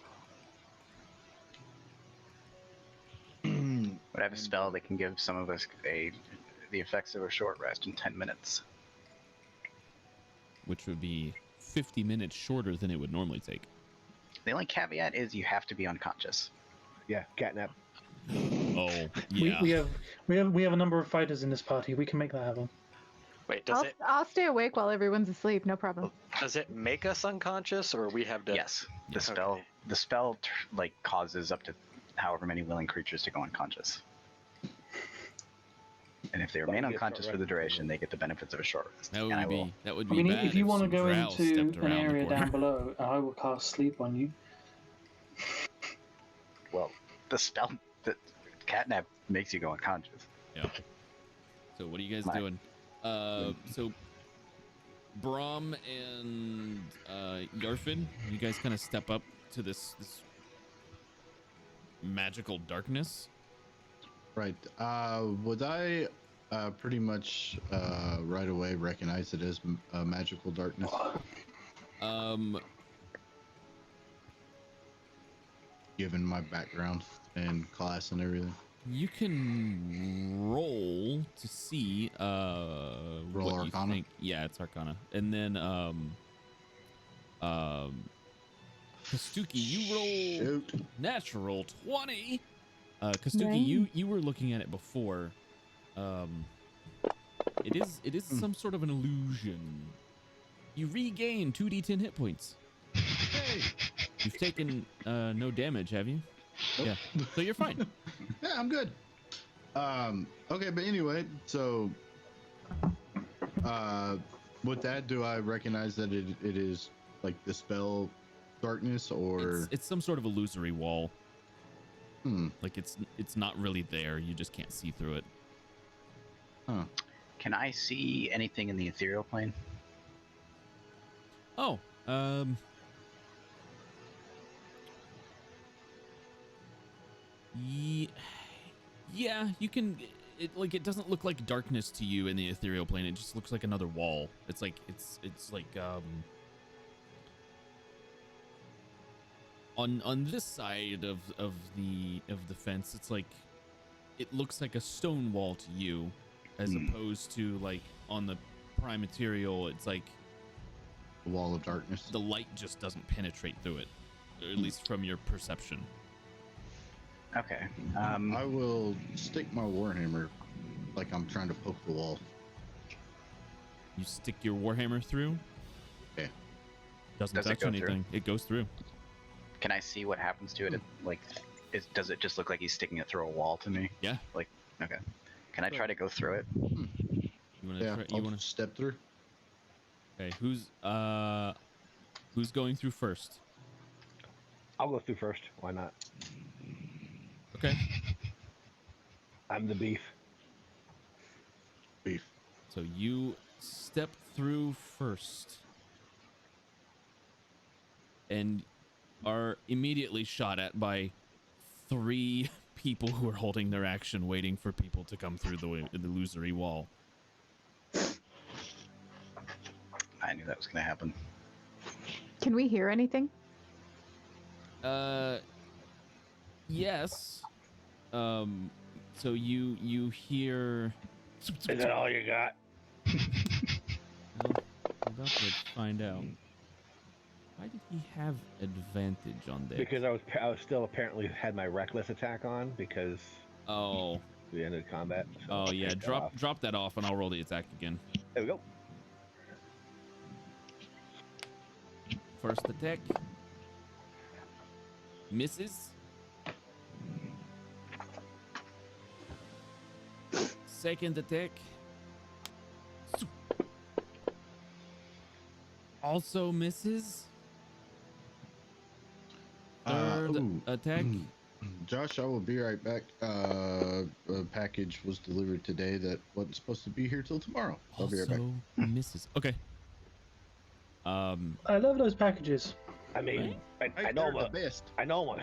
But I have a spell that can give some of us the effects of a short rest in 10 minutes. Which would be 50 minutes shorter than it would normally take. The only caveat is you have to be unconscious. Yeah, catnap. Oh, yeah. We have a number of fighters in this party. We can make that happen. Wait, does I'll stay awake while everyone's asleep. No problem. it make us unconscious, or we have to? Yes, the Yeah, spell okay. the spell like causes up to however many willing creatures to go unconscious. And if they remain you get unconscious short for the rest. duration, they get the benefits of a short rest. That And I would will. be that would I be mean, bad if you want to some go drow into stepped an around the area corner. down below, I will cast sleep on you. Well, the spell that catnap makes you go unconscious. Yeah. So what are you guys My- doing? So Brahm and Yarfin, you guys kind of step up to this magical darkness. Right. Would I pretty much right away recognize it as magical darkness? Given my background and class and everything. You can roll to see Roll what Arcana? you think. Yeah, it's Arcana. And then Kastuki, you roll Shoot. natural 20. Kastuki, Nice. you were looking at it before. It is some sort of an illusion. You regain 2d10 hit points. Hey. You've taken no damage, have you? Nope. Yeah. So you're fine. Yeah, I'm good. Okay, but anyway, so with that, do I recognize that it is like the spell darkness or It's some sort of illusory wall. hmm. Like it's not really there. You just can't see through it. Huh. Can I see anything in the ethereal plane? Oh, yeah, you can. It doesn't look like darkness to you in the ethereal plane. It just looks like another wall. It's like on this side of the fence. It's like it looks like a stone wall to you, as opposed to like on the prime material. It's like The wall of darkness. the light just doesn't penetrate through it, or at least from your perception. Okay. I will stick my warhammer like I'm trying to poke the wall. You stick your warhammer through. Yeah. Doesn't Does it touch go through? anything. It goes through. Can I see what happens to it? Like, does it just look like he's sticking it through a wall to me? Yeah. Like, okay. Can I try to go through it? You want to? Yeah, You I'll want to? step through. Okay. Who's going through first? I'll go through first. Why not? Okay. I'm the beef. Beef. So you step through first, and are immediately shot at by 3 people who are holding their action, waiting for people to come through the illusory wall. I knew that was going to happen. Can we hear anything? Yes. So you hear. Is that all you got? Well, we're about to find out. Why did he have advantage on this? Because I was still apparently had my reckless attack on because Oh. we ended combat. So Oh yeah. take that off. Drop that off, and I'll roll the attack again. There we go. First attack. Misses. Second attack. Also misses. Third attack. Josh, I will be right back. A package was delivered today that wasn't supposed to be here till tomorrow. I'll be right back. Also misses. Okay. I love those packages. I mean, I know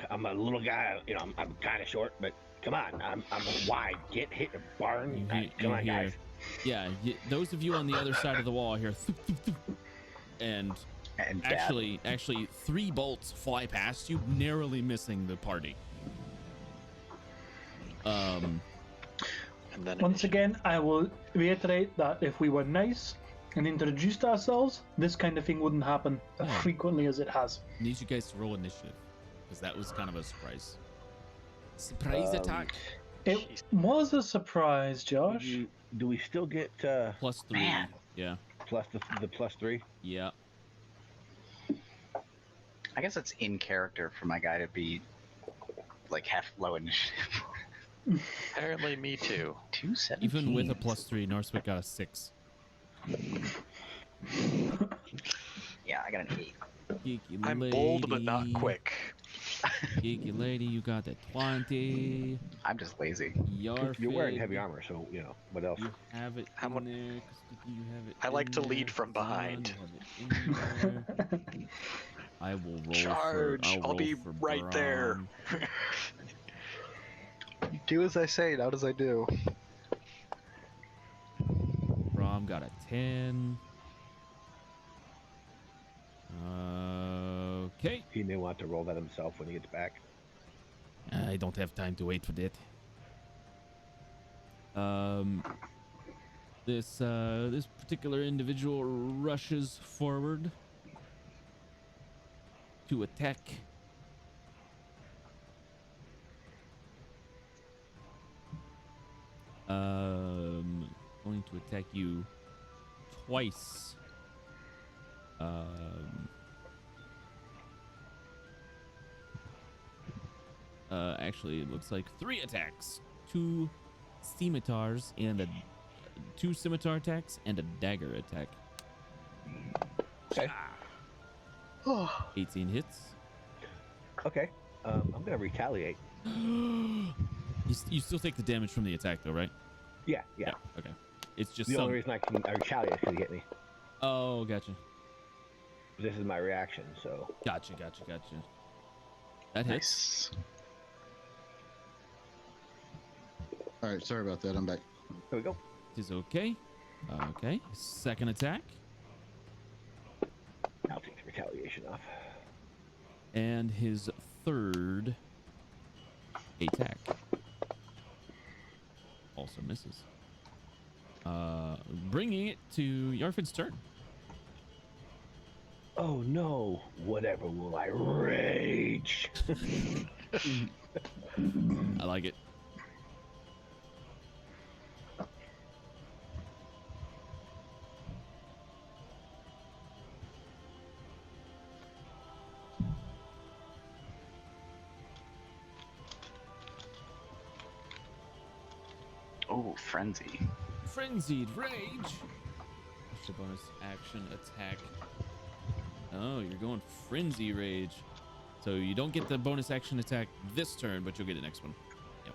I'm a little guy. You know, I'm kind of short, but come on, I'm wide. Get hit the barn. Come on, guys. Yeah, those of you on the other side of the wall hear, and actually, 3 bolts fly past you, narrowly missing the party. And then Once again, I will reiterate that if we were nice and introduced ourselves, this kind of thing wouldn't happen as frequently as it has. Need you guys to roll initiative, because that was kind of a surprise. Surprise attack. It was a surprise, Josh. Do we still get +3? Man. Yeah. plus the +3? Yeah. I guess it's in character for my guy to be like half low initiative. apparently me too. 217. Even with a +3, Norswick got a 6. Yeah, I got an 8. Geeky I'm lady. bold but not quick. Geeky lady, you got a 20. I'm just lazy. You're wearing heavy armor, so you know what else. You have it I'm in there. You have it I like in to there. lead from John, behind. you have it in there. I will roll Charge! for. I'll be for right there. Brahm. Do as I say, not as I do. Brahm got a 10. Okay. He may want to roll that himself when he gets back. I don't have time to wait for that. This particular individual rushes forward to attack. Going to attack you twice. Actually, it looks like 3 attacks, 2 scimitars and 2 scimitar attacks and a dagger attack. Okay. 18 hits. Okay. I'm gonna retaliate. You still take the damage from the attack, though, right? Yeah. Okay. It's just The only reason I retaliate is because he hit me. Oh, gotcha. This is my reaction, so. Gotcha. That hits. Nice. All right, sorry about that. I'm back. Here we go. It is okay. Okay. Second attack. I'll take the retaliation off. And his third attack also misses. Bringing it to Yarfid's turn. Oh no! Whatever will I rage? I like it. Oh, frenzy. Frenzied Rage. What's the bonus action attack? Oh, you're going Frenzy Rage. So you don't get the bonus action attack this turn, but you'll get it next one. Yep.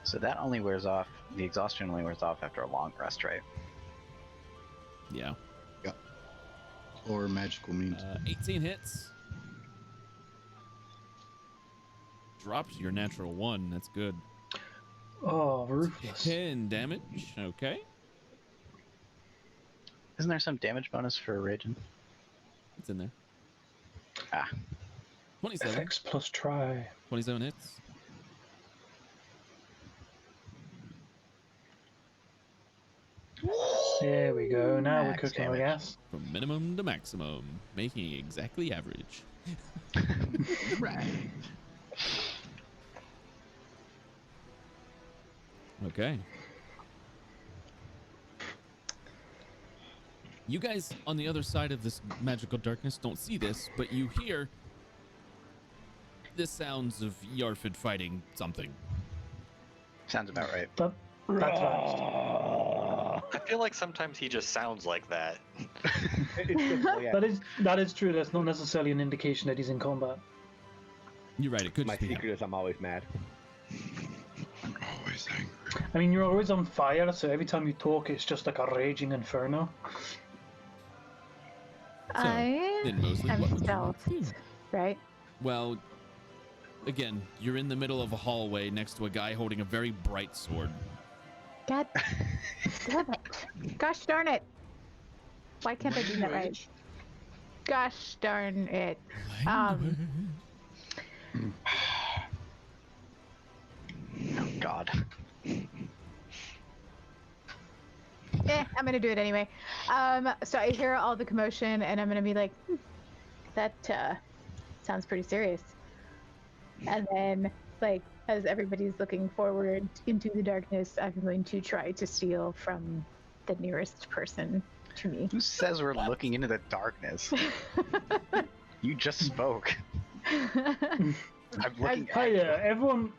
So that only wears off. The exhaustion only wears off after a long rest, right? Yeah. Yep. Or magical means. 18 hits. Drops your natural 1. That's good. Oh, ruthless. 10 damage. Okay. Isn't there some damage bonus for raging? It's in there. Ah. 27. FX plus try. 27 hits. There we go. Now we're Max cooking, I damage. guess. From minimum to maximum, making exactly average. Right. Okay. You guys on the other side of this magical darkness don't see this, but you hear the sounds of Yarfid fighting something. Sounds about right. That's fast. I feel like sometimes he just sounds like that. It's simple, yeah. That is true. That's not necessarily an indication that he's in combat. You're right, it could My just be secret is I'm always mad. Always angry. I mean, you're always on fire, so every time you talk, it's just like a raging inferno. then Mosley, I'm what would you stealth, like to do? right? Well, again, you're in the middle of a hallway next to a guy holding a very bright sword. God damn it. Gosh darn it. Why can't I do that right? Gosh darn it. Oh God. I'm gonna do it anyway. So I hear all the commotion and I'm gonna be like, that sounds pretty serious. And then, like, as everybody's looking forward into the darkness, I'm going to try to steal from the nearest person to me. Who says we're looking into the darkness? You just spoke. I'm looking at you. Hiya, everyone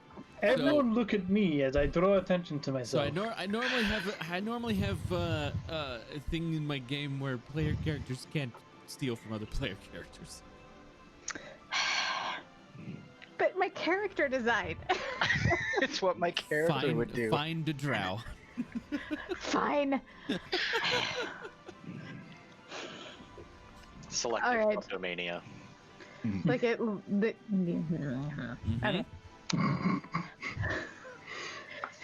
look at me as I draw attention to So myself. I normally have a thing in my game where player characters can't steal from other player characters. But my character design. It's what my character would do. Find a drow. Fine. Selective All right. kleptomania. Like it. Mm-hmm. Okay.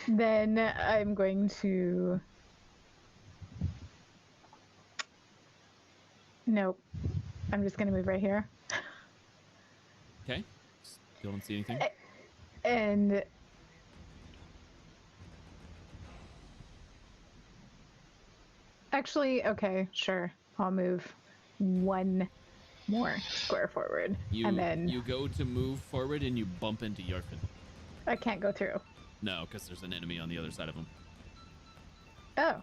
Then I'm going to. Nope. I'm just going to move right here. Okay. Still don't see anything. And. Actually, okay, sure. I'll move one more square forward. And then You go to move forward and you bump into Yarfin. I can't go through. No, because there's an enemy on the other side of him. Oh.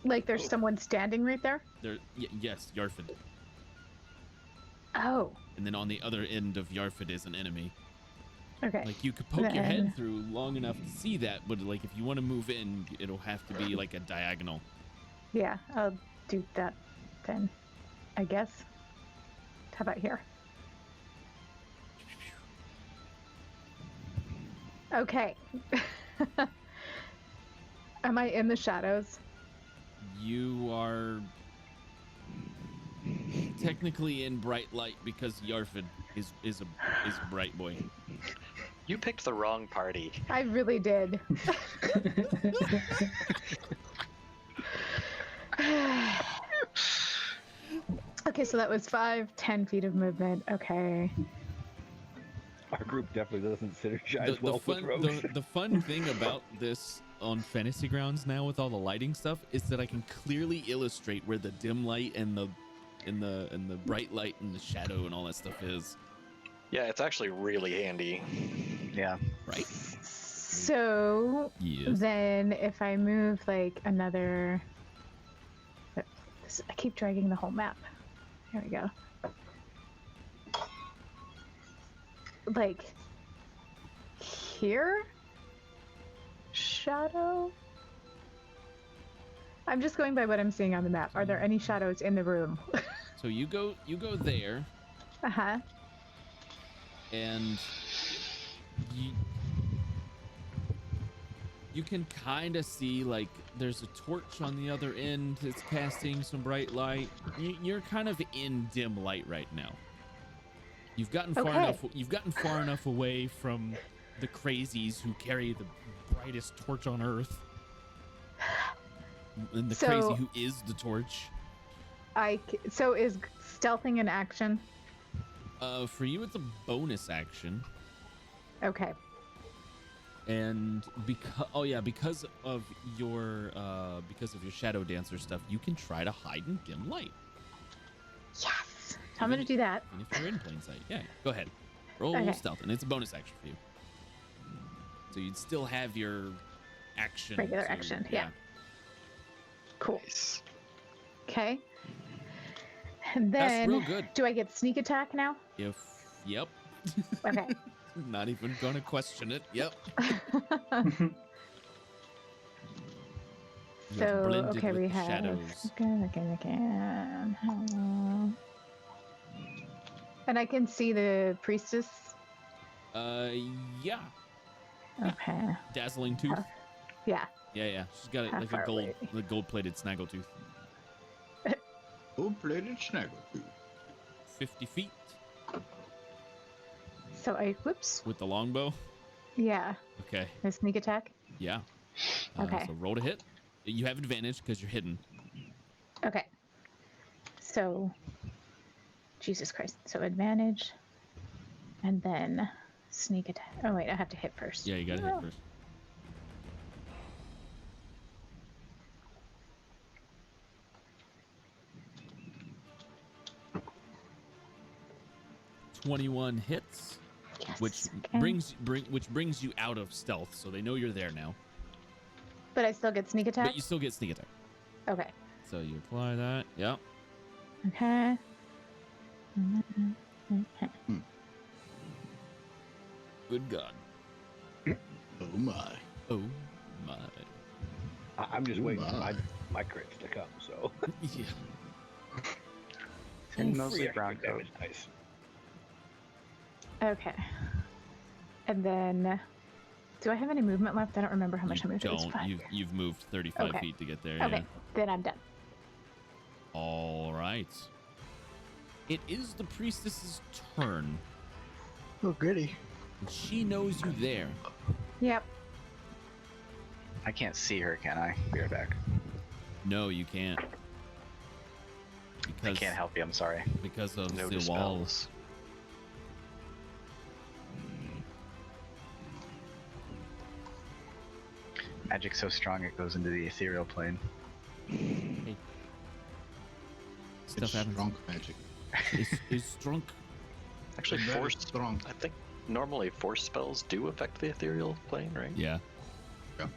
Like there's someone standing right there? Yes, Yarfid. Oh. And then on the other end of Yarfid is an enemy. Okay. Like you could poke your head through long enough to see that, but like if you want to move in, it'll have to be like a diagonal. Yeah, I'll do that then, I guess. How about here? Okay. Am I in the shadows? You are technically in bright light because Yarfid is a bright boy. You picked the wrong party. I really did. Okay, so that was 10 feet of movement. Okay. Our group definitely doesn't synergize well with rogues. The fun thing about this on Fantasy Grounds now with all the lighting stuff is that I can clearly illustrate where the dim light and the bright light and the shadow and all that stuff is. Yeah, it's actually really handy. Yeah. Right? So Yes. then if I move like another... I keep dragging the whole map. There we go. Like here? shadow? I'm just going by what I'm seeing on the map. Are there any shadows in the room? So you go there, Uh-huh. and you can kind of see like there's a torch on the other end that's casting some bright light. You're kind of in dim light right now. You've gotten far Okay. enough. You've gotten far enough away from the crazies who carry the brightest torch on Earth, and the crazy who is the torch. So is stealthing an action? For you, it's a bonus action. Okay. And because of your shadow dancer stuff, you can try to hide in dim light. Yes. I'm gonna do that. And if you're in plain sight, yeah, go ahead. Roll a little stealth, and it's a bonus action for you. So you'd still have your action. Regular action, yeah. Cool. Okay. And then, that's real good. Do I get sneak attack now? Yep. Okay. Not even gonna question it. Yep. So, blended okay, with we the have. shadows. Okay. And I can see the priestess. Yeah. Okay. Dazzling tooth. Yeah. Yeah. She's got How like far away? a gold-plated snaggletooth. Gold-plated snaggletooth. 50 feet So whoops. with the longbow. Yeah. Okay. A sneak attack. Yeah. Okay. So roll to hit. You have advantage because you're hidden. Okay. So, Jesus Christ. So advantage, and then sneak attack. Oh wait, I have to hit first. Yeah, you gotta hit first. $21 hits, Yes. which Okay. brings you out of stealth, so they know you're there now. But I still get sneak attack. But you still get sneak attack. Okay. So you apply that. Yep. Okay. Good God. Oh my. Oh my. I'm just Oh waiting for my. my crits to come, so. Yeah. And Free mostly extra brown coat. damage, nice. Okay. And then, do I have any movement left? I don't remember how much I You moved. It was don't. 5. You've moved 35 Okay. feet to get there. Okay. Yeah. Then I'm done. All right. It is the priestess's turn. Oh, goody. And she knows you there. Yep. I can't see her, can I? Be right back. No, you can't. I Because can't help you. I'm sorry. because of No the walls. spells. Magic's so strong it goes into the ethereal plane. Hey. Stuff It's happens. drunk magic. It's drunk. Actually, Very force. strong. I think normally force spells do affect the ethereal plane, right? Yeah. Yeah.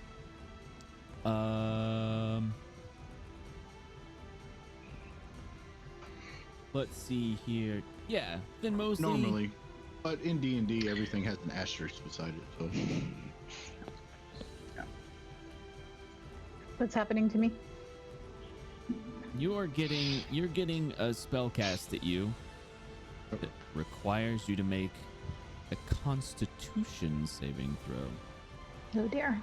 Let's see here. Yeah, then mostly. Normally, but in D&D, everything has an asterisk beside it. So What's happening to me? you're getting a spell cast at you that requires you to make a Constitution saving throw. Oh dear.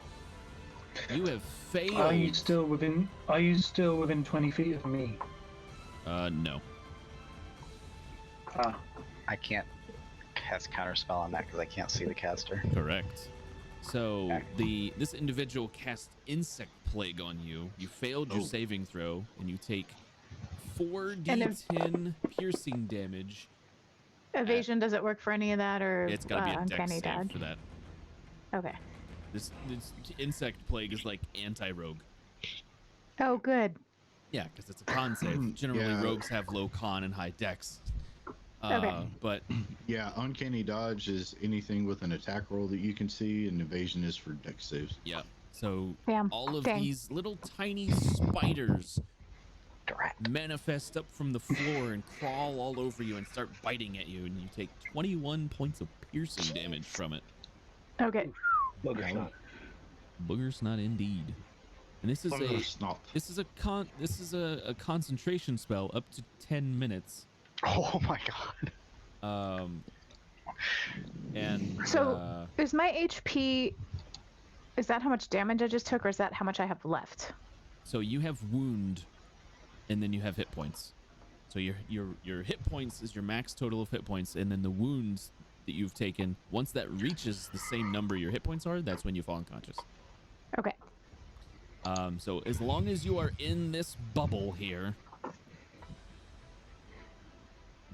You have failed. Are you still within 20 feet of me? No. Ah. I can't cast counterspell on that because I can't see the caster. Correct. So Okay. this individual cast insect plague on you. You failed your Oh. saving throw, and you take And 4d10 piercing damage. Evasion doesn't work for any of that, or It's got to be a dex uncanny save dodge. for that. Okay. This insect plague is like anti-rogue. Oh, good. Yeah, because it's a con save. Generally, Yeah. rogues have low con and high dex. Okay. But yeah, uncanny dodge is anything with an attack roll that you can see, and evasion is for dex saves. yeah, so Damn. all of Dang. these little tiny spiders Drat. manifest up from the floor and crawl all over you and start biting at you, and you take 21 points of piercing damage from it. Okay. Booger shot. Booger snot indeed. And this is Booger snot. this is a concentration spell up to 10 minutes. Oh my god. And So is my HP? Is that how much damage I just took, or is that how much I have left? so you have wound, and then you have hit points. So your hit points is your max total of hit points, and then the wounds that you've taken, once that reaches the same number your hit points are, that's when you fall unconscious. Okay. So as long as you are in this bubble here,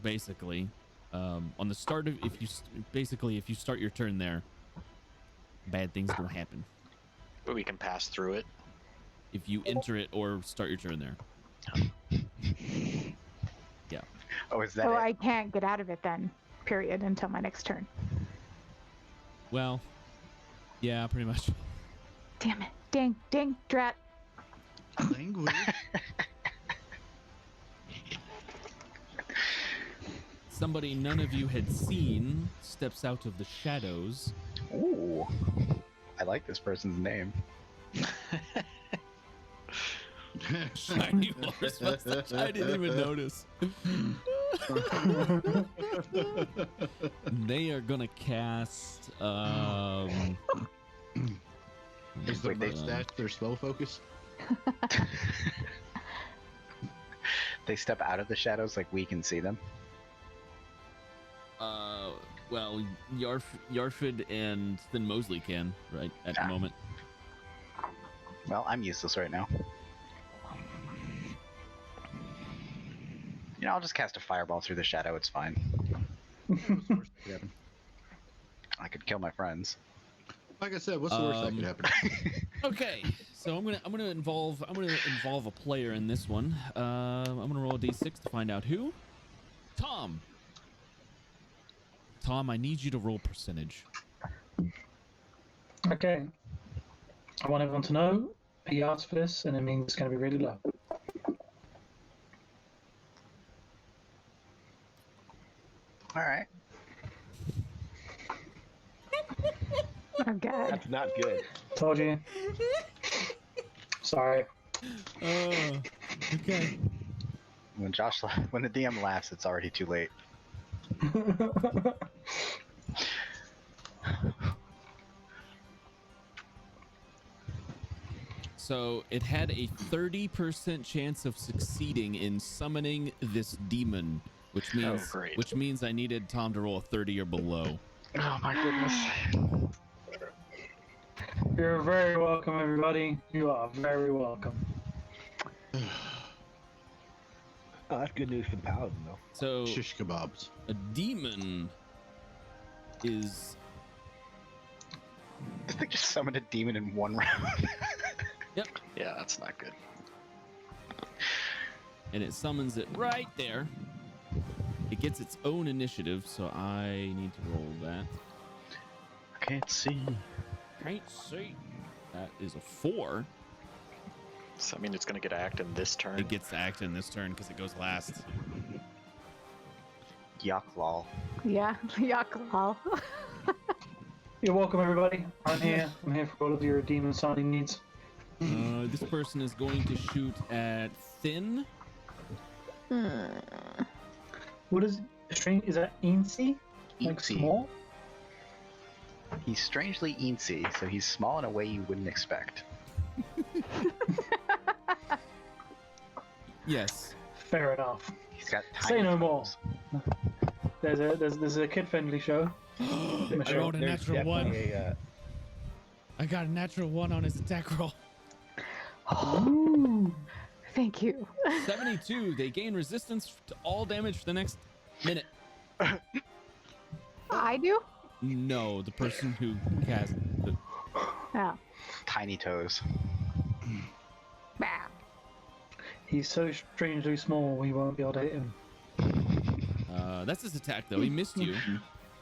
basically, on the start of if you start your turn there, bad things don't happen. But we can pass through it. If you enter it or start your turn there. Yeah. Oh, is that So it? I can't get out of it then, period, until my next turn. Well, yeah, pretty much. Damn it. Dang, drat. Language. Somebody none of you had seen steps out of the shadows. Ooh. I like this person's name. Shiny horse mustache. I didn't even notice. They are gonna cast. Is the Wait, they- mustache their spell focus? They step out of the shadows like we can see them. Well, Yarfid and Thin Mosley can, right, at the moment. Well, I'm useless right now. You know, I'll just cast a fireball through the shadow. It's fine. I could kill my friends. Like I said, what's the worst that could happen? Okay, so I'm gonna involve a player in this one. I'm gonna roll a d6 to find out who. Tom, I need you to roll percentage. Okay. I want everyone to know he asked for this, and it means it's going to be really low. All right. Oh god. That's not good. Told you. Sorry. Okay. When the DM laughs, it's already too late. So it had a 30% chance of succeeding in summoning this demon, which means I needed Tom to roll a 30 or below. Oh my goodness. You're very welcome, everybody. You are very welcome. Oh, that's good news for the paladin, though. So Shish kebabs. a demon is They just summoned a demon in one round. Yeah, that's not good. and it summons it right there. It gets its own initiative, so I need to roll that. Can't see. Can't see. That is a 4. So I mean, it's gonna get act in this turn. It gets to act in this turn because it goes last. Yuck lol. Yeah, Yaklal. You're welcome, everybody. I'm here. I'm here for all of your demon summoning needs. This person is going to shoot at Thin. What is strange? Is that Eensy? Like Eensy. small? He's strangely eensy, so he's small in a way you wouldn't expect. Yes. Fair enough. He's got Say tiny no more. toes. There's a kid-friendly show. I rolled a There's natural 1. definitely a, I got a natural 1 on his attack roll. Ooh. Thank you. 72. They gain resistance to all damage for the next minute. I do? No, the person who cast the... Oh. Tiny toes. Bah. He's so strangely small, we won't be able to hit him. That's his attack, though. He missed you.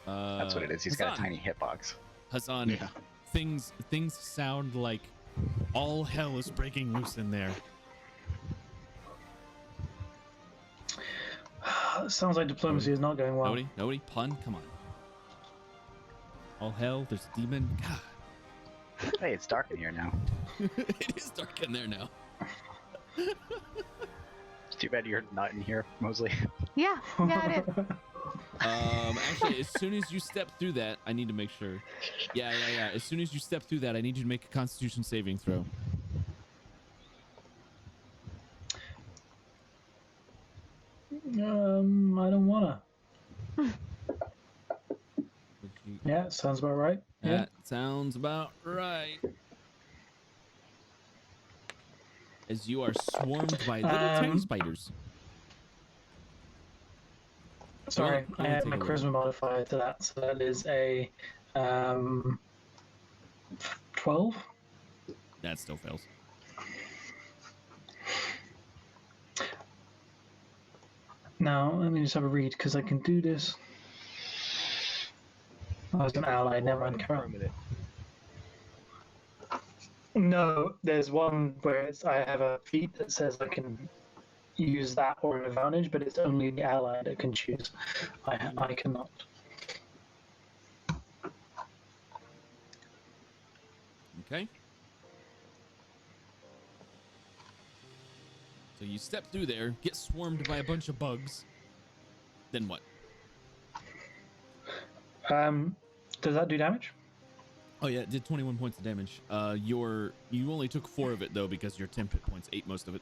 That's what it is. He's got a Hassan. tiny hitbox. Hassan, Yeah. things sound like all hell is breaking loose in there. Sounds like diplomacy is not going well. Nobody, pun, come on. All hell, there's a demon. God. Hey, it's dark in here now. It is dark in there now. It's too bad you're not in here, Mosley. Yeah, it is. Actually, as soon as you step through that, I need to make sure. Yeah. As soon as you step through that, I need you to make a Constitution saving throw. I don't wanna. Yeah, sounds about right. Yeah. That sounds about right. As you are swarmed by little tiny spiders. Sorry, Go I and add take my a look. charisma modifier to that, so that is a 12. That still fails. Now, let me just have a read, because I can do this. I was an ally, never mind. Carry on. Permanent. No, there's one where I have a feat that says I can use that or an advantage, but it's only the ally that can choose. I cannot. Okay. So you step through there, get swarmed by a bunch of bugs. Then what? Does that do damage? Oh yeah, it did 21 points of damage. You only took 4 of it though because your 10 hit points ate most of it.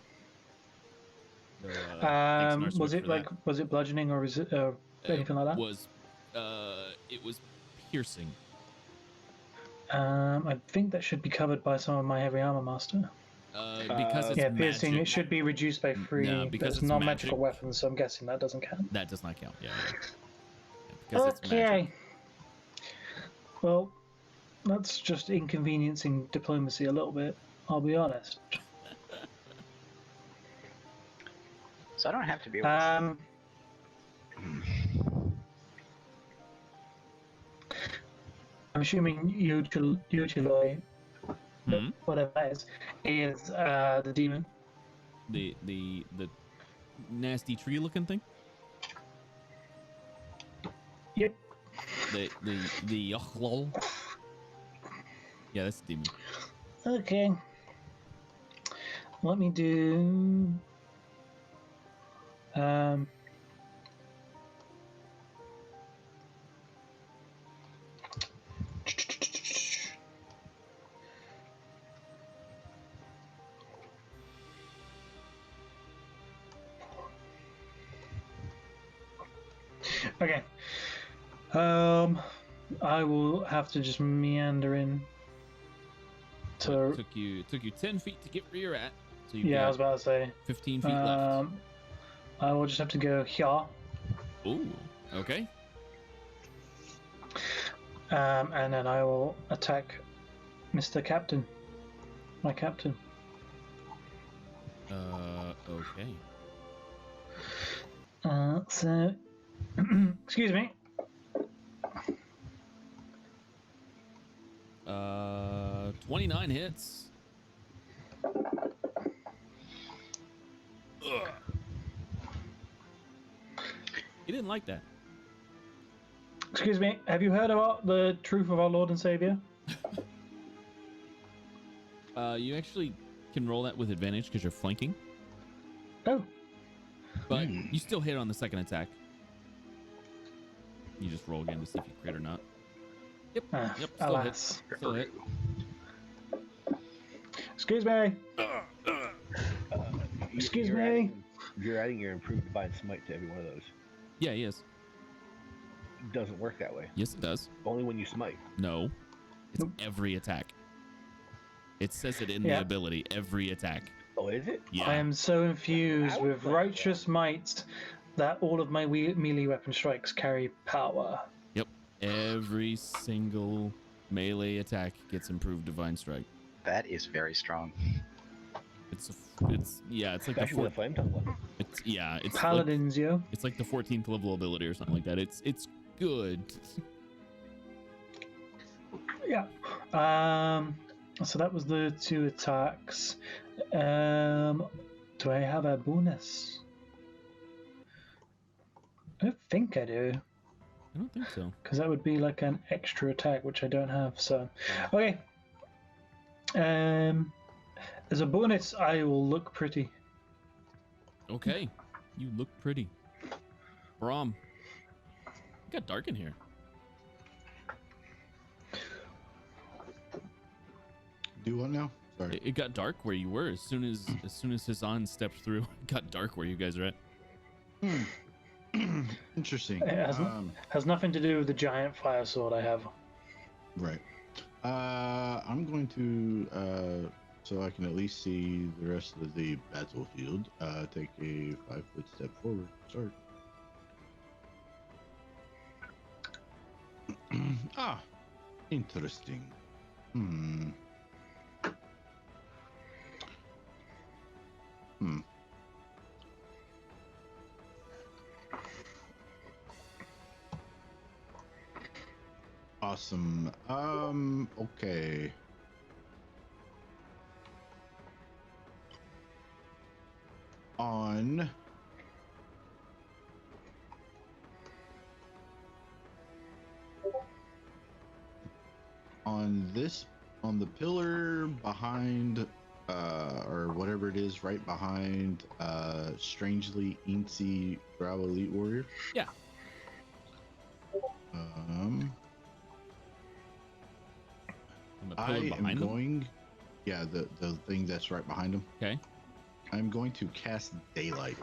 So, thanks, Was Narswick, it for like that. was it bludgeoning or was it anything like that? It was piercing. I think that should be covered by some of my heavy armor master. Because it's Yeah, piercing. magic, It should be reduced by 3. No, because That's it's non-magical magic. weapons, so I'm guessing that doesn't count. that does not count. Yeah. Because it's Okay. magic. Well, that's just inconveniencing diplomacy a little bit. I'll be honest. So I don't have to be able to. I'm assuming Utiloi, Hmm? whatever that is the demon. The nasty tree looking thing. Yep. The lol. Yeah, that's the demon. Okay. Let me do. Okay. I will have to just meander in. So it took you 10 feet to get where you're at. So you've Yeah, I was got about to say. 15 feet left. I will just have to go here. Ooh, okay. And then I will attack Mr. Captain. My captain. Okay. So, excuse me. 29 hits. Ugh. He didn't like that. Excuse me. Have you heard about the truth of our Lord and Savior? You actually can roll that with advantage because you're flanking, Oh. but you still hit on the second attack. You just roll again to see if you crit or not. Yep. Yep. Still hit. Alas. Still hit. Excuse me. Excuse You're me. you're adding your improved divine smite to every one of those. Yeah, he is. It doesn't work that way. Yes, it does. Only when you smite. No, it's Nope. every attack. It says it in Yeah. the ability. Every attack. Oh, is it? Yeah. I am so infused I with was like righteous might that all of my melee weapon strikes carry power. Yep. Every single melee attack gets improved divine strike. That is very strong. It's like Especially with a flame tongue weapon. it's Paladins, yo. it's like the 14th level ability or something like that. It's good. Yeah. So that was the 2 attacks. Do I have a bonus? I don't think I do, I don't think so. because that would be like an extra attack, which I don't have. So, okay. As a bonus, I will look pretty. Okay, you look pretty. Brom, it got dark in here. Do what now? Sorry. It got dark where you were as soon as Hassan stepped through. It got dark where you guys are at. Interesting. It has nothing to do with the giant fire sword I have. Right. I'm going to, so I can at least see the rest of the battlefield, take a 5-foot step forward. Start. Ah, interesting. Awesome. Okay. On the pillar behind, or whatever it is, right behind, strangely incy Drow Elite Warrior. Yeah. On the pillar behind them? Yeah, the thing that's right behind him. Okay. I'm going to cast Daylight.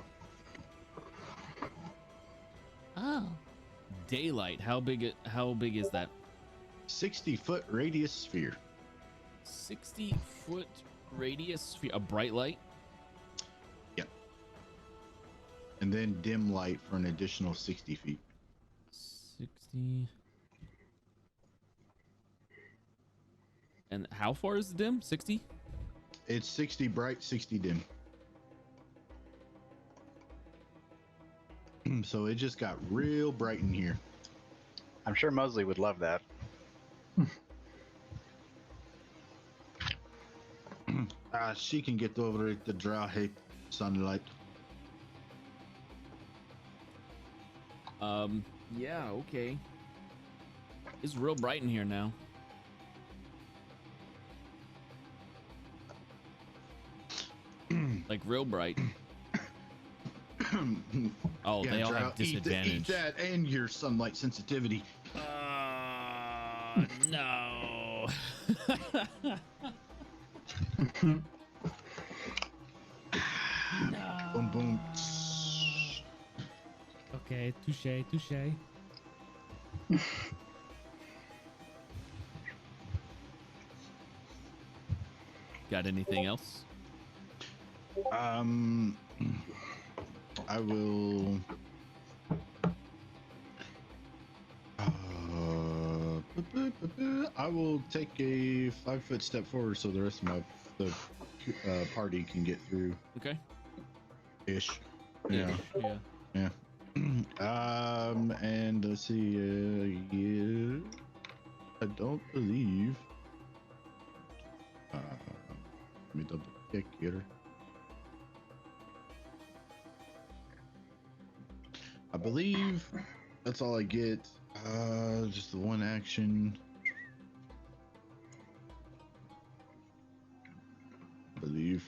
Oh. Daylight. How big is that? 60-foot radius sphere. 60-foot radius sphere. A bright light? Yep. And then dim light for an additional 60 feet. 60. And how far is the dim? 60? It's 60 bright, 60 dim. So it just got real bright in here. I'm sure Mosley would love that. She can get over it. The Drow hate sunlight. Yeah, okay. It's real bright in here now. Like real bright. Oh, Yeah, they all Drow, have disadvantage. Eat that and your sunlight sensitivity. No. No. Boom, boom. Okay, touche. Got anything else? I will. I will take a 5-foot step forward so the rest of the party can get through. Okay. Ish. Yeah. Yeah. And let's see. Yeah. I don't believe. Let me double check here. I believe that's all I get. Just the one action. I believe.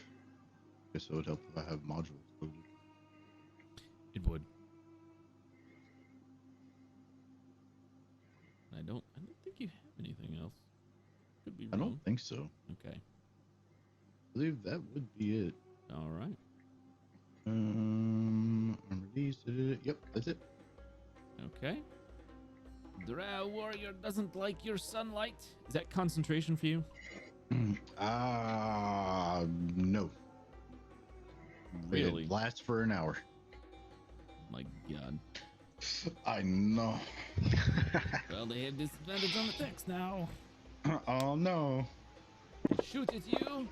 Guess it would help if I have modules loaded. It would. I don't think you have anything else. Could be wrong. I don't think so. Okay. I believe that would be it. All right. Yep, that's it. Okay. Drow warrior doesn't like your sunlight. Is that concentration for you? No. Really? It lasts for an hour. My God. I know. Well, they have disadvantage on attacks now. Oh no. Shoot at you.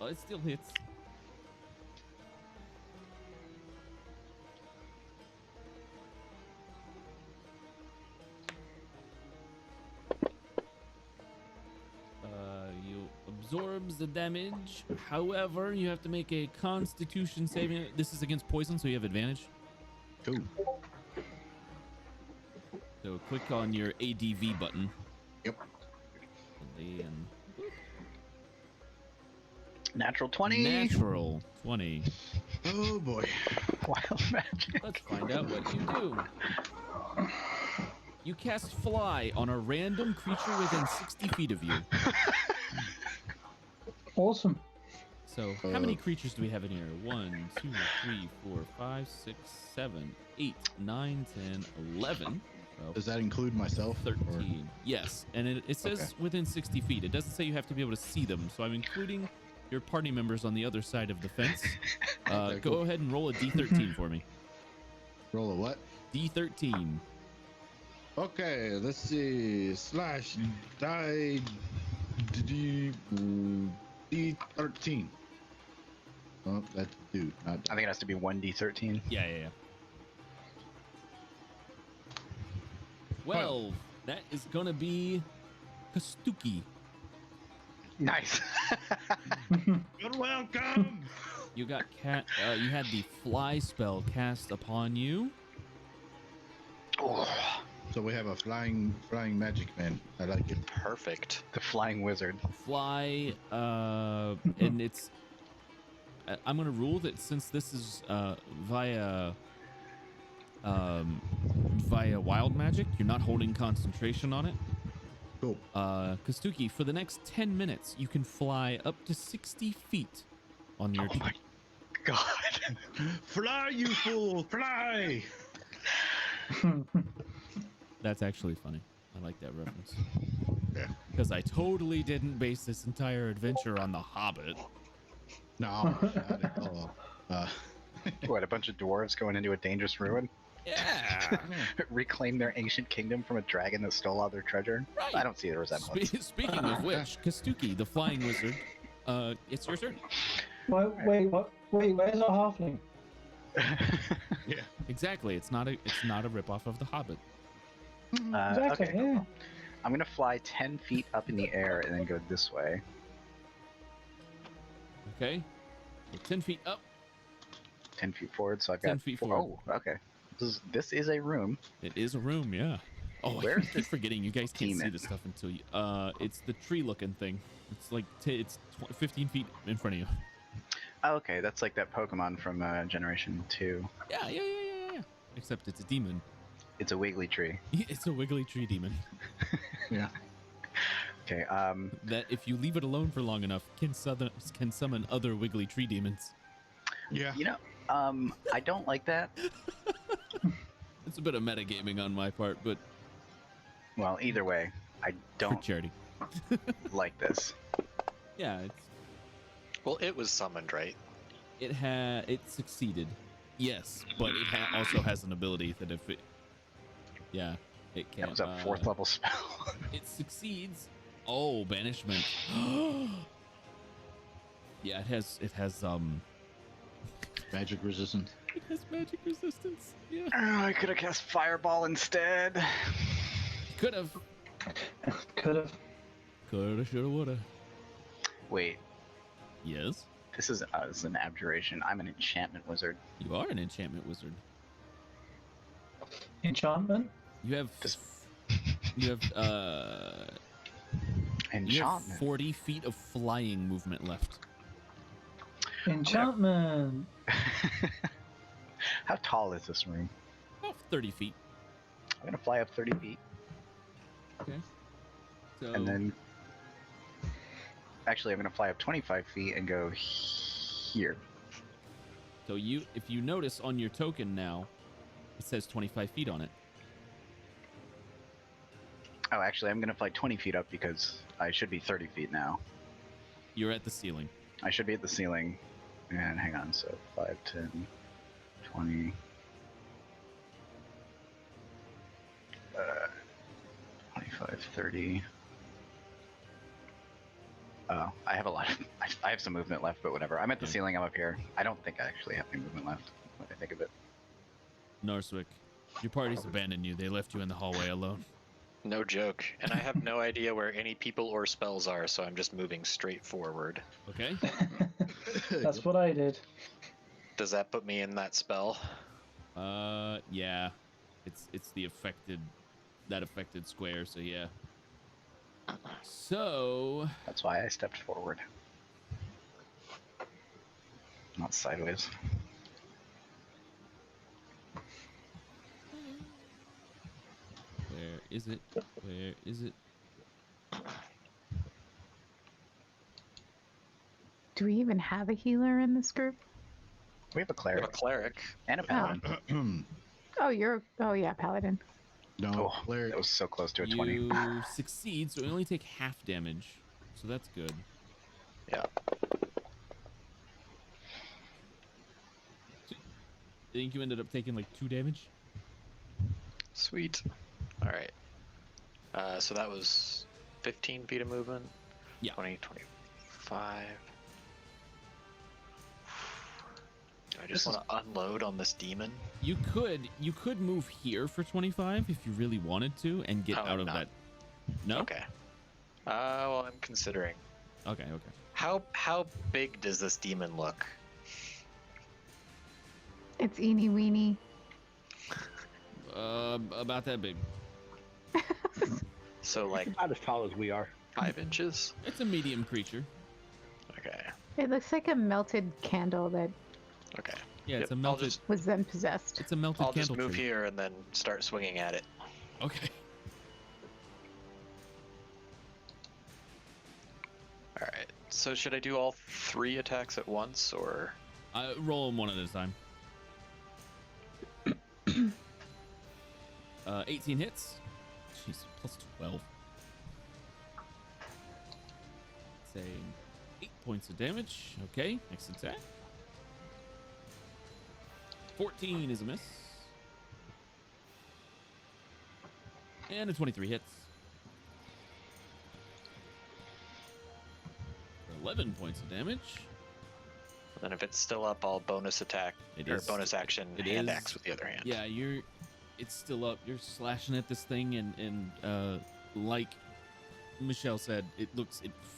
Oh, it still hits. You absorbs the damage. However, you have to make a Constitution saving. This is against poison, so you have advantage. Cool. So click on your ADV button. Yep. And Natural 20. natural 20. Oh boy. Wild magic. Let's find out what you do. You cast Fly on a random creature within 60 feet of you. Awesome. So, how many creatures do we have in here? 1, 2, 3, 4, 5, 6, 7, 8, 9, 10, 11. So Does that include myself? 13. Yes, and it says Okay. within 60 feet. It doesn't say you have to be able to see them, so I'm including your party members on the other side of the fence. Okay, Go cool. ahead and roll a d13 for me. Roll a what? D13. Okay, let's see. Slash die D13. Oh, that's dude, not I think it has to be 1d13. Yeah. 12. That is gonna be Kastuki. Nice. You're welcome. You got you had the fly spell cast upon you. Oh, So we have a flying magic man. I like it. Perfect. the flying wizard. Fly, and it's. I'm gonna rule that since this is via wild magic, you're not holding concentration on it. Cool. Kastuki, for the next 10 minutes, you can fly up to 60 feet on your. Oh my god. Fly, you fool! Fly! That's actually funny. I like that reference. Yeah. Because I totally didn't base this entire adventure on The Hobbit. No, not at all. What, a bunch of dwarves going into a dangerous ruin? Yeah. Reclaim their ancient kingdom from a dragon that stole all their treasure? Right. I don't see the resemblance. Speaking of which, Kastuki, the flying wizard, it's your turn. Wait, what? Wait, where's our halfling? Yeah. Exactly. It's not a ripoff of The Hobbit. Exactly, okay. yeah. I'm gonna fly 10 feet up in the air and then go this way. Okay. So 10 feet up. 10 feet forward, so I've got 10 feet four- forward. Oh, okay. This is a room. It is a room, yeah. Oh, Where's I keep forgetting you guys can't see demon? this stuff until you. It's the tree-looking thing. It's like it's 15 feet in front of you. Oh, okay, that's like that Pokemon from Generation 2. Yeah. Except it's a demon. It's a wiggly tree. It's a wiggly tree demon Yeah. Okay, that, if you leave it alone for long enough, can summon other wiggly tree demons. Yeah. you know, I don't like that. It's a bit of metagaming on my part, but Well, either way, I for don't charity. like this. Yeah, Well, it was summoned, right? it succeeded. Yes, but it also has an ability that if it, it can. That was a 4th level spell. It succeeds. Oh, banishment. Yeah, it has Magic resistance. it has magic resistance. Yeah. I could have cast Fireball instead. Could have. Could Coulda, shoulda, woulda. Wait, Yes, this is an abjuration. I'm an enchantment wizard. you are an enchantment wizard. enchantment. You have Just- you have Enchantment. 40 feet of flying movement left. Enchantment. How tall is this room? About 30 feet. I'm gonna fly up 30 feet, Okay. So and then actually I'm gonna fly up 25 feet and go here. So if you notice on your token now, it says 25 feet on it. Oh, actually, I'm gonna fly 20 feet up because I should be 30 feet now. You're at the ceiling. I should be at the ceiling. And hang on, so 5, 10, 20. 25, 30. Oh, I have a lot of. I have some movement left, but whatever. I'm at the Yeah. ceiling. I'm up here. I don't think I actually have any movement left. When I think of it. Narswick, your party's abandoned you. They left you in the hallway alone. No joke. And I have no idea where any people or spells are, so I'm just moving straight forward. Okay. That's what I did. Does that put me in that spell? Yeah. It's the affected square, so yeah. So That's why I stepped forward. Not sideways. where is it? Where is it? Do we even have a healer in this group? We have a We have cleric a cleric. and a paladin. Oh, yeah, paladin. No, Oh, cleric. that was so close to a 20. You succeed, so you only take half damage. So that's good. Yeah. I think you ended up taking like 2 damage. Sweet. All right. So that was 15 feet of movement. Yeah. 20, 25. Do I just want to unload on this demon? You could move here for 25 if you really wanted to and get Oh, out of not. that. No? Okay. Well, I'm considering. Okay. How big does this demon look? It's eeny weeny. About that big. So like Not as tall as we are. 5 inches? It's a medium creature. Okay. It looks like a melted candle that Okay. Yeah, it's a I'll melted. just, was then possessed. It's a melted I'll just candle move tree. here and then start swinging at it. Okay. All right. So should I do all 3 attacks at once, or? Roll them one at a time. 18 hits. Jeez, plus 12. Saying 8 points of damage. Okay, next attack. 14 is a miss. And a 23 hits. For 11 points of damage. Then if it's still up, I'll bonus attack bonus action hand axe with the other hand. Yeah, it's still up. You're slashing at this thing, and like Michelle said, it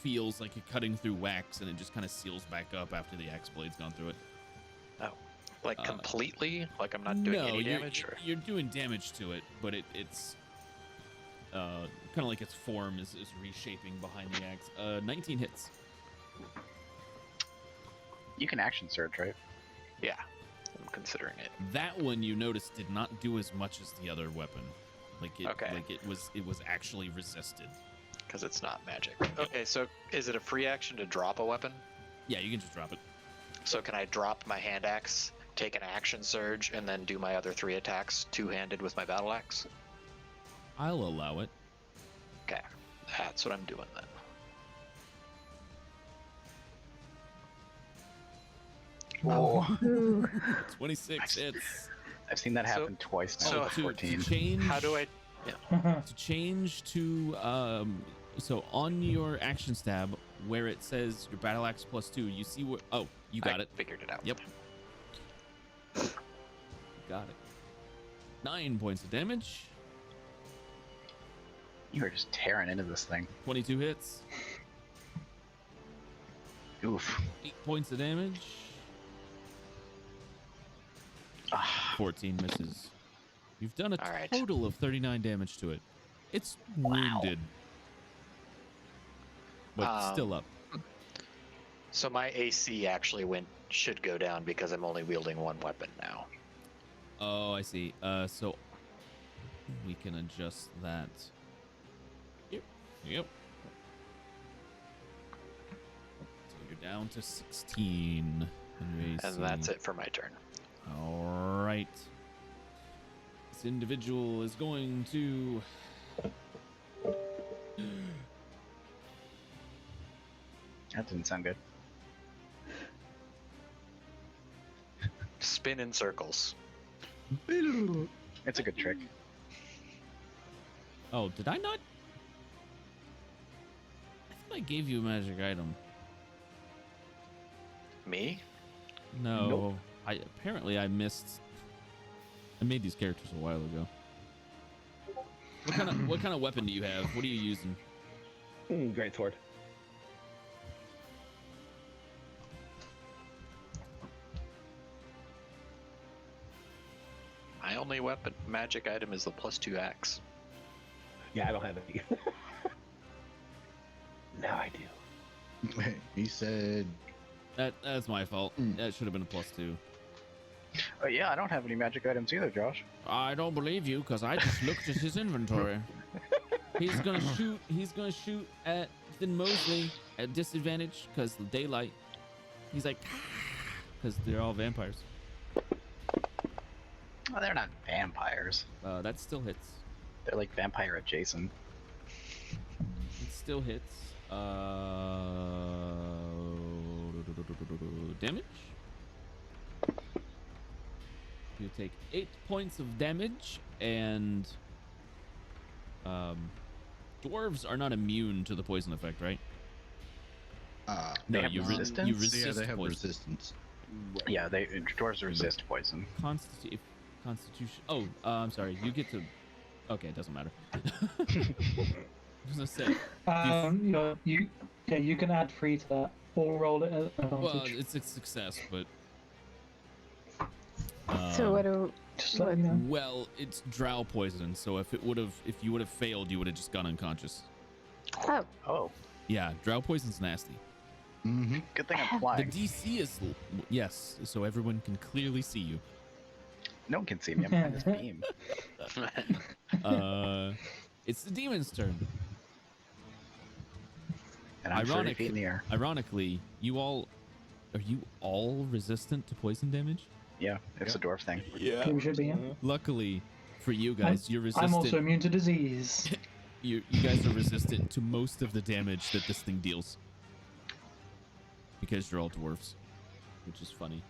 feels like you're cutting through wax, and it just kind of seals back up after the axe blade's gone through it. Oh, like completely? Like I'm not doing any damage? You're doing damage to it, but it's kind of like its form is reshaping behind the axe. 19 hits. You can action surge, right? Yeah, I'm considering it. That one you noticed did not do as much as the other weapon. It was actually resisted. Because it's not magic. Okay, so is it a free action to drop a weapon? Yeah, you can just drop it. So can I drop my hand axe, take an action surge, and then do my other 3 attacks two-handed with my battle axe? I'll allow it. Okay, that's what I'm doing then. Whoa. Ooh. 26 hits. I've seen that So- happen twice now. so with to 14. change, How do I? to change to so on your action stab where it says your battle axe +2, you see what? Oh, you got I it. Figured it out. Yep. Got it. 9 points of damage. You are just tearing into this thing. 22 hits. Oof. 8 points of damage. Ah, 14 misses. You've done a All right. total of 39 damage to it. It's wounded. But still up. So my AC actually should go down because I'm only wielding one weapon now. Oh, I see. So we can adjust that. Yep. So you're down to 16. And that's it for my turn. All right. This individual is going to. that didn't sound good. Spin in circles. It's a good trick. Oh, did I not? I thought I gave you a magic item. Me? No. Nope. I missed. I made these characters a while ago. What kind of weapon do you have? What are you using? Great sword. My only weapon magic item is the +2 axe. Yeah, I don't have any. Now I do. He said, That's my fault. That should have been a +2. Yeah, I don't have any magic items either, Josh. I don't believe you because I just looked at his inventory. He's gonna shoot. He's gonna shoot at Thin Mosley at disadvantage because the daylight. He's like, because they're all vampires. Oh, they're not vampires. That still hits. They're like vampire adjacent. It still hits. Damage. You take 8 points of damage, and dwarves are not immune to the poison effect, right? They No, have you resistance? you resist yeah, they have poison. resistance. Yeah, dwarves resist poison. Constitution. Oh, I'm sorry. You get to. Okay, it doesn't matter. I was gonna say. You can add 3 to that, or roll it at advantage. Well, it's a success, but. So what do? Just let me know. Well, it's drow poison, so if you would have failed, you would have just gone unconscious. Oh, Oh, Yeah, drow poison's nasty. Mm-hmm. good thing I'm The flying. DC is yes, so everyone can clearly see you. No one can see me. I'm behind this beam. It's the demon's turn. And I'm 30 feet in the air. Ironically, are you all resistant to poison damage? Yeah, it's a dwarf thing. Yeah. You should be. Yeah. Luckily for you guys, you're resistant. I'm also immune to disease. You guys are resistant to most of the damage that this thing deals. Because you're all dwarfs, which is funny.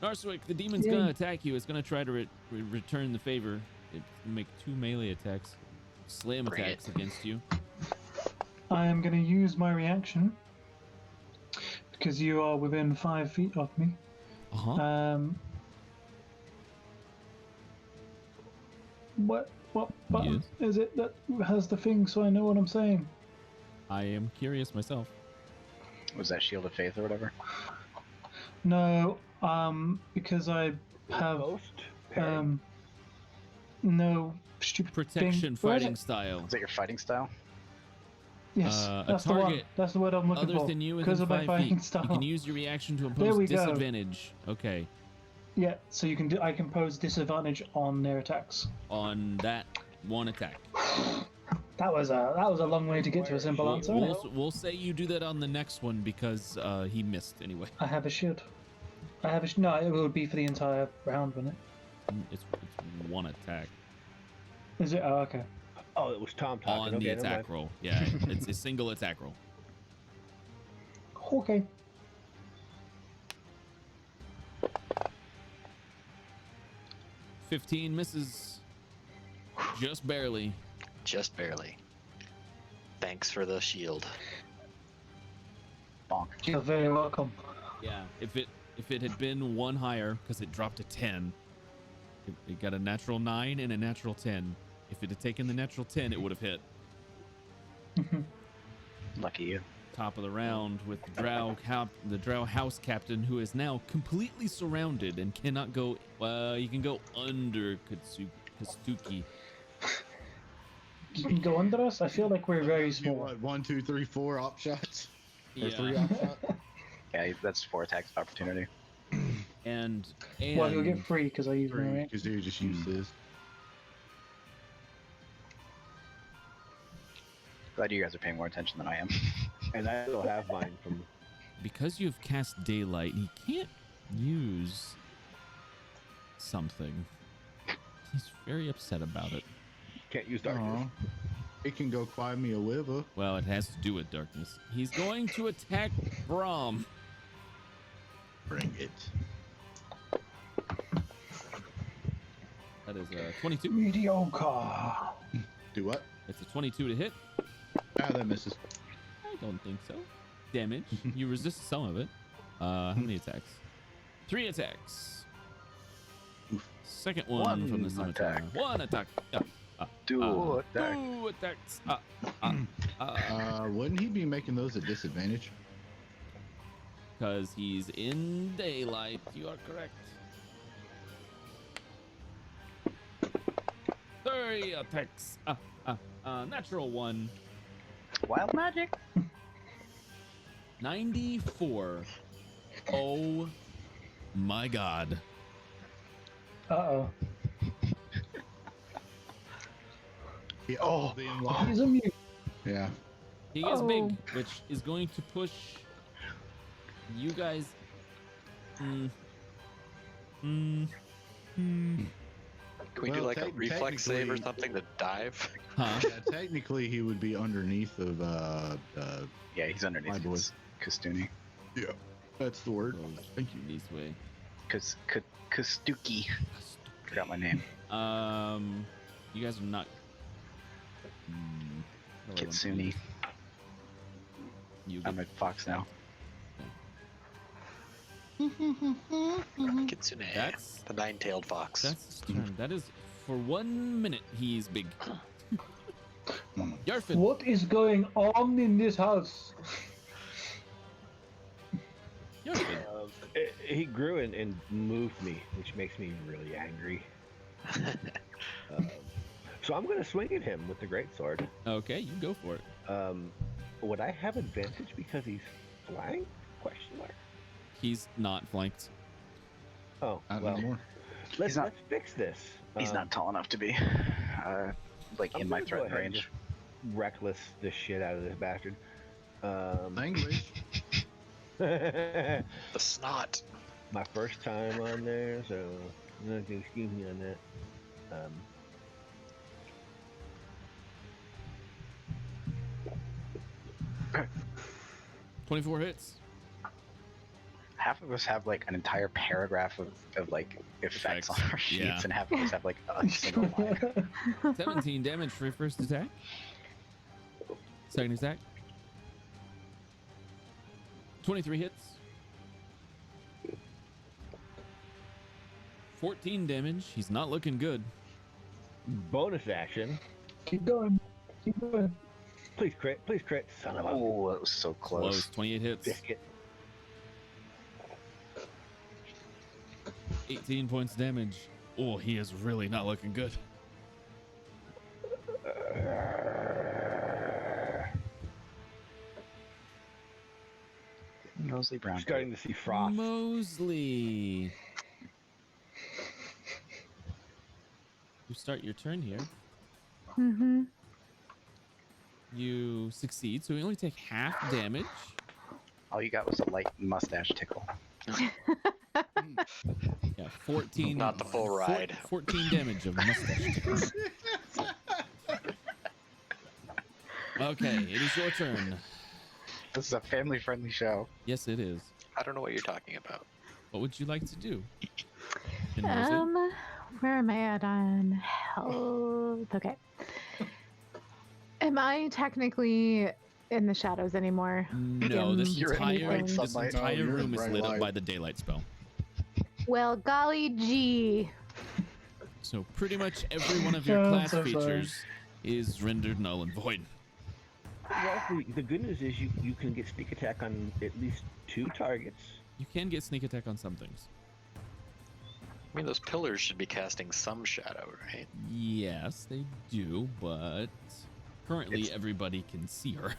Narswick, the demon's gonna attack you. It's gonna try to return the favor. It's gonna make 2 melee attacks, slam Bring attacks against you. I am going to use my reaction because you are within 5 feet of me. What button is it that has the thing so I know what I'm saying? I am curious myself. Was that Shield of Faith or whatever? No, because I have Ghost? Parry? no stupid Protection thing. Where is fighting it? style. Is that your fighting style? Yes, A that's the one. target That's the word I'm looking Other for. than you Because within of my 5 fighting feet, style. you can use your reaction to There impose we go. disadvantage. Okay, Yeah, so you can do. I can pose disadvantage on their attacks. on that one attack. That was a long way to get to a simple answer. Isn't it? We'll say you do that on the next one because he missed anyway. I have a shield. No, it would be for the entire round, wouldn't It's one attack it? Is it? Oh, okay. Oh, it was Tom talking. on Okay, the never attack mind. roll. Yeah, it's a single attack roll. Okay. $15 misses, just barely. Just barely. Thanks for the shield. Bonk. You're very welcome. Yeah, if it had been 1 higher because it dropped to 10, it got a natural 9 and a natural 10. If it had taken the natural 10, it would have hit. Lucky you. Top of the round with the drow house captain, who is now completely surrounded and cannot go. You can go under Kastuki. You can go under us. I feel like we're very You small. want 1, 2, 3, 4 op shots? Or Yeah. 3 op shots? Yeah, that's 4 attacks of opportunity. And Well, you'll get 3 because I use my 3, reaction. because you just use this. Glad you guys are paying more attention than I am. And I still have mine from. because you've cast daylight, he can't use something. He's very upset about it. Can't use darkness. Aw. It can go cry me a liver. Well, it has to do with darkness. He's going to attack Brahm. Bring it. That is a 22. Mediocre. Do what? It's a 22 to hit. Ah, that misses. I don't think so. Damage. You resist some of it. How many attacks? 3 attacks. Second one from the One scimitar. attack. 1 attack. 2 attack. 2 attacks. Wouldn't he be making those at disadvantage? Because he's in daylight. You are correct. 3 attacks. Natural 1. Wild magic. 94. Oh my god. Uh-oh. Oh, He's a mute. yeah. He gets Oh. big, which is going to push you guys. Can we do Well, like a reflex save or technically- something to dive? Huh? Yeah, technically he would be underneath of Yeah, he's underneath My boy. his Kastuni. yeah. That's the word. Goes Thank you. This way. Kastuki. Forgot my name. You guys are not. How do I want to do Kitsune. this? You I'm get, at Fox now. Kitsune. That's the nine-tailed fox. that's his turn. That is for 1 minute. He's big. Yarfin. What is going on in this house? Yarfin. He grew and moved me, which makes me really angry. So I'm going to swing at him with the greatsword. Okay, you go for it. Would I have advantage because he's flying? Question mark. He's not flanked. Oh, Not well. anymore. Let's not- fix this. He's not tall enough to be, like, I'm in my gonna go threat ahead and range. just reckless the shit out of this bastard. Language. The snot. My first time on there, so you're not gonna excuse me on that. 24 hits. Half of us have like an entire paragraph of like effects on our sheets, Yeah. and half of us have like a single line. 17 damage for your first attack. Second attack. 23 hits. 14 damage. He's not looking good. Bonus action. Keep going. Keep going. Please crit, son of a Oh, that was so close. 28 hits. biscuit. 18 points damage. Oh, he is really not looking good. Mosley Brown. Starting to see frost. Mosley. You start your turn here. Mm-hmm. You succeed, so you only take half damage. All you got was a light mustache tickle. Yeah, 14. Not the full ride. 14 damage of mustache tickle. Okay, it is your turn. This is a family-friendly show. Yes, it is. I don't know what you're talking about. What would you like to do? And Mosley? Where am I at on health? Okay. Am I technically in the shadows anymore? No, this You're in entire, bright this sunlight. entire No, you're in room is bright lit up light. by the daylight spell. Well, golly gee. So pretty much every one of your Oh, class so sorry. features is rendered null and void. Well, the good news is you can get sneak attack on at least 2 targets. You can get sneak attack on some things. I mean, those pillars should be casting some shadow, right? Yes, they do, but currently It's- everybody can see her.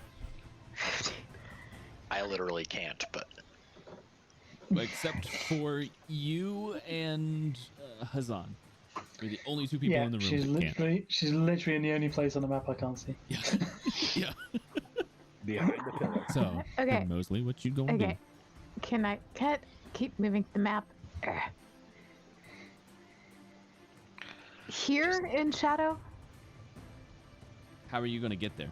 I literally can't, but Except for you and Hazan. You're the only two people Yeah, in the room she's that can. she's literally in the only place on the map I can't see. Yeah. Yeah. Behind the pillar. So, Okay. then Mosley, what you going to Okay. Can I keep moving the map? Ugh. Here in shadow? do? How are you going to get there?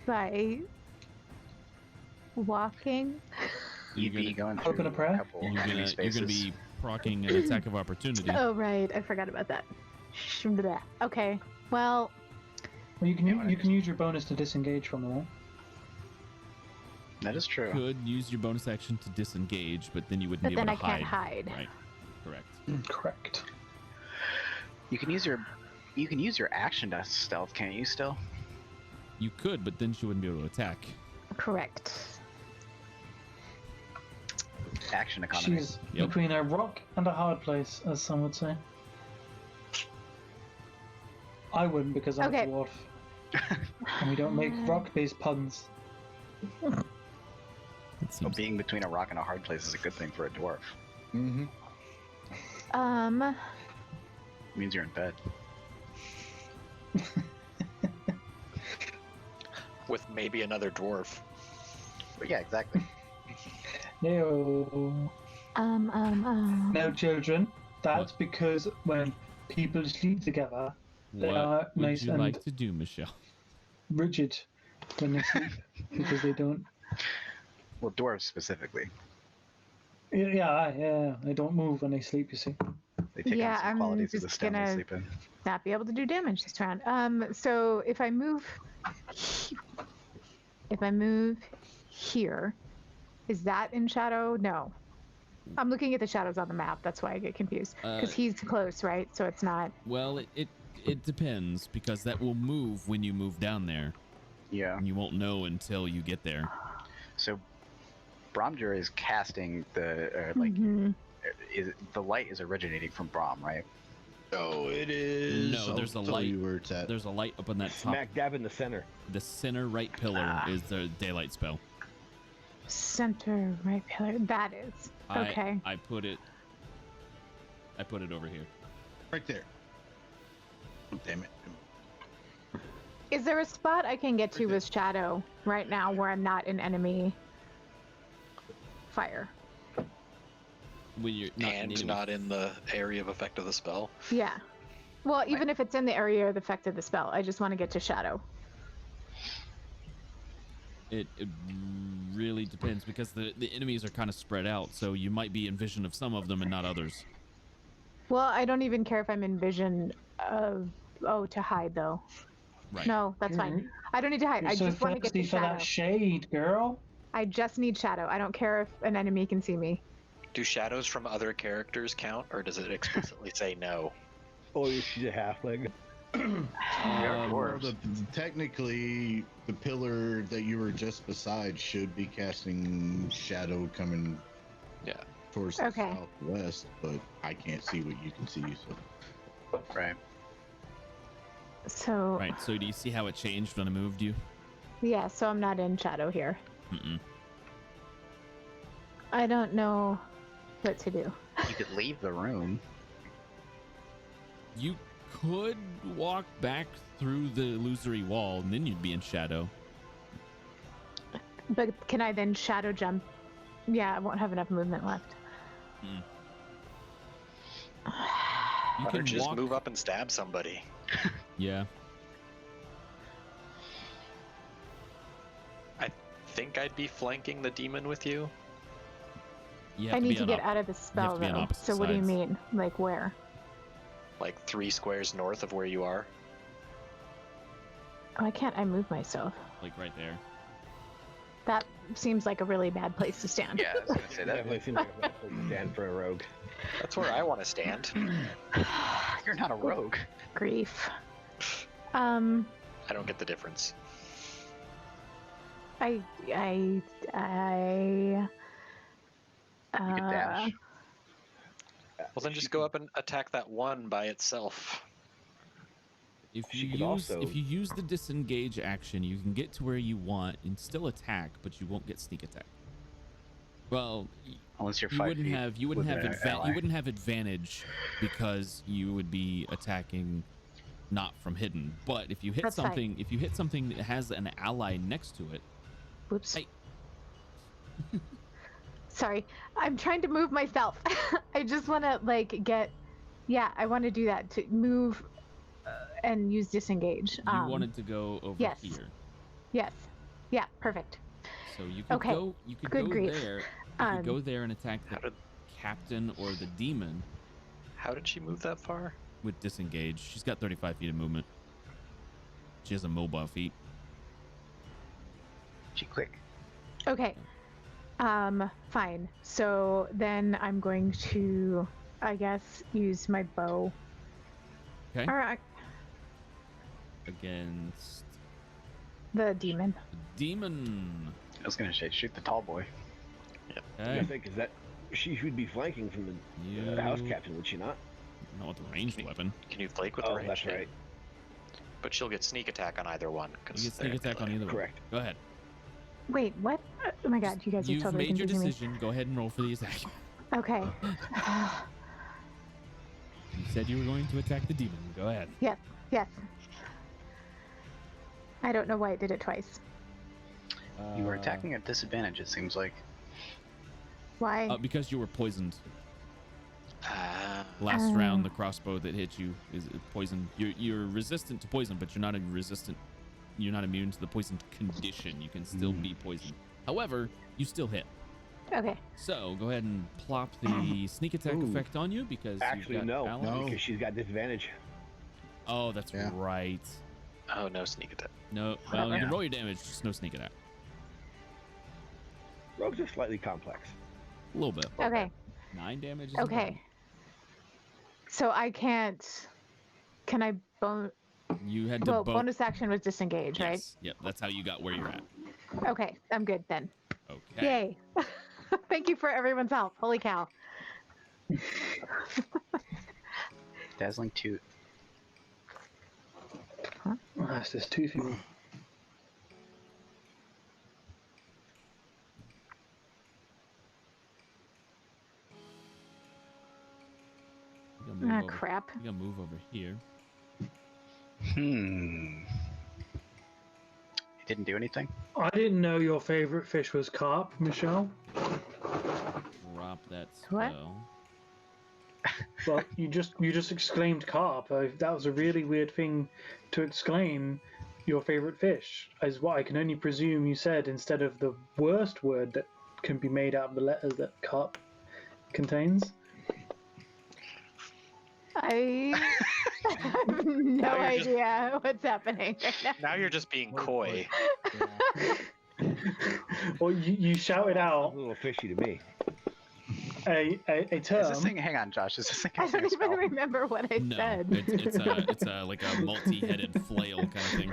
By walking? You'd be going Open through a prayer? couple You're enemy gonna spaces. be proccing an attack of opportunity. Oh, right. I forgot about that. Blah. Okay. Well, Well, you can use your bonus to disengage from the wall. That is true. Could use your bonus action to disengage, but then you wouldn't but be then able I to can't hide. Right. Correct. Correct. You can use your action to stealth, can't you? Still. You could, but then she wouldn't be able to attack. Correct. Action economy. She's Yep. between a rock and a hard place, as some would say. I wouldn't because I'm Okay. a dwarf. And we don't make rock-based puns. It Well, seems being between a rock and a hard place is a good thing for a dwarf. Mm-hmm. It means you're in bed. With maybe another dwarf. But yeah, exactly. No. No, children. That's because when people sleep together, they what are would nice you and like to do, Michelle? rigid when they sleep because they don't. Well, dwarves specifically. Yeah. They don't move when they sleep. You see. They take Yeah, on some I'm qualities of the just stone they gonna- sleep in. Not be able to do damage this round. So if I move here, is that in shadow? No. I'm looking at the shadows on the map. That's why I get confused. Because he's close, right? So it's not. Well, it depends, because that will move when you move down there. Yeah. And you won't know until you get there. So, Bromdur is casting the the light is originating from Brom, right? Oh, it is. No, there's a I'll tell light. you where it's at. There's a light up on that top. Smack dab in the center. The center right pillar is the daylight spell. Center right pillar. That is. Okay. I put it over here. Right there. Oh, damn it. Is there a spot I can get to with shadow right now where I'm not in enemy fire? When you're not And not in the area of effect of the spell. Yeah. Well, even if it's in the area of the effect of the spell, I just want to get to shadow. It really depends, because the enemies are kind of spread out, so you might be in vision of some of them and not others. Well, I don't even care if I'm in vision of. Oh, to hide though. Right. No, that's fine. I don't need to hide. You're I so just want to get thirsty to for shadow. that shade, girl. I just need shadow. I don't care if an enemy can see me. Do shadows from other characters count, or does it explicitly say no? Oh, she's a halfling. Well, technically, the pillar that you were just beside should be casting shadow coming towards the Okay. southwest, but I can't see what you can see, so. Right. So Right. So do you see how it changed when I moved you? yeah, so I'm not in shadow here. Mm-mm. I don't know what to do. You could leave the room. You could walk back through the illusory wall, and then you'd be in shadow. But can I then shadow jump? Yeah, I won't have enough movement left. You Why can don't you just walk. move up and stab somebody? Yeah. I think I'd be flanking the demon with you. You have I to need be to on get op- out of the have spell to be on though. opposite So what do you sides. mean? Like where? Like 3 squares north of where you are. Why can't I move myself? Like right there. That seems like a really bad place to stand. Yeah, I was gonna say that. Definitely seems like a bad place to stand for a rogue. That's where I want to stand. You're not a rogue. Grief. I don't get the difference. I You could dash. Well, then just go up and attack that one by itself. If She you could use also- if you use the disengage action, you can get to where you want and still attack, but you won't get sneak attack. Well, Unless you're you 5 wouldn't feet have with an ally. you wouldn't have advantage because you would be attacking not from hidden. But if you hit That's fine. something that has an ally next to it, Whoops. Hey. Sorry, I'm trying to move myself. I just want to like get. Yeah, I want to do that to move and use disengage. you wanted to go over yes. here. Yes. Yeah. Perfect. So you could Okay, go you could good go grief. there. You could go there and attack How the did captain or the demon how did she move that far? with disengage. She's got 35 feet of movement. She has a mobile feat. She quick. Okay. Fine. So then I'm going to, I guess, use my bow. Okay. All right. Against The demon. the demon. I was gonna say shoot the tall boy. I Okay. think is that she should be flanking from the house captain, would she not? Not with a ranged weapon. Can you flake with the Oh, range? that's right. But she'll get sneak attack on either one. You get sneak attack on either one. Correct. Go ahead. Wait, what? Oh my god, you guys are You've totally made your confusing me. decision. Go ahead and roll for the attack. Okay. You said you were going to attack the demon. Go ahead. Yes. I don't know why it did it twice. You were attacking at disadvantage, it seems like. Why? Because you were poisoned. Last round, the crossbow that hit you is poisoned. You're resistant to poison, but you're not immune to the poisoned condition. You can still be poisoned. However, you still hit. Okay. So go ahead and plop the sneak attack effect on you because Actually, you've got no, balance. because she's got disadvantage. Oh, that's right. Oh, no sneak attack. No, well, you can roll your damage, just no sneak attack. Rogues are slightly complex. A little bit. Okay. 9 damage. Okay. So I can't. Can I You had to. Well, bonus action was disengage, right? Yes. Yep. That's how you got where you're at. Okay, I'm good then. Okay. Yay! Thank you for everyone's help. Holy cow! Dazzling Toot. Oh, that's this toothy one. Ah, crap. You gotta move over here. It didn't do anything? I didn't know your favorite fish was carp, Michelle. Drop that What? spell. Well, you just exclaimed carp. That was a really weird thing to exclaim. Your favorite fish is what I can only presume you said instead of the worst word that can be made out of the letters that carp contains. I have no idea what's happening right now. Now you're just being coy. Well, you shouted A out little fishy to me. a term. Is this thing? Hang on, Josh. Is this thing? I don't even remember what I No, said. it's like a multi-headed flail kind of thing.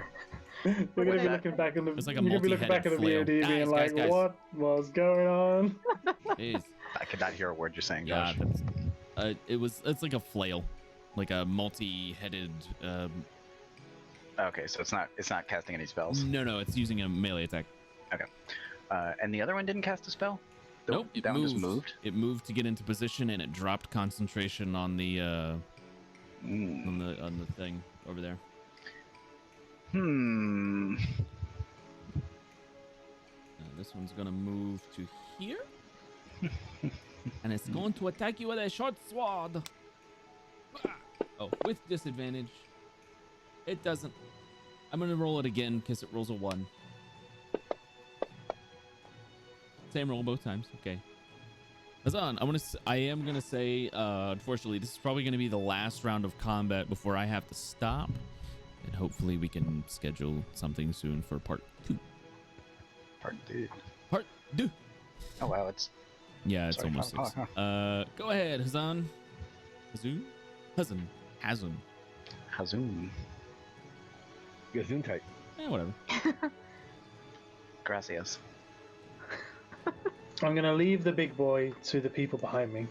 You're gonna be looking back in the. It's like a you're gonna be looking back at the multi-headed VOD, flail. being Guys, like, guys. "What was going on?" Jeez. I could not hear a word you're saying, Yeah, Josh. that's, it's like a flail, like a multi-headed. Okay, so it's not casting any spells. No, it's using a melee attack. Okay. And the other one didn't cast a spell? Nope, it that one moved. just moved? It moved to get into position, and it dropped concentration on the on the thing over there. This one's gonna move to here, and it's going to attack you with a short sword. Oh, with disadvantage. It doesn't. I'm gonna roll it again because it rolls a 1. Same roll both times. Okay. Hazan, I am gonna say, unfortunately, this is probably gonna be the last round of combat before I have to stop, and hopefully we can schedule something soon for part 2. Part 2. Part 2. Oh wow, it's Yeah, it's Sorry, almost 6. Go ahead, Hazan. Hazan. Hazoon. Gazoon type. Whatever. Gracias. I'm gonna leave the big boy to the people behind me.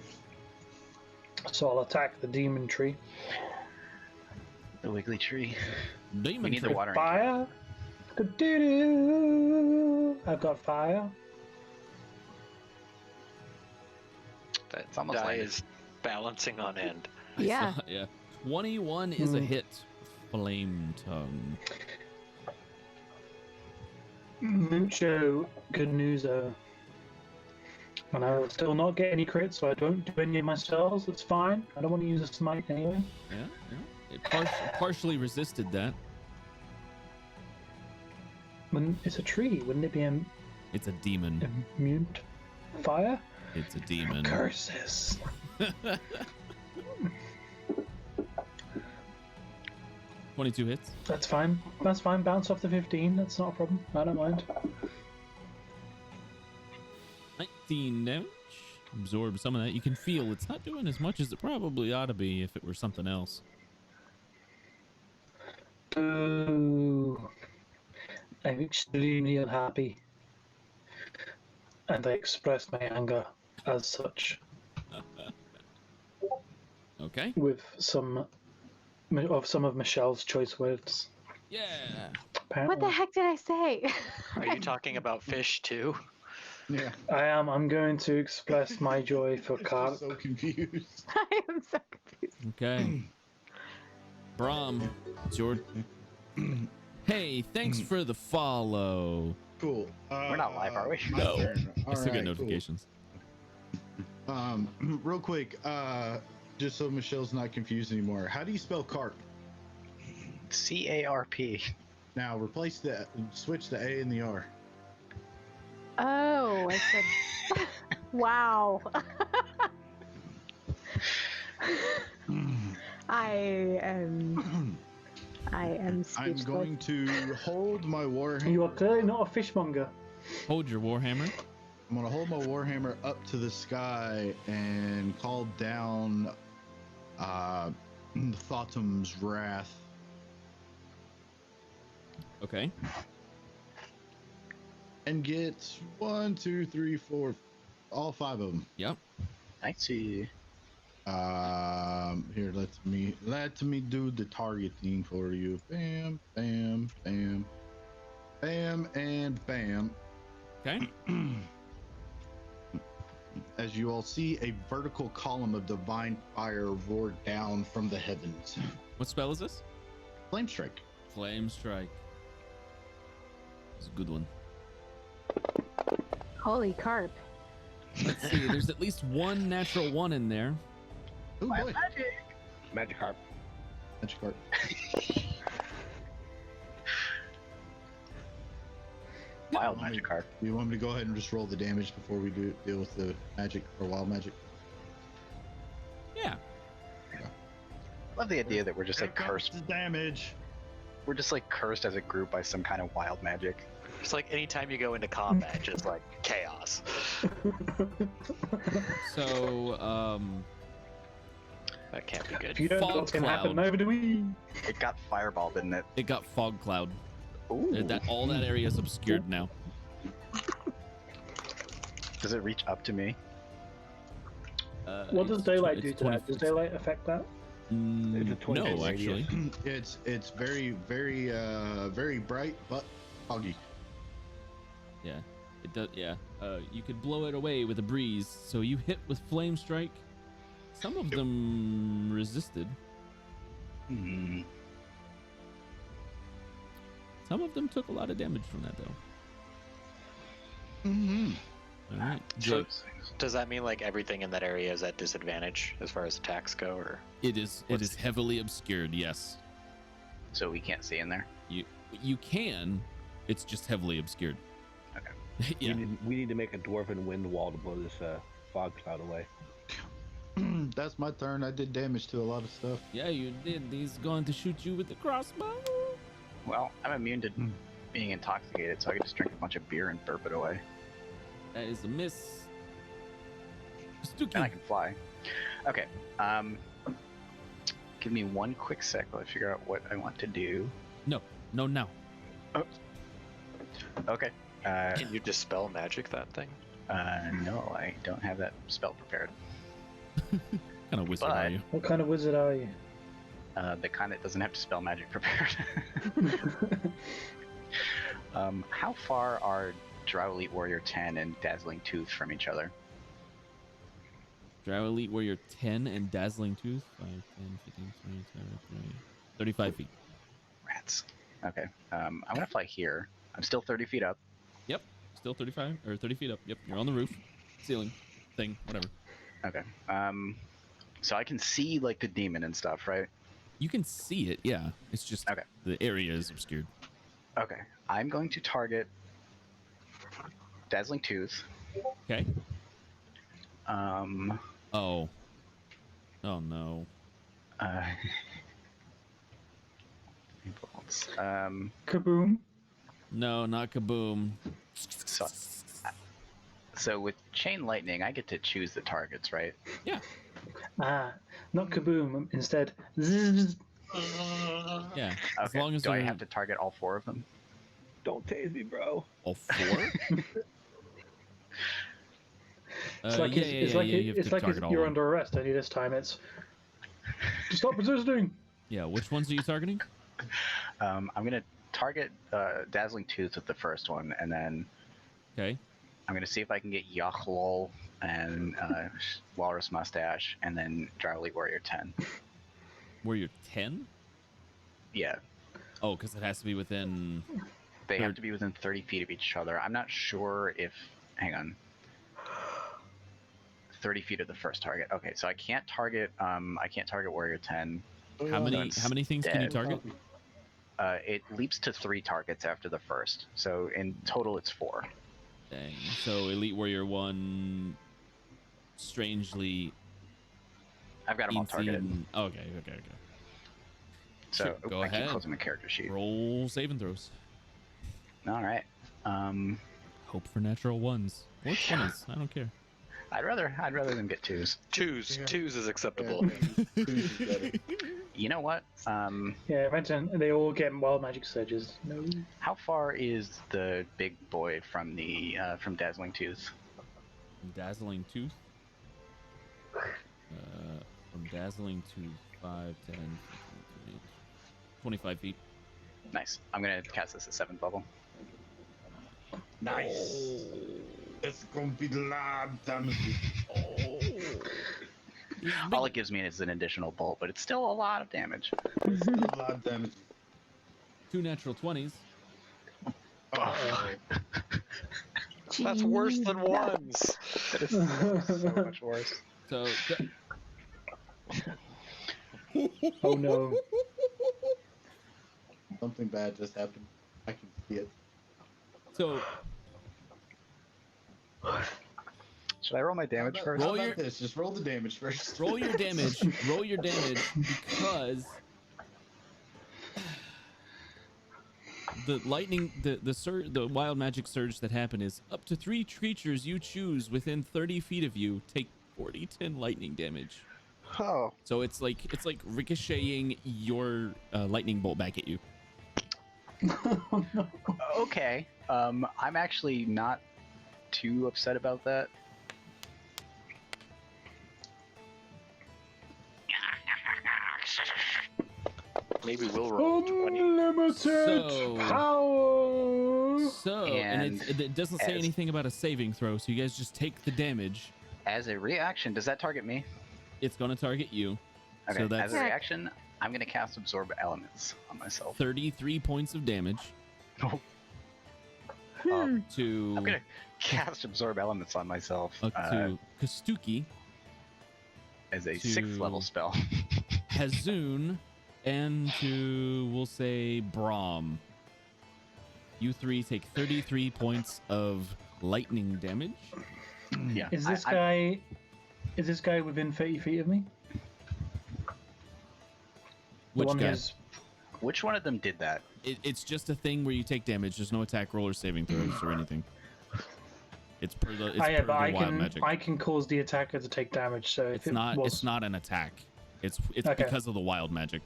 So I'll attack the demon tree. The wiggly tree. Demon We need the tree. watering. Fire. Doo-doo. I've got fire. That It's almost die landed. is balancing on end. Yeah. Yeah. 21 is a hit. Flame tongue. Mucho good news though. And I will still not get any crits, so I don't do any of my spells. It's fine. I don't want to use a smite anyway. Yeah. It partially resisted that. When it's a tree, wouldn't it be It's a demon. immune to fire? It's a demon. Curses. 22 hits. That's fine. That's fine. Bounce off the 15. That's not a problem. I don't mind. 19 damage. Absorb some of that. You can feel it's not doing as much as it probably ought to be if it were something else. Ooh. I'm extremely unhappy. And I expressed my anger as such Okay. with some of Michelle's choice words. Yeah. Apparently. What the heck did I say? Are you talking about fish too? Yeah. I am. I'm going to express my joy for I'm carp. so confused. I am so confused. Okay. Brahm, it's your. Hey, thanks for the follow. Cool. We're not live, are we? my No. turn. I All still get right, cool. notifications. Real quick, just so Michelle's not confused anymore. How do you spell carp? CARP. Now switch the A and the R. Oh, I said. Wow. I am I'm speechless. going to hold my warhammer. You are clearly not a fishmonger. Hold your warhammer. I'm gonna hold my warhammer up to the sky and call down Thotum's wrath. Okay. And get 1, 2, 3, 4, all 5 of them. Yep. I see. Here, let me do the targeting for you. Bam, bam, bam, bam, and bam. Okay. As you all see, a vertical column of divine fire roared down from the heavens. What spell is this? Flame strike. Flame strike. It's a good one. Holy carp. Let's see. There's at least one natural one in there. Oh boy. Magic harp. Magic card. Wild magic card. Do you want me to go ahead and just roll the damage before we deal with the magic or wild magic? Yeah. Love the idea that we're just like cursed. The damage. We're just like cursed as a group by some kind of wild magic. It's like anytime you go into combat, just like chaos. So, That can't be If good. you don't know Fog what's going to happen, cloud. neither do we. It got fireball, didn't it? it got fog cloud. Ooh. That all that area is obscured now. Does it reach up to me? What does It's daylight tw- do it's to 20 that? Does feet. daylight affect that? It's a 20 No, foot actually. radius. It's very very bright but foggy. Yeah, it does. Yeah, you could blow it away with a breeze. So you hit with flame strike. Some of them resisted. Hmm. Some of them took a lot of damage from that, though. Mm-hmm. All right. So, does that mean like everything in that area is at disadvantage as far as attacks go, or It is heavily obscured. Yes, So we can't see in there. you can. It's just heavily obscured. Okay. Yeah. We need to make a dwarven wind wall to blow this fog cloud away. That's my turn. I did damage to a lot of stuff. Yeah, you did. He's going to shoot you with the crossbow. Well, I'm immune to being intoxicated, so I could just drink a bunch of beer and burp it away. That is a miss. Stooky. And I can fly. Okay. Give me one quick sec while I figure out what I want to do. No, now. Okay. can you dispel magic that thing? No, I don't have that spell prepared. Kind of wizard But- are you? What kind of wizard are you? The kind that doesn't have to spell magic prepared. How far are Drow Elite Warrior 10 and Dazzling Tooth from each other? Drow Elite Warrior 10 and Dazzling Tooth. 5, 10, 15, 20, 30, 35 feet. Rats. Okay. I'm gonna fly here. I'm still 30 feet up. Yep. Still 35 or 30 feet up. Yep. You're on the roof, ceiling, thing, whatever. Okay. So I can see like the demon and stuff, right? You can see it. Yeah. It's just Okay. the area is obscured. Okay. I'm going to target Dazzling Tooth. Okay. Um. Oh. Oh no. Kaboom. No, not kaboom. So with Chain Lightning, I get to choose the targets, right? Yeah. Not kaboom. Instead, zzz. Yeah. As Okay. long as Do I they're have to target all 4 of them? Don't tase me, bro. all 4. It's like yeah, it's yeah, like yeah, you have it's to like target all you're of them. under arrest. Only this time it's stop resisting. Yeah. Which ones are you targeting? I'm gonna target Dazzling Tooth with the first one, and then Okay. I'm gonna see if I can get Yachlol and Walrus Mustache, and then Dryleaf Warrior 10. Warrior 10? Yeah, Oh, because it has to be within. they have to be within 30 feet of each other. I'm not sure if. Hang on. 30 feet of the first target. Okay, so I can't target. I can't target Warrior 10. How many things can you Dead. target? It leaps to 3 targets after the first. So in total, it's 4. Dang. So Elite Warrior 1, strangely. I've got them all targeted. Okay. So Sure, go I keep ahead. closing my character sheet. Roll saving throws. All right. Hope for natural ones or 20s. I don't care. I'd rather them get 2s. Twos is acceptable. You know what? Yeah, imagine they all get wild magic surges. No. How far is the big boy from the from Dazzling Tooth? Dazzling Tooth. From Dazzling Tooth, 5, 10, 15, 20, 25 feet. Nice. I'm gonna cast this at 7th level. Nice. It's gonna be the lab damage. All it gives me is an additional bolt, but it's still a lot of damage. It's still lab damage. 2 natural 20s. Oh, That's worse than ones. that is so much worse. So. Oh no. Something bad just happened. I can see it. So. Should I roll my damage first? Roll How about your- this? Just roll the damage first. Roll your damage. Roll your damage because the lightning, the wild magic surge that happened is up to 3 creatures you choose within 30 feet of you take 4d10 lightning damage. Oh. So it's like ricocheting your lightning bolt back at you. Okay. I'm actually not too upset about that. Maybe we'll roll 20. Unlimited So- power. So and it doesn't say anything about a saving throw, so you guys just take the damage. As a reaction, does that target me? It's gonna target you. Okay. So that's As a reaction, I'm gonna cast Absorb Elements on myself. 33 points of damage. Oh. To I'm gonna cast Absorb Elements on myself to Kastuki, as a to- 6th level spell. Hazoon, and to, we'll say, Brahm. You 3 take 33 points of lightning damage. Yeah. Is this guy within 30 feet of me? Which one guy? who's- Which one of them did that? It's just a thing where you take damage. There's no attack roll or saving throws or anything. It's per the, it's Oh, yeah, per but the wild magic. I can cause the attacker to take damage. So if It's not an attack. It's Okay. because of the wild magic.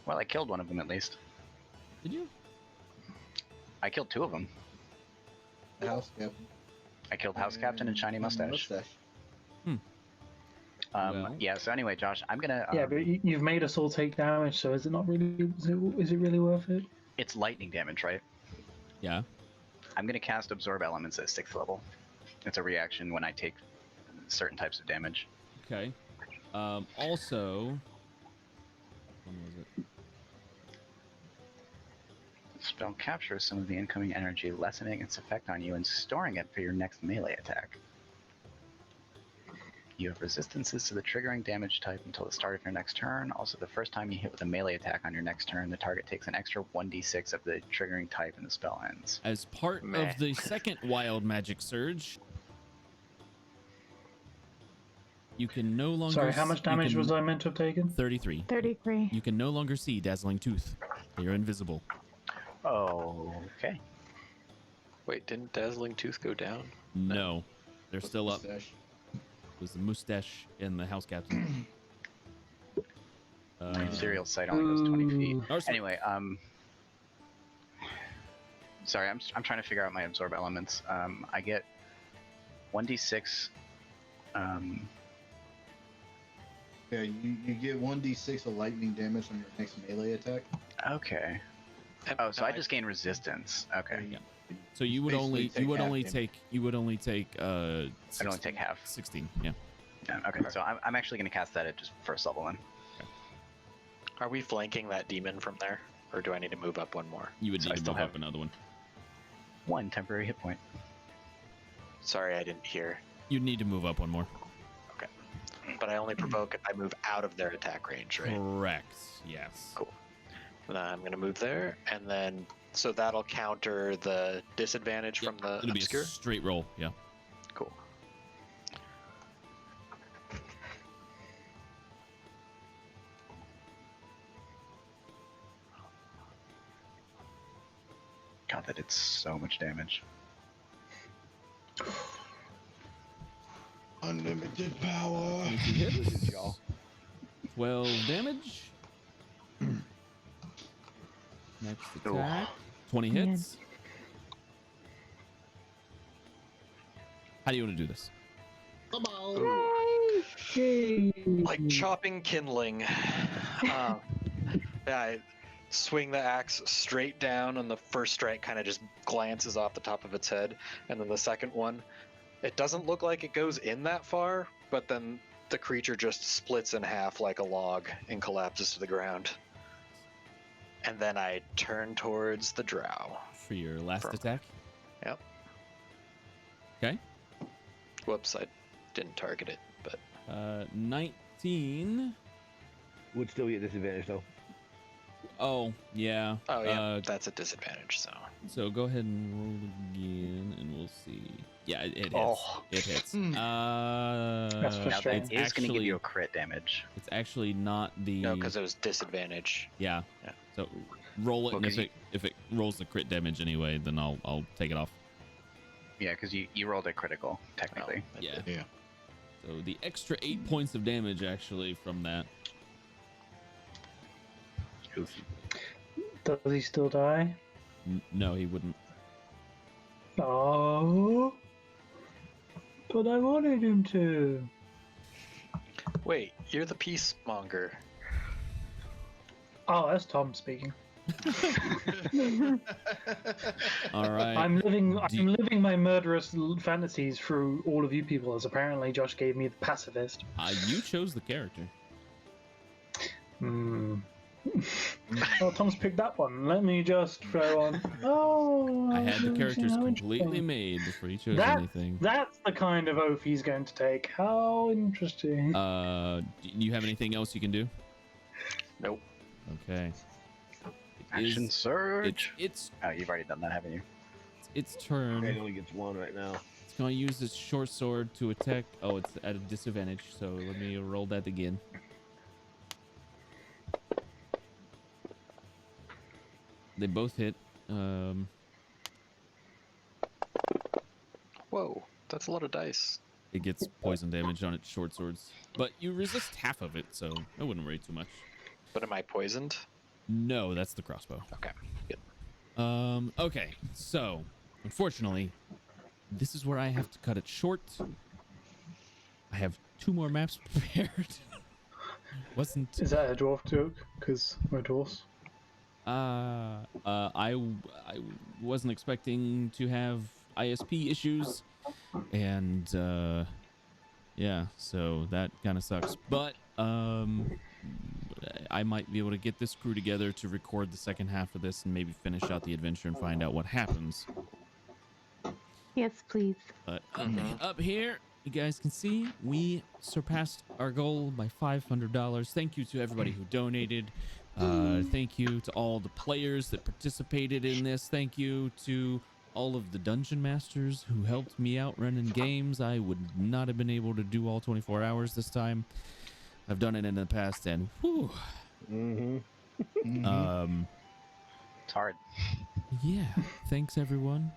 Well, I killed one of them at least. Did you? I killed 2 of them. House captain. I killed House Captain and Shiny Mustache. Well. Yeah. So anyway, Josh, I'm gonna. yeah, but you've made us all take damage. So is it not really? Is it really worth it? It's lightning damage, right? Yeah. I'm gonna cast Absorb Elements at 6th level. It's a reaction when I take certain types of damage. Okay. Also, when was it? The spell captures some of the incoming energy, lessening its effect on you and storing it for your next melee attack. You have resistances to the triggering damage type until the start of your next turn. Also, the first time you hit with a melee attack on your next turn, the target takes an extra 1d6 of the triggering type and the spell ends. As part Meh. of the second wild magic surge, you can no longer. Sorry, how much damage was I meant to have taken? 33. 33. You can no longer see Dazzling Tooth. You're invisible. Oh, okay. Wait, didn't Dazzling Tooth go down? No, they're still up. Mustache. It was the mustache and the house captain. Serial sight only goes 20 feet. Narcissus. Anyway, sorry, I'm trying to figure out my absorb elements. I get 1d6. Yeah, you get 1d6 of lightning damage on your next melee attack. Okay. Oh, so I just gain resistance. Okay. Yeah. So you would Basically only take take I'd only take half. 16. Yeah. Yeah, okay, so I'm actually going to cast that at just first level then. Are we flanking that demon from there, or do I need to move up one more? You would So need I to still move have- up another one. 1 temporary hit point. Sorry, I didn't hear. You'd need to move up one more. But I only provoke if I move out of their attack range, right? Correct. Yes. Cool. Then I'm going to move there, and then so that'll counter the disadvantage Yep, from the It'll be obscure. a straight roll. Yeah. Cool. God, that did so much damage. Unlimited power. 22 hits. y'all. 12 damage. Next attack. 20 Man. hits. How do you want to do this? Like chopping kindling. Yeah, I swing the axe straight down, and the first strike kind of just glances off the top of its head, and then the second one, it doesn't look like it goes in that far, but then the creature just splits in half like a log and collapses to the ground. And then I turn towards the drow. For your last From- attack? Yep. Okay. Whoops, I didn't target it, but 19. Would still be at disadvantage though. Oh, yeah. oh yeah, that's a disadvantage. So So go ahead and roll again, and we'll see. Yeah, it hits. Oh. It hits. That's Now frustrating. that It's is going to give actually you a crit damage. it's actually not the no, because it was disadvantage. yeah. Yeah. So roll it, Well, and 'cause if it rolls the crit damage anyway, then I'll take it off. Yeah, because you rolled a critical, technically. Oh, Yeah. Yeah. So the extra 8 points of damage actually from that. Oof. Does he still die? No, he wouldn't. Oh, but I wanted him to. Wait, you're the peacemonger. Oh, that's Tom speaking. All right. I'm living Do you- living my murderous fantasies through all of you people, as apparently Josh gave me the pacifist. You chose the character. Hmm. Well, Tom's picked that one. Let me just throw on. Oh, I had the characters how completely interesting. made before you chose That- anything. That's the kind of oath he's going to take. How interesting. Do you have anything else you can do? Nope. Okay. Action surge. It's Oh, you've already done that, haven't you? its turn. It only gets one right now. It's going to use its short sword to attack. Oh, it's at a disadvantage, so let me roll that again. They both hit. Whoa, that's a lot of dice. It gets poison damage on its short swords, but you resist half of it, so I wouldn't worry too much. But am I poisoned? No, that's the crossbow. Okay. Good. Okay, so unfortunately, this is where I have to cut it short. I have 2 more maps prepared. Wasn't Is that a dwarf joke? Because we're dwarfs. I wasn't expecting to have ISP issues, and yeah, so that kind of sucks. But I might be able to get this crew together to record the second half of this and maybe finish out the adventure and find out what happens. Yes, please. But up here, you guys can see we surpassed our goal by $500. Thank you to everybody who donated. Thank you to all the players that participated in this. Thank you to all of the dungeon masters who helped me out running games. I would not have been able to do all 24 hours this time. I've done it in the past, and whew. It's hard. Yeah. Thanks, everyone.